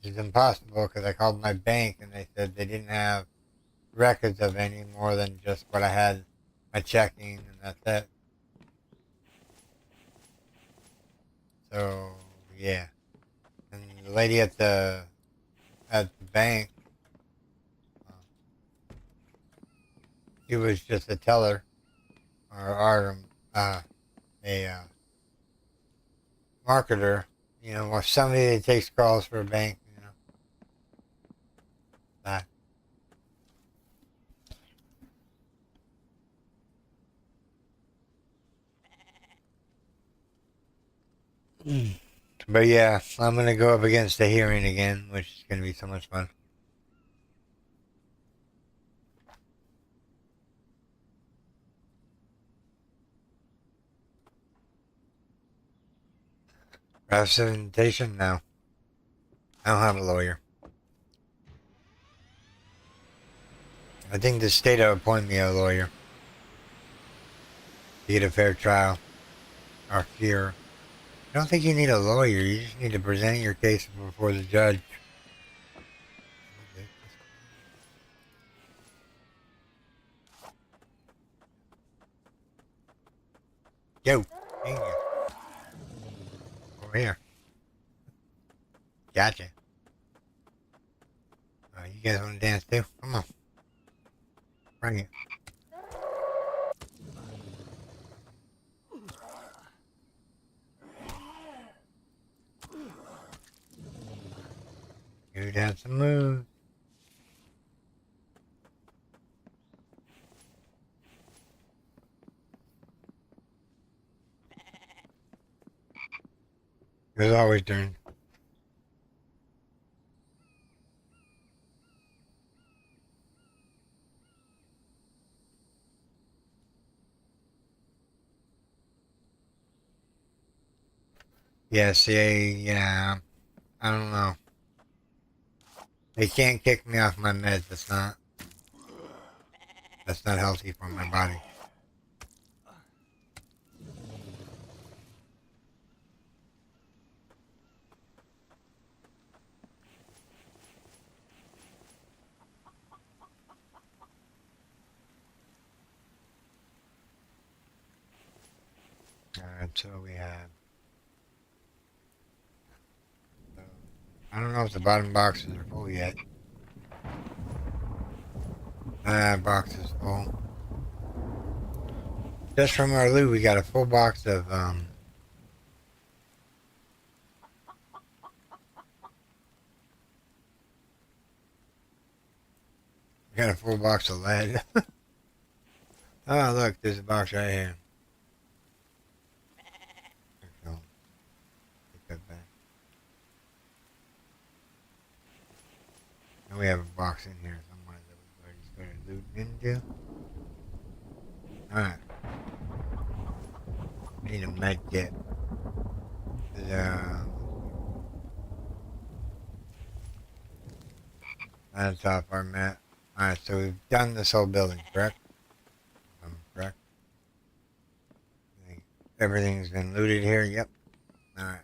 Which is impossible because I called my bank and they said they didn't have records of any more than just what I had, my checking, and that's it. So yeah, and the lady at the bank, uh, she was just a teller or uh, a marketer, or somebody that takes calls for a bank, that. But yeah, I'm gonna go up against the hearing again, which is gonna be so much fun. Representation? No, I don't have a lawyer. I think the state will appoint me a lawyer to get a fair trial or fear. I don't think you need a lawyer. You just need to present your case before the judge. Yo, dang it. here. Gotcha. You guys want to dance too? Come on. Bring it. You dance some moves. There's always during. Yeah, see, yeah, I don't know. They can't kick me off my meds. That's not healthy for my body. Alright, so we have. I don't know if the bottom boxes are full yet. Box is full. Just from our loot, we got a full box of, we got a full box of lead. Oh, look, there's a box right here. So, take that back. And we have a box in here somewhere that we've already started looting into. Alright. Need a med kit. That's off our map. Alright, so we've done this whole building, correct? Correct? I think everything's been looted here, yep. Alright.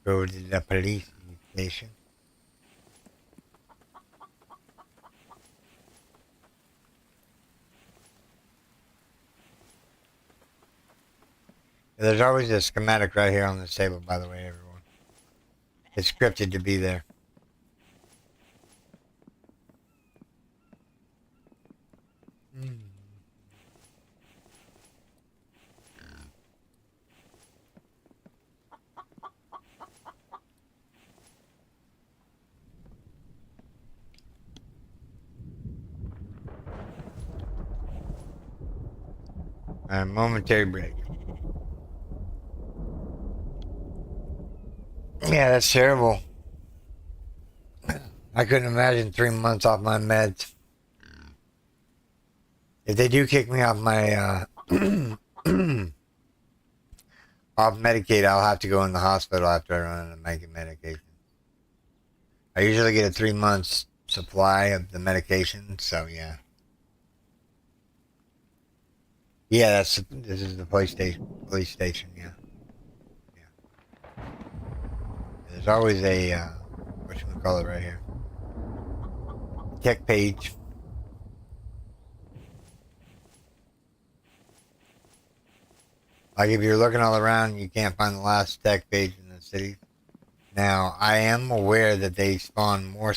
Go to the police station. There's always a schematic right here on this table, by the way, everyone. It's scripted to be there. A momentary break. Yeah, that's terrible. I couldn't imagine 3 months off my meds. If they do kick me off my off Medicaid, I'll have to go in the hospital after I run out of medication. I usually get a 3 months supply of the medication, so yeah. Yeah, this is the police station, yeah. Yeah. There's always a whatchamacallit right here. Tech page. Like if you're looking all around, you can't find the last tech page in the city. Now, I am aware that they spawn more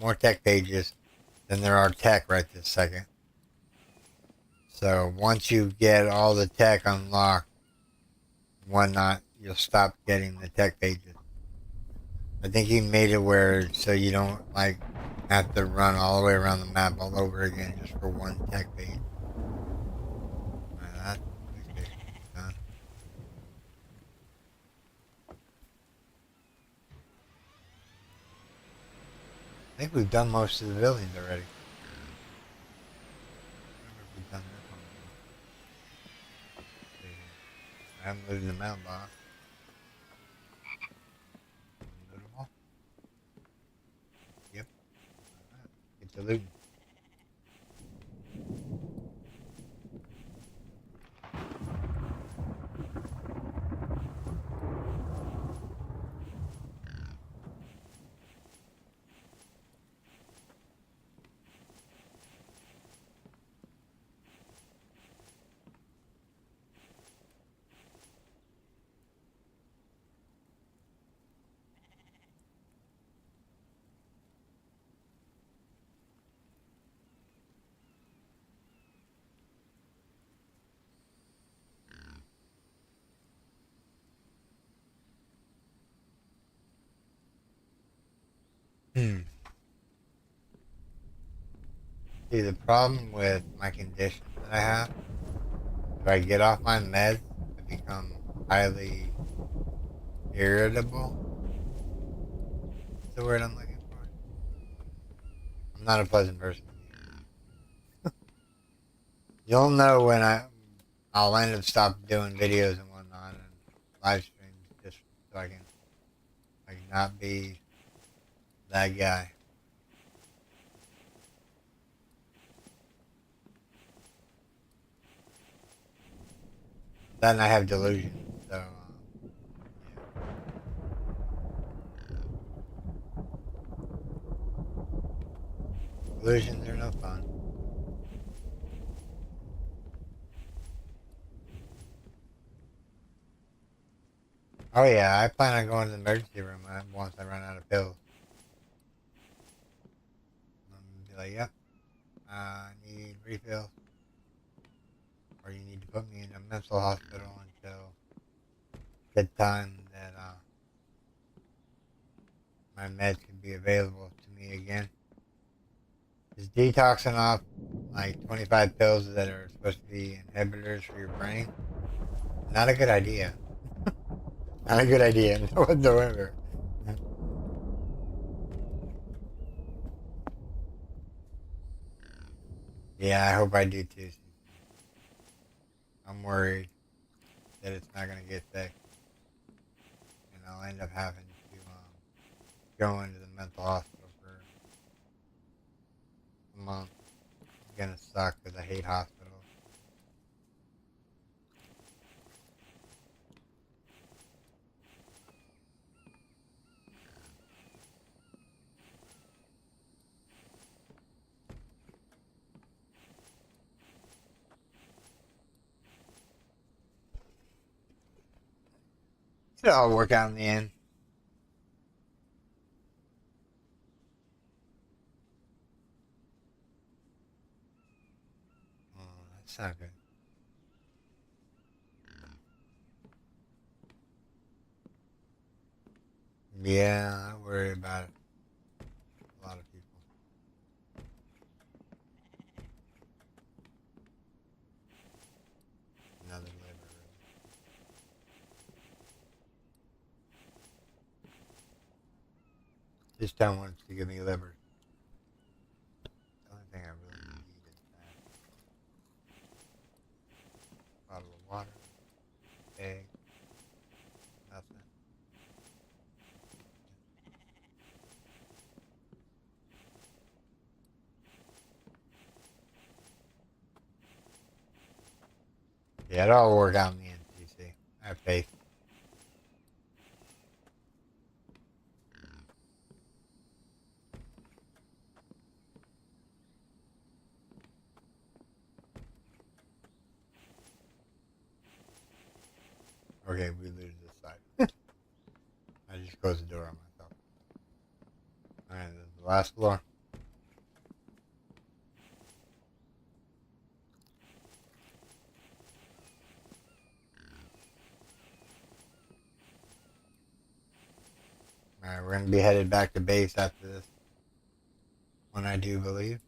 more tech pages than there are tech right this second. So once you get all the tech unlocked and whatnot, you'll stop getting the tech pages. I think he made it where so you don't like have to run all the way around the map all over again just for one tech page. That's done. I think we've done most of the buildings already. We've done this one. I haven't looted the mailbox. Lootable? Yep. Alright. Get to looting. Hmm. See, the problem with my condition that I have, if I get off my meds, I become highly irritable. What's the word I'm looking for? I'm not a pleasant person. You'll know when I'll end up stop doing videos and whatnot and live streams just so I can not be that guy. Then I have delusions. So yeah, delusions are no fun. Oh yeah, I plan on going to the emergency room once I run out of pills. I'm be like, yep, I need refills, or you need to put me in a mental hospital until the time that my meds can be available to me again. Is detoxing off like 25 pills that are supposed to be inhibitors for your brain not a good idea. Not a good idea whatsoever. Yeah, I hope I do too. I'm worried that it's not going to get fixed, and I'll end up having to go into the mental hospital for a month. It's going to suck because I hate hospitals. It'll all work out in the end. Oh, that's not good. Yeah, I worry about it. A lot of people. Another liver, really. Just don't want to give me liver. The only thing I really need is that bottle of water, egg, nothing. Yeah, it'll all work out in the end, TC. I have faith. Okay, we lose this side. I just closed the door on myself. Alright, this is the last floor. Alright, we're going to be headed back to base after this. When I do believe.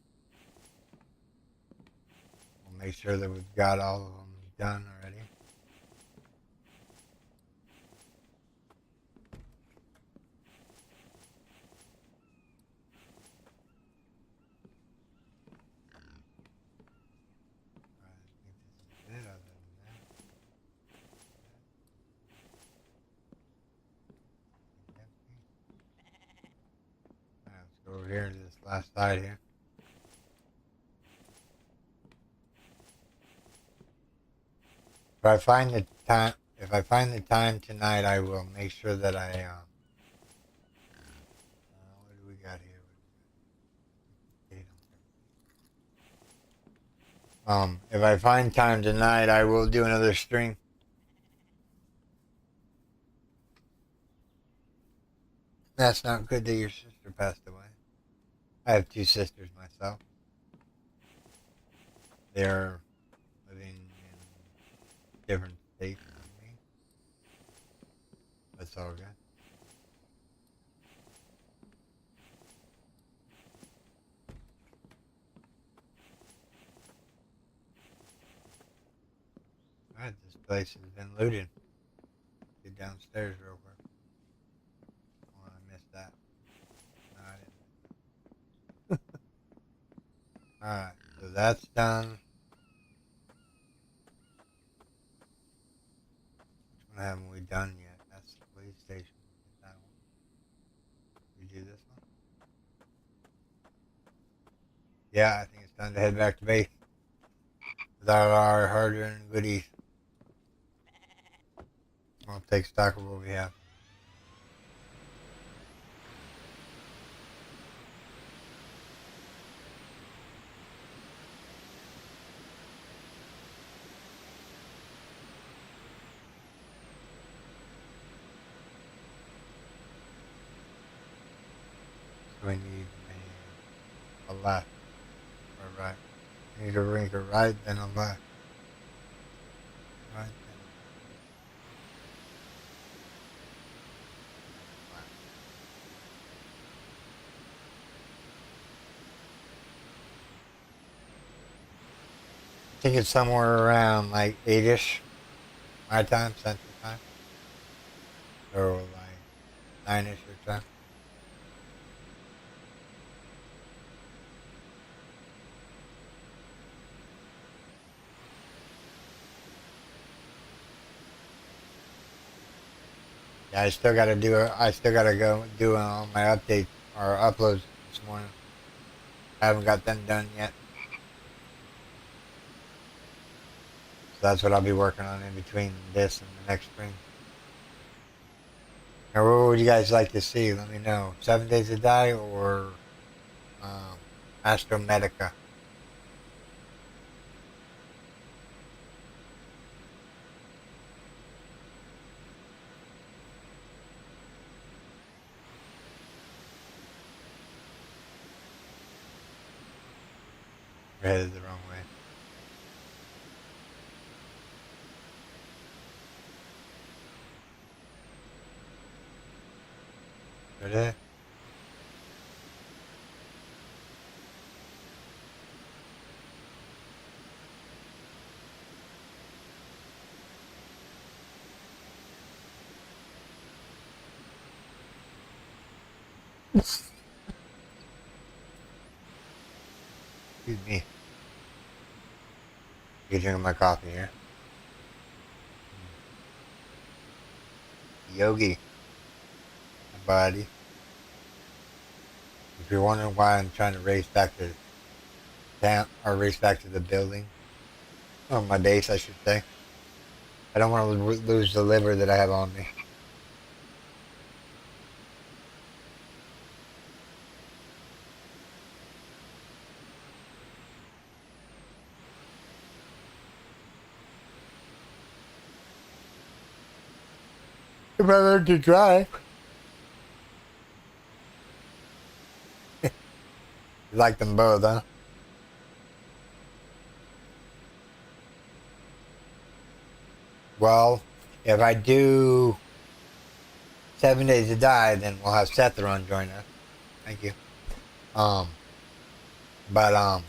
We'll make sure that we've got all of them done already. I think this is it other than that. Alright, let's go over here to this last side here. If I find the time tonight, I will make sure that what do we got here? If I find time tonight, I will do another stream. That's not good that your sister passed away. I have two sisters myself. They're living in different states from me. That's all good. Place has been looted. Get downstairs real quick. Oh, I missed that. No, I didn't. Alright, so that's done. Which one haven't we done yet? That's the police station. Get that one. We do this one? Yeah, I think it's time to head back to base. Without our hard-earned goodies. I'll take stock of what we have. So we need a left or right. We need to make a right, then a left. Right, then a left. I think it's somewhere around like 8-ish my time, Central Time. Or like 9-ish your time. Yeah, I still gotta go do all my updates or uploads this morning. I haven't got them done yet. So that's what I'll be working on in between this and the next spring. Now, what would you guys like to see? Let me know. 7 Days to Die or um, Astromedica? We're headed the wrong way. Ready? Excuse me. You drinking my coffee here. Yogi, my buddy. If you're wondering why I'm trying to race back to town or race back to the building, or my base, I should say. I don't want to lose the liver that I have on me. If I learn to drive. You like them both, huh? Well, if I do 7 Days to Die, then we'll have Sethron join us. Thank you. Um, but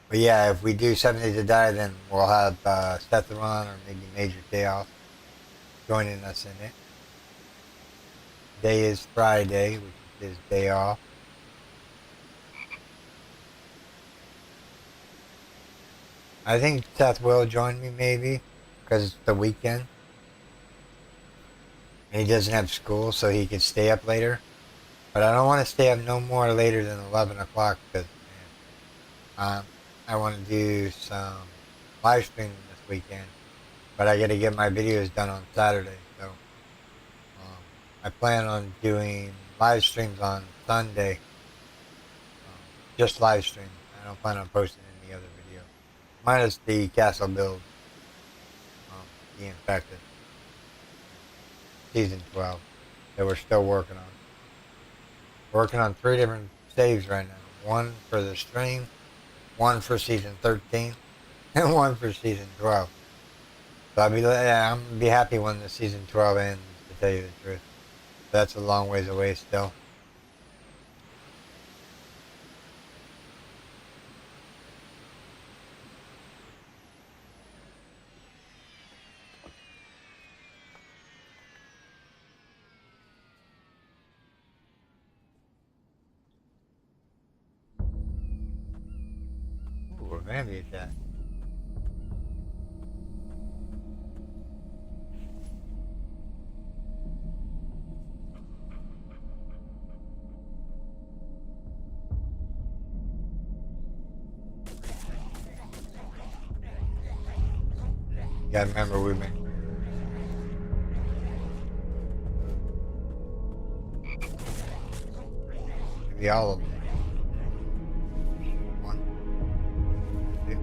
but yeah, if we do 7 Days to Die, then we'll have Sethron or maybe Major Chaos joining us in it. Today is Friday, which is his day off. I think Seth will join me maybe because it's the weekend. And he doesn't have school, so he can stay up later. But I don't want to stay up no more later than 11 o'clock because I want to do some live streaming this weekend. But I got to get my videos done on Saturday. So I plan on doing live streams on Sunday. Just live streams. I don't plan on posting any other video. Minus the castle build. The Infected. Season 12. That we're still working on. Working on 3 different saves right now. One for the stream, one for season 13, and one for season 12. So I'm gonna be happy when the season 12 ends, to tell you the truth. That's a long ways away still. Bambi attack. You gotta remember we've been. Maybe all of them. One, two,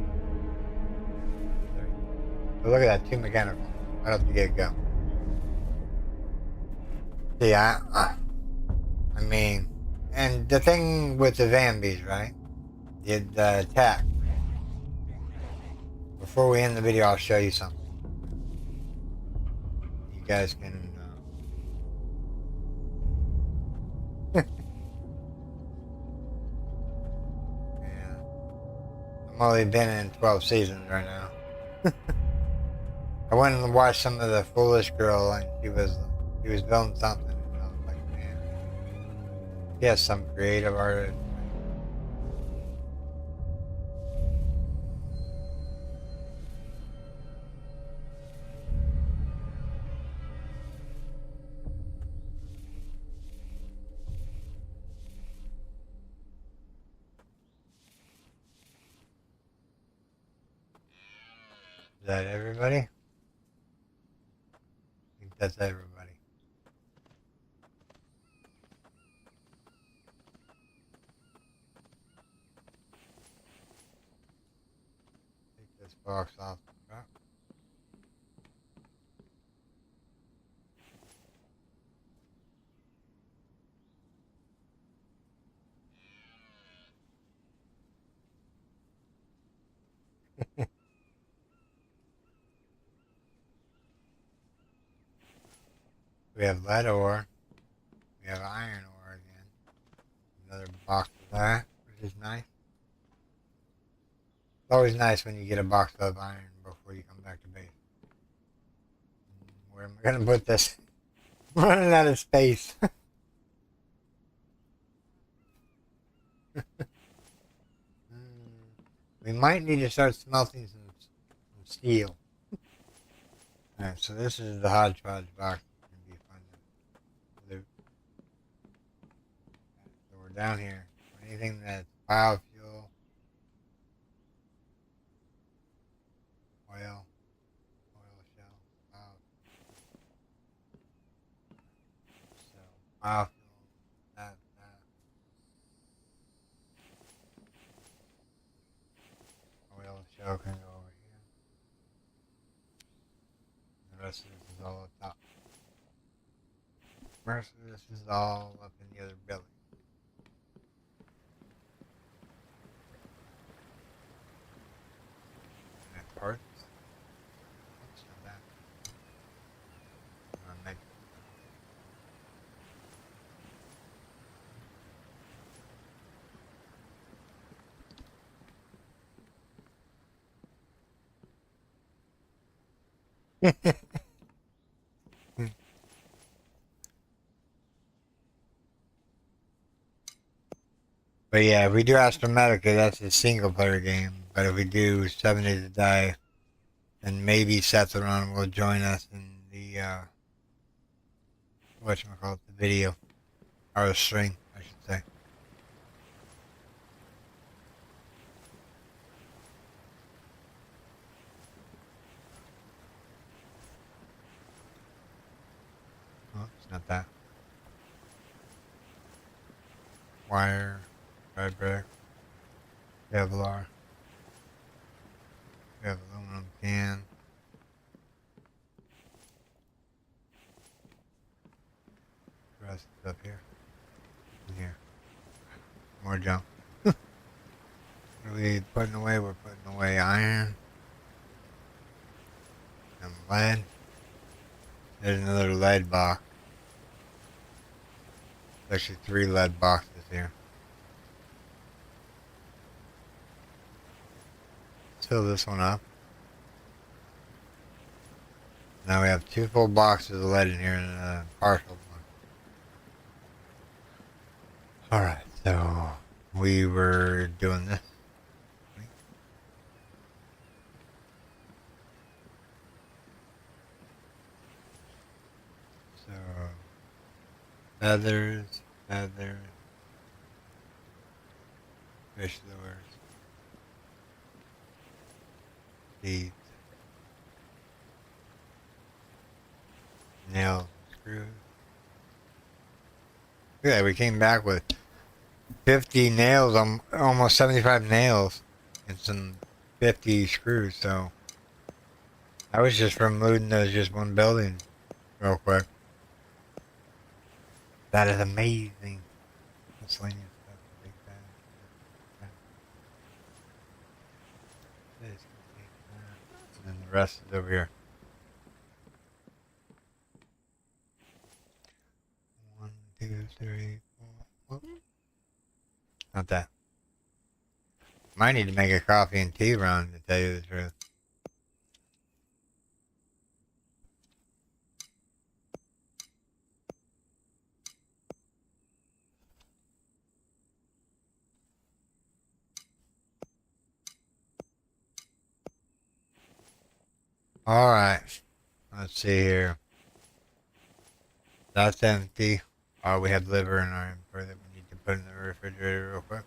three. Oh, look at that, two mechanical. Why don't you get go? See, I mean, and the thing with the Vambies, right? The attack. Before we end the video, I'll show you something. You guys can. Yeah. I'm only been in 12 seasons right now. I went and watched some of the Foolish Girl, and she was building something. And I was like, man, she has some creative artist. Is that everybody? I think that's everybody. Take this box off the truck. We have lead ore. We have iron ore again. Another box of that, which is nice. It's always nice when you get a box of iron before you come back to base. Where am I gonna put this? I'm running out of space. We might need to start smelting some steel. Alright, so this is the hodgepodge box. It's gonna be fun to loot. So we're down here. Anything that's biofuel, oil shell, so biofuel, that. Oil shell can go over here. The rest of this is all up top. The rest of this is all up in the other building. And that parts. What's that? Make But yeah, if we do Astromedica, that's a single player game. But if we do 7 Days to Die, then maybe Seth Aron will join us in the whatchamacallit, the video. Or the stream, I should say. Oh, it's not that. Wire, red brick, Kevlar. We have aluminum can. The rest is up here. And here. More junk. What are we putting away? We're putting away iron. And lead. There's another lead box. There's actually 3 lead boxes here. Let's fill this one up. Now we have 2 full boxes of lead in here and a partial one. Alright, so we were doing this. So, feathers, feathers, fish lures, seeds, nails, and screws. Yeah, we came back with 50 nails, almost 75 nails, and some 50 screws. So I was just from looting those just one building real quick. That is amazing. Miscellaneous stuff. Take that. This can take that. And then the rest is over here. 1, 2, 3, 4. Whoop. Not that. Might need to make a coffee and tea run, to tell you the truth. Alright. Let's see here. That's empty. Oh, we have liver in our inventory that we need to put in the refrigerator real quick.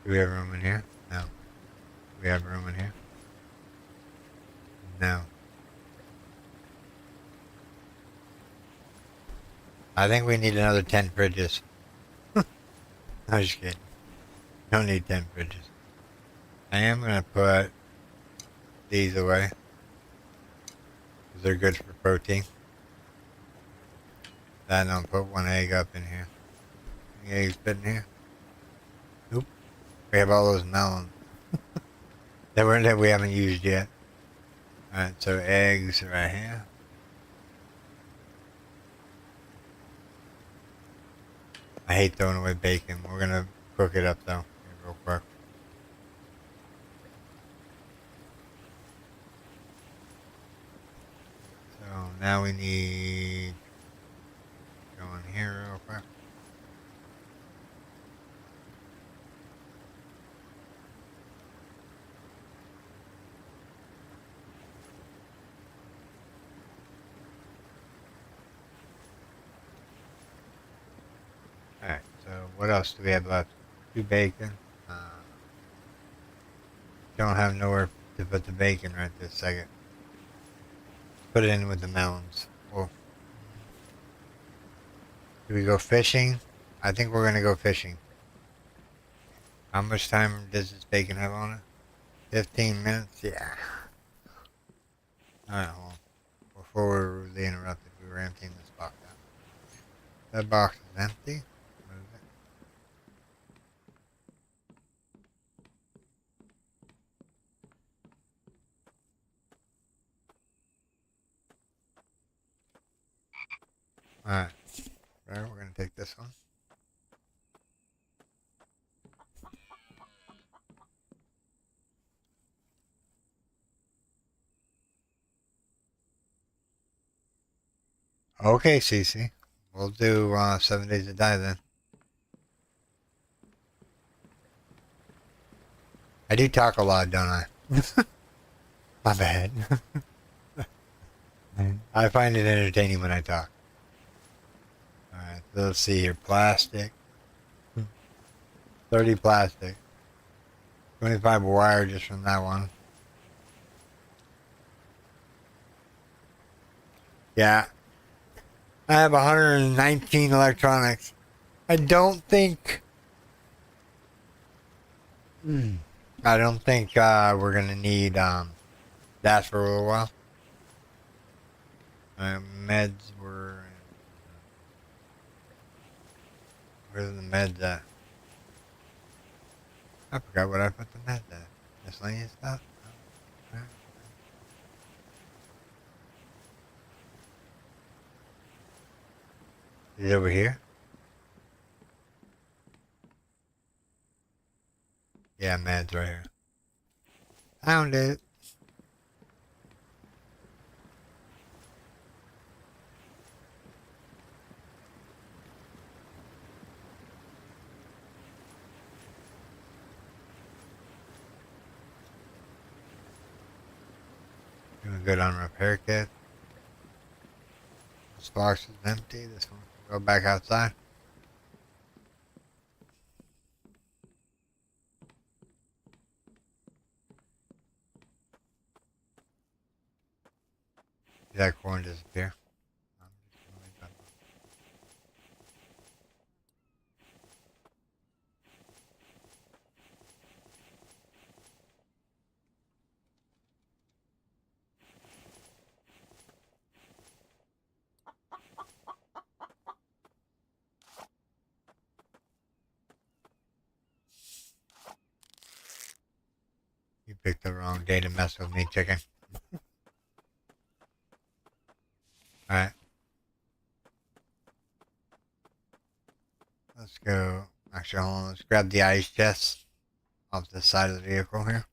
Do we have room in here? No. Do we have room in here? No. I think we need another 10 fridges. I'm just kidding. Don't need 10 fridges. I am going to put these away, because they're good for protein. Then I'll put one egg up in here. Any eggs fit in here? Nope. We have all those melons that we haven't used yet. Alright, so eggs right here. I hate throwing away bacon. We're gonna cook it up though, real quick. So now we need go in here real quick. Alright, so what else do we have left? 2 bacon. Don't have nowhere to put the bacon right this second. Put it in with the melons. Well, do we go fishing? I think we're gonna go fishing. How much time does this bacon have on it? 15 minutes? Yeah. Alright, hold on. Before we were rudely interrupted, we were emptying this box out. That box is empty. Move it. Alright. Right, we're gonna take this one. Okay, Cece. We'll do 7 days to die then. I do talk a lot, don't I? My bad. I find it entertaining when I talk. Alright, so let's see here. Plastic. 30 plastic. 25 wire just from that one. Yeah. I have 119 electronics. I don't think... I don't think we're going to need that for a little while. Meds were... Where's the meds at? I forgot what I put the meds at. Miscellaneous stuff? Oh, okay. Is it over here? Yeah, meds right here. Found it. Doing good on repair kit. This box is empty. This one can go back outside. Did that corn disappear? I'm just gonna leave that alone. You picked the wrong day to mess with me, chicken. Alright. Let's go. Actually, hold on. Let's grab the ice chest off the side of the vehicle here.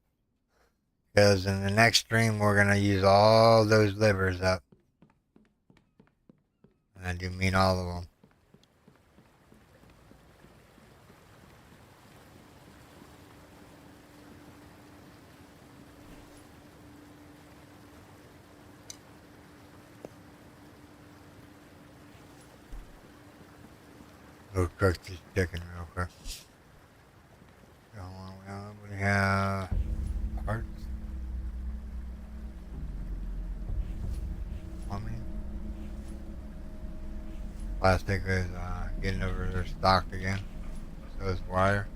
Because in the next stream, we're going to use all those livers up. And I do mean all of them. Go cook this chicken real quick. Hold on, we have parts. Plumbing. Plastic is getting over stock again. So is wire.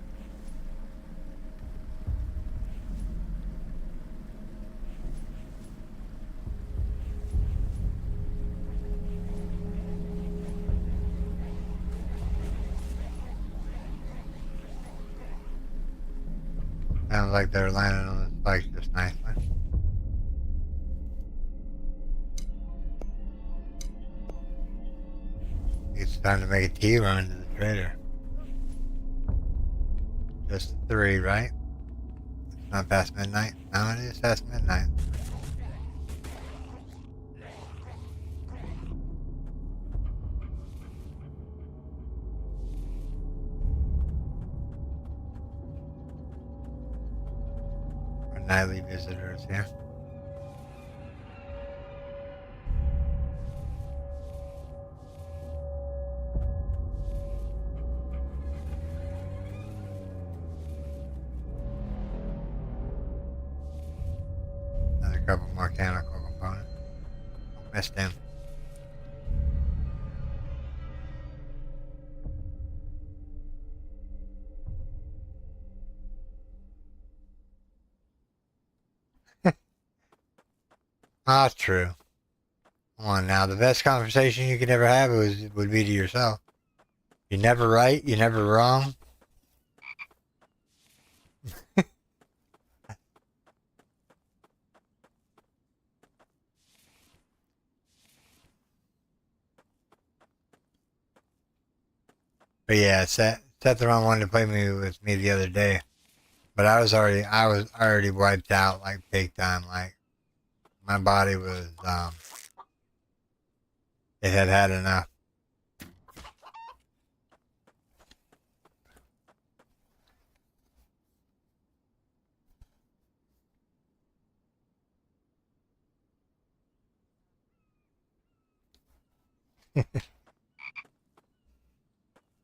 Sounds like they're landing on the spikes just nicely. It's time to make a tea run to the trader. Just 3, right? It's not past midnight. No, it is past midnight. Our nightly visitors here. Another couple more mechanical components. Don't miss them. Ah, true. Come on now, the best conversation you could ever have would be to yourself. You're never right, you're never wrong. But yeah, Seth the wrong one to play with me the other day. But I was already wiped out like big time. Like my body was it had had enough.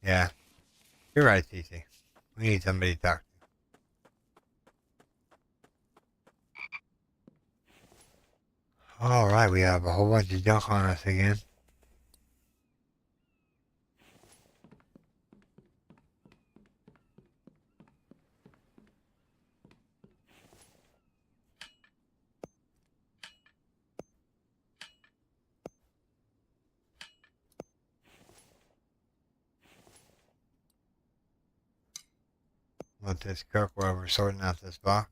Yeah, you're right, CC. We need somebody to talk to. All right, we have a whole bunch of junk on us again. Let this cook while we're sorting out this box.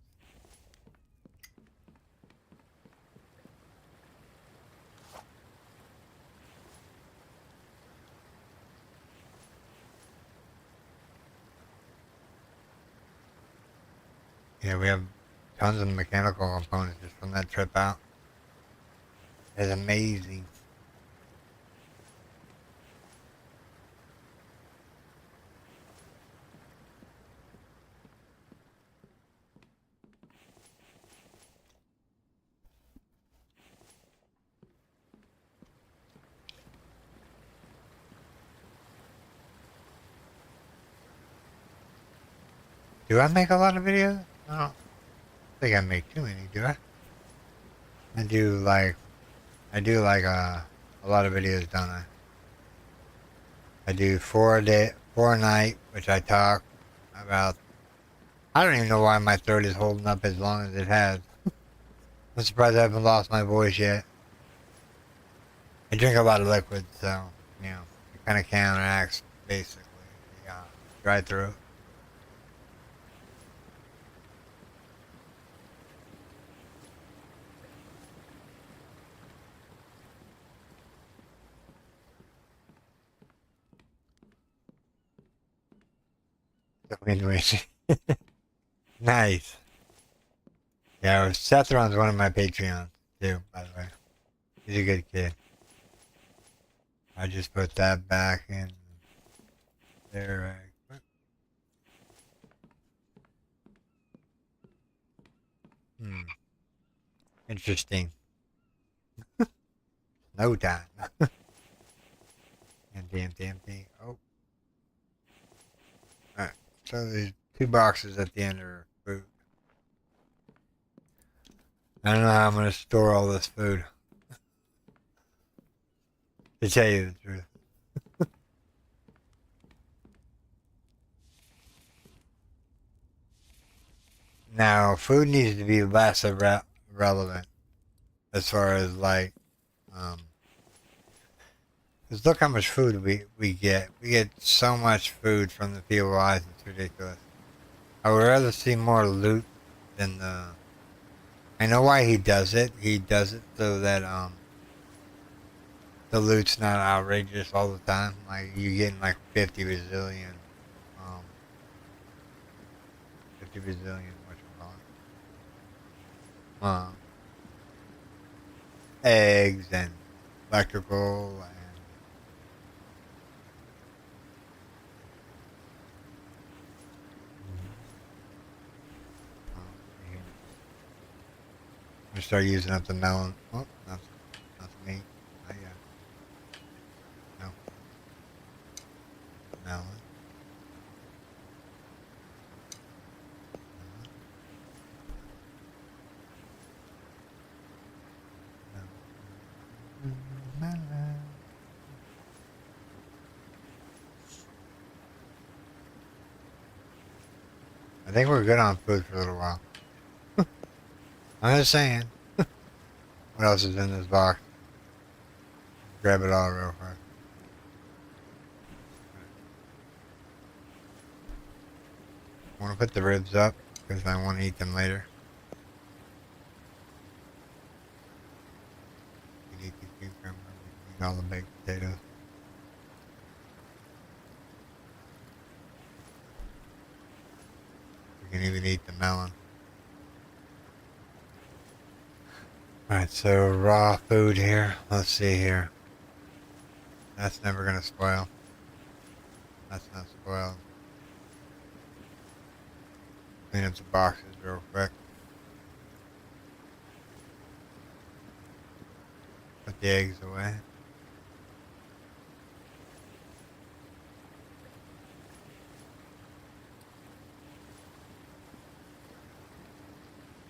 Yeah, we have tons of mechanical components just from that trip out. It's amazing. Do I make a lot of videos? I don't think I make too many, do I? I do like a lot of videos, don't I? I do 4 a day, 4 a night, which I talk about. I don't even know why my throat is holding up as long as it has. I'm surprised I haven't lost my voice yet. I drink a lot of liquids, so it kind of counteracts basically the dry throat. So anyway, nice. Yeah, Seth runs one of my Patreons too, by the way. He's a good kid. I just put that back in there. Hmm. Interesting. No time. Empty, empty, empty. Oh. Alright. So there's 2 boxes at the end are food. I don't know how I'm gonna store all this food. To tell you the truth. Now, food needs to be less relevant as far as like, um, cause look how much food we get. We get so much food from the POIs. It's ridiculous. I would rather see more loot than the. I know why he does it. He does it so that the loot's not outrageous all the time. Like you getting like 50 bazillion, what you call it, eggs and electrical and. Um, I'm gonna start using up the melon. Oh, that's me. Not yet. No, melon. Melon. Melon. I think we're good on food for a little while. I'm just saying. What else is in this box? Grab it all real quick. I want to put the ribs up because I want to eat them later. We can eat the cucumber. We can eat all the baked potatoes. We can even eat the melon. Alright, so raw food here. Let's see here. That's never gonna spoil. That's not spoiled. Clean up the boxes real quick. Put the eggs away.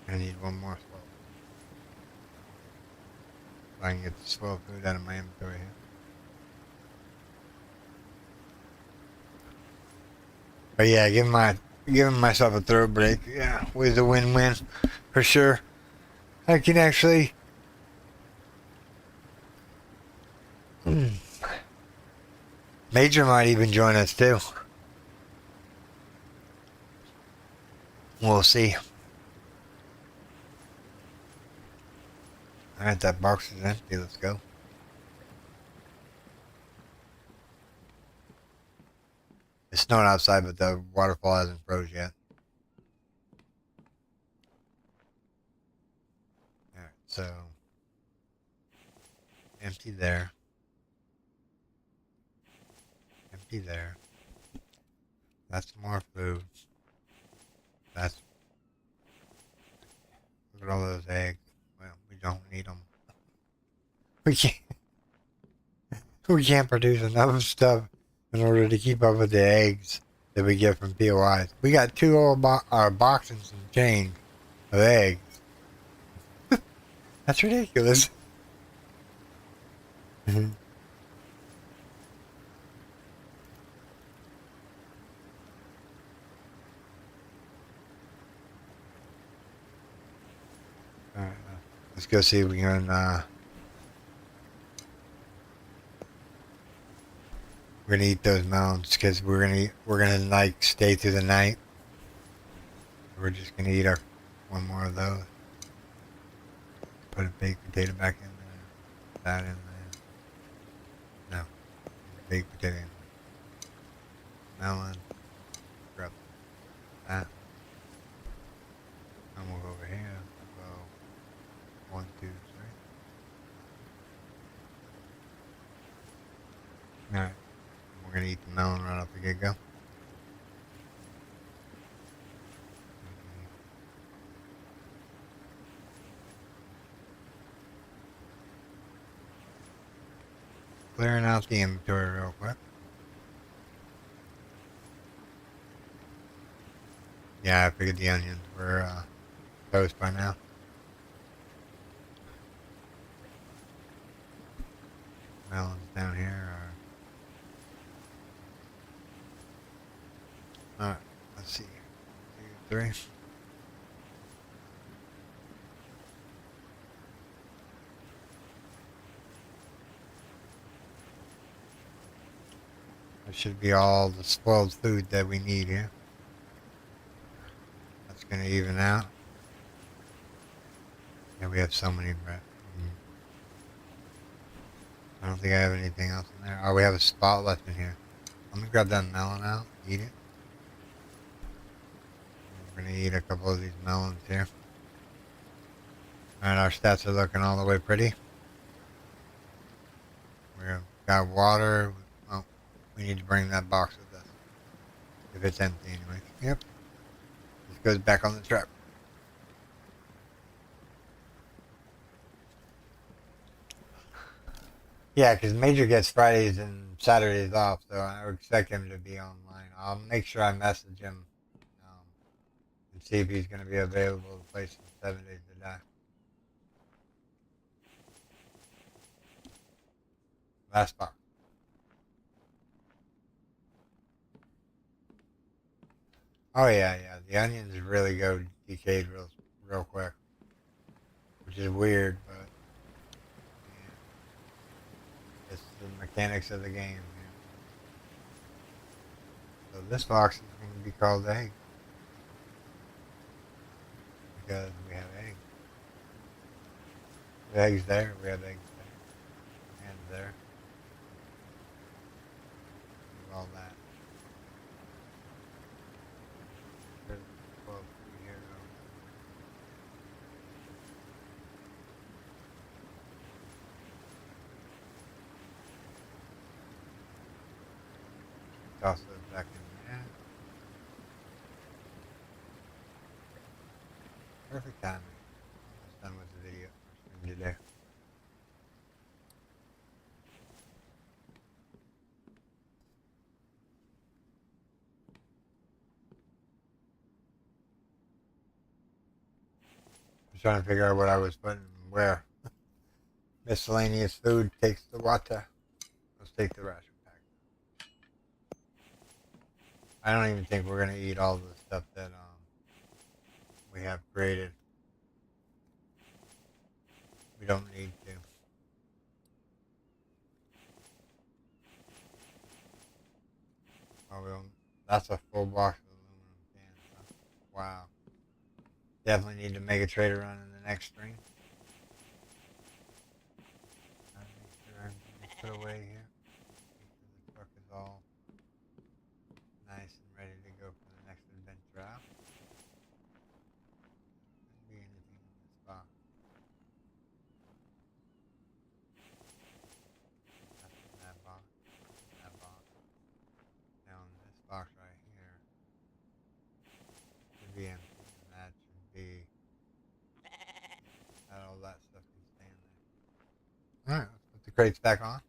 I need one more swell. So I can get the swell food out of my inventory here. But yeah, giving myself a throat break, yeah, was a win-win for sure. I can actually Major might even join us too. We'll see. Alright, that box is empty. Let's go. It's snowing outside, but the waterfall hasn't froze yet. So empty there. Empty there. That's more food. That's look at all those eggs. Well, we don't need them. We can't. We can't produce enough stuff in order to keep up with the eggs that we get from POIs. We got two old boxes and change of eggs. That's ridiculous. Alright, let's go see if we can. We're gonna eat those melons because we're gonna like stay through the night. We're just gonna eat one more of those. Put a baked potato back in there. That in there. No, baked potato in there. Melon. Grab that. And we'll go over here. We'll go 1, 2, 3. Alright. We're gonna eat the melon right off the get-go. Clearing out the inventory real quick. Yeah, I figured the onions were toast by now. Melons down here are... Alright, let's see. 2, 3. That should be all the spoiled food that we need here. That's gonna even out. Yeah, we have so many bread. I don't think I have anything else in there. Oh, we have a spot left in here. Let me grab that melon out, eat it. We're gonna eat a couple of these melons here. Alright, our stats are looking all the way pretty. We've got water. Oh, we need to bring that box with us. If it's empty anyway. Yep. This goes back on the truck. Yeah, because Major gets Fridays and Saturdays off, so I would expect him to be online. I'll make sure I message him and see if he's going to be available to play some 7 Days to Die. Last box. Oh yeah, yeah. The onions really go decayed real quick, which is weird, but yeah, it's the mechanics of the game. Yeah. So this box is going to be called egg because we have eggs. We have eggs there. We have eggs there and there. All that. There's 12 here. Toss those back in there. Perfect timing. Almost done with the video for today. I'm trying to figure out what I was putting where. Miscellaneous food takes the water. Let's take the ration pack. I don't even think we're gonna eat all the stuff that we have created. We don't need to. Oh, we don't. That's a full box of aluminum cans. Huh? Wow. Definitely need to make a trader run in the next stream. I'll make sure everything's put away here. Make sure the truck is all nice and ready to go for the next adventure out. Shouldn't be anything in this box. crates back on.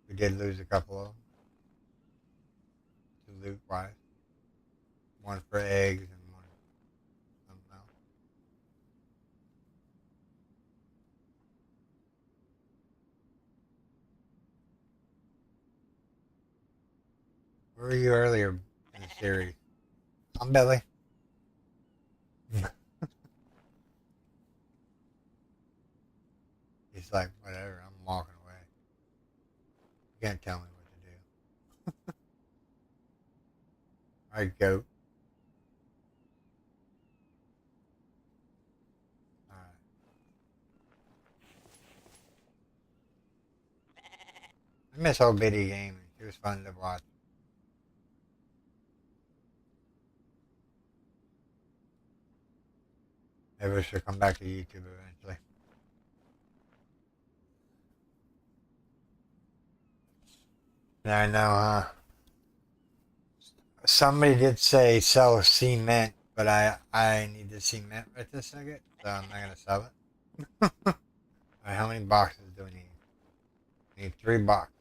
We did lose a couple of them to loot wise. One for eggs and one for something else. Where were you earlier in the series? I'm Billy. He's like, whatever, I'm walking away. You can't tell me what to do. Alright, goat. Alright. I miss old Biddy gaming. It was fun to watch. Maybe we should come back to YouTube eventually. Yeah, I know, somebody did say sell cement, but I need the cement right this second, so I'm not gonna sell it. Alright, how many boxes do we need? We need 3 boxes.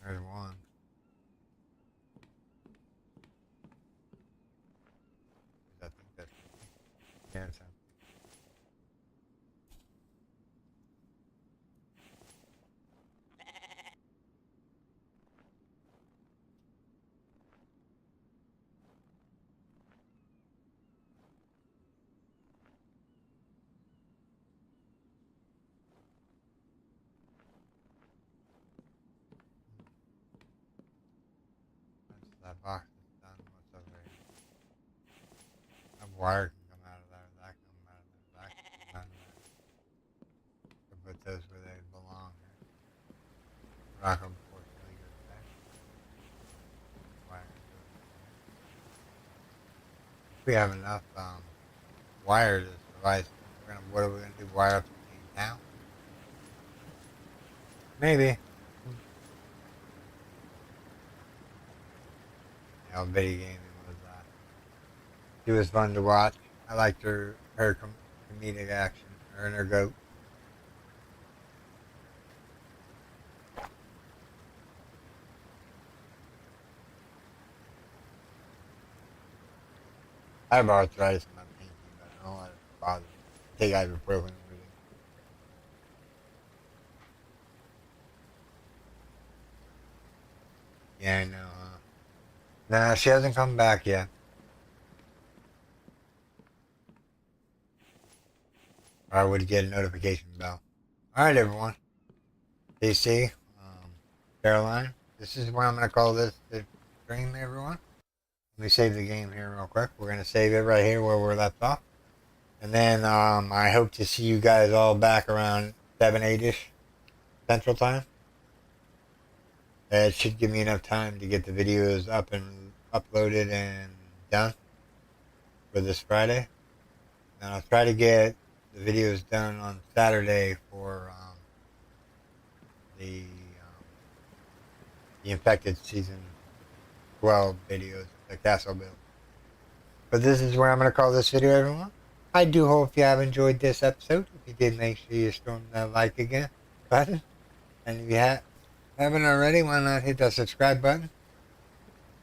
There's one. I think that's yeah, it's that box is done. What's over here? A wire can come out of there. That can come out of there. That can come out of there. So put those where they belong. Rock unfortunately goes back. Wire goes there. If we have enough wire to device, what are we gonna do? Wire up the team now? Maybe. Yeah, Betty Gaming was she was fun to watch. I liked her comedic action, her and her goat. I have arthritis in my pinky, but I don't let it bother me. I take ibuprofen and everything. Yeah, I know, huh? Nah, she hasn't come back yet. Or I would get a notification bell. Alright, everyone. DC, Caroline. This is what I'm going to call this the stream, everyone. Let me save the game here real quick. We're going to save it right here where we're left off. And then I hope to see you guys all back around 7, 8-ish Central Time. It should give me enough time to get the videos up and uploaded and done for this Friday. And I'll try to get the videos done on Saturday for the Infected Season 12 videos, the castle build. But this is where I'm going to call this video, everyone. I do hope you have enjoyed this episode. If you did, make sure you storm that like again button. And if you haven't already, why not hit that subscribe button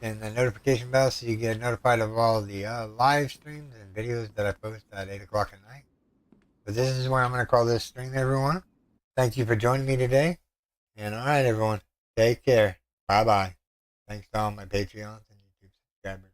and the notification bell so you get notified of all the live streams and videos that I post at 8 o'clock at night. But this is where I'm going to call this stream, everyone. Thank you for joining me today. And alright, everyone, take care. Bye-bye. Thanks to all my Patreons and YouTube subscribers.